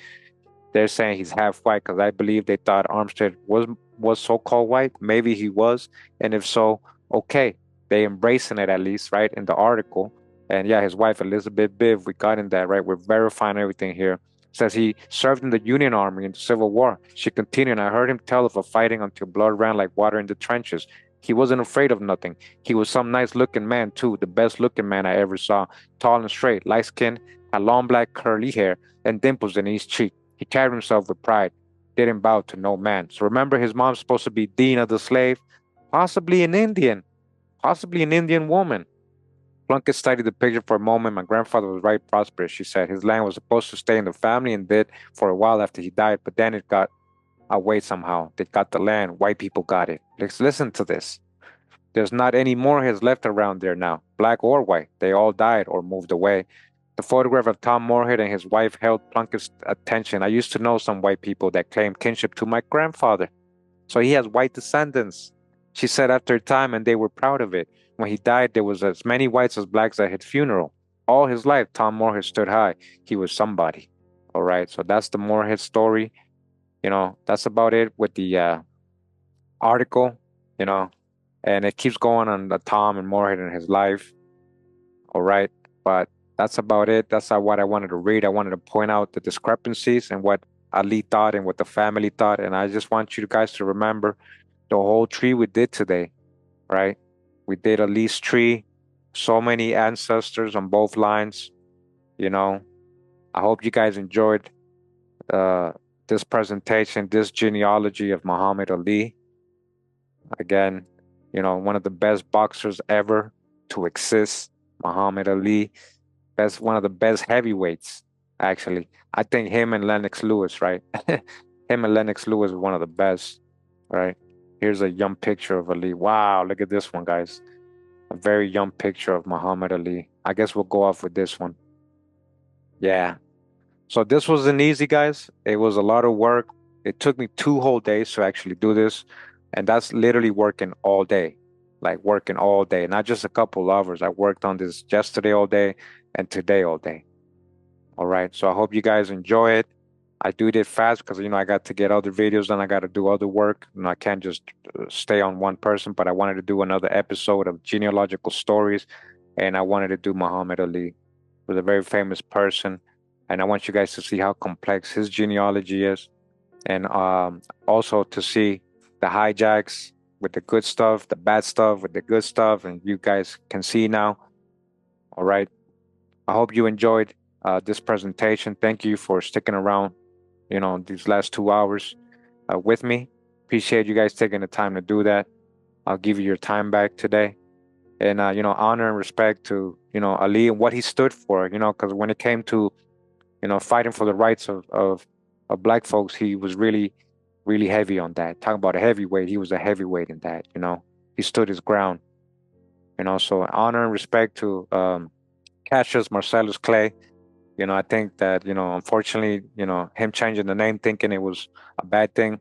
They're saying he's half white because I believe they thought Armistead was so-called white. Maybe he was, and if so, okay. They embracing it at least, right, in the article. And yeah, his wife Elizabeth Bibb, we got in that, right? We're verifying everything here. Says he served in the Union Army in the Civil War. She continued, I heard him tell of a fighting until blood ran like water in the trenches. He wasn't afraid of nothing. He was some nice-looking man, too, the best-looking man I ever saw. Tall and straight, light-skinned, had long black curly hair, and dimples in each cheek. He carried himself with pride, didn't bow to no man. So remember, his mom's supposed to be Dean of the slave, possibly an Indian woman. Plunkett studied the picture for a moment. My grandfather was right prosperous, she said. His land was supposed to stay in the family and did for a while after he died, but then it got away somehow. They got the land. White people got it. Let's listen to this. There's not any Moreheads left around there now, black or white. They all died or moved away. The photograph of Tom Morehead and his wife held Plunkett's attention. I used to know some white people that claimed kinship to my grandfather. So he has white descendants. She said after a time, and they were proud of it. When he died, there was as many whites as blacks at his funeral. All his life, Tom Morehead stood high. He was somebody. All right, so that's the Morehead story. That's about it with the article. And it keeps going on the Tom and Morehead in his life. All right. But that's about it. That's not what I wanted to read. I wanted to point out the discrepancies and what Ali thought and what the family thought. And I just want you guys to remember the whole tree we did today, right? We did Ali's tree, so many ancestors on both lines, you know. I hope you guys enjoyed this presentation, this genealogy of Muhammad Ali. Again, one of the best boxers ever to exist, Muhammad Ali. One of the best heavyweights, actually. I think him and Lennox Lewis, right? Him and Lennox Lewis is one of the best, right? Here's a young picture of Ali. Wow, look at this one, guys. A very young picture of Muhammad Ali. I guess we'll go off with this one. Yeah. So this wasn't easy, guys. It was a lot of work. It took me 2 whole days to actually do this. And that's literally working all day, like working all day, not just a couple hours. I worked on this yesterday all day and today all day. All right. So I hope you guys enjoy it. I do it fast because, I got to get other videos done. I got to do other work. I can't just stay on one person, but I wanted to do another episode of genealogical stories. And I wanted to do Muhammad Ali, who's a very famous person. And I want you guys to see how complex his genealogy is. And also to see the hijacks with the good stuff, the bad stuff with the good stuff. And you guys can see now. All right. I hope you enjoyed this presentation. Thank you for sticking around, these last 2 hours with me. Appreciate you guys taking the time to do that. I'll give you your time back today. And, honor and respect to, Ali and what he stood for, because when it came to, fighting for the rights of Black folks, he was really, really heavy on that. Talking about a heavyweight, he was a heavyweight in that, He stood his ground, So honor and respect to Cassius Marcellus Clay. I think that, unfortunately, him changing the name thinking it was a bad thing.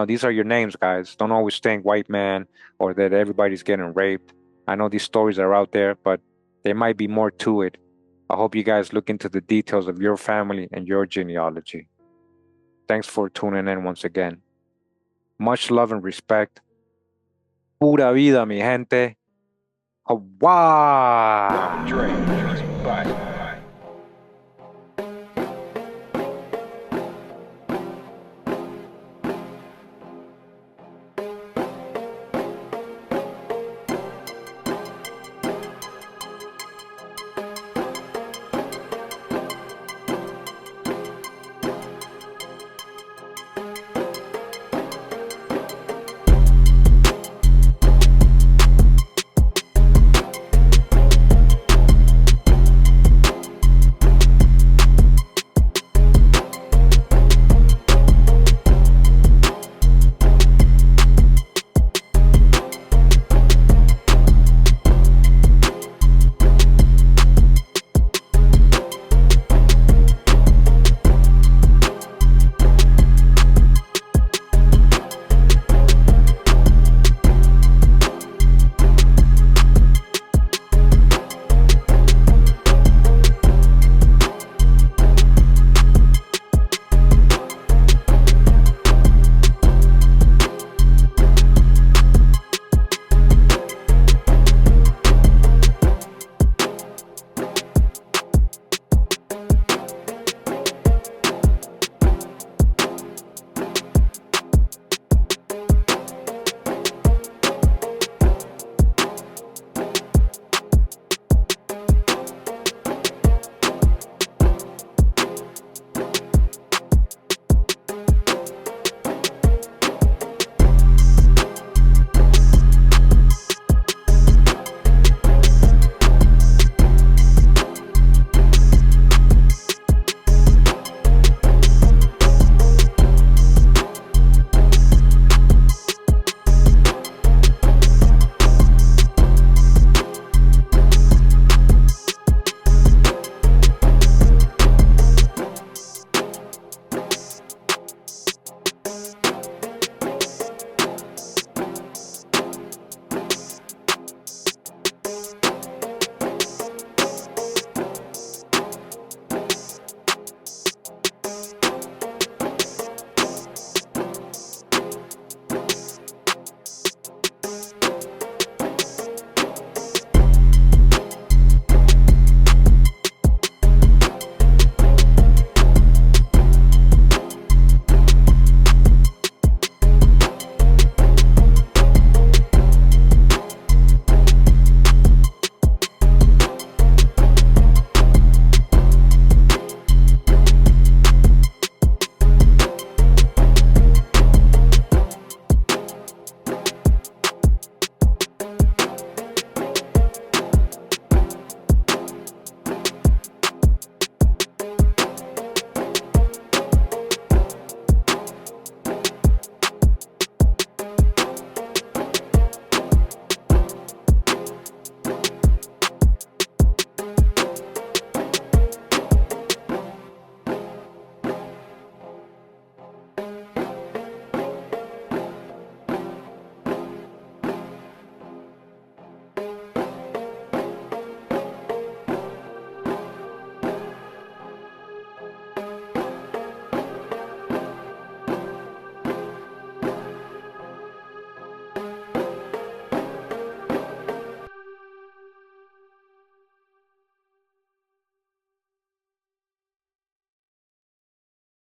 These are your names, guys. Don't always think white man or that everybody's getting raped. I know these stories are out there, but there might be more to it. I hope you guys look into the details of your family and your genealogy. Thanks for tuning in once again. Much love and respect. Pura vida, mi gente. Hawaii.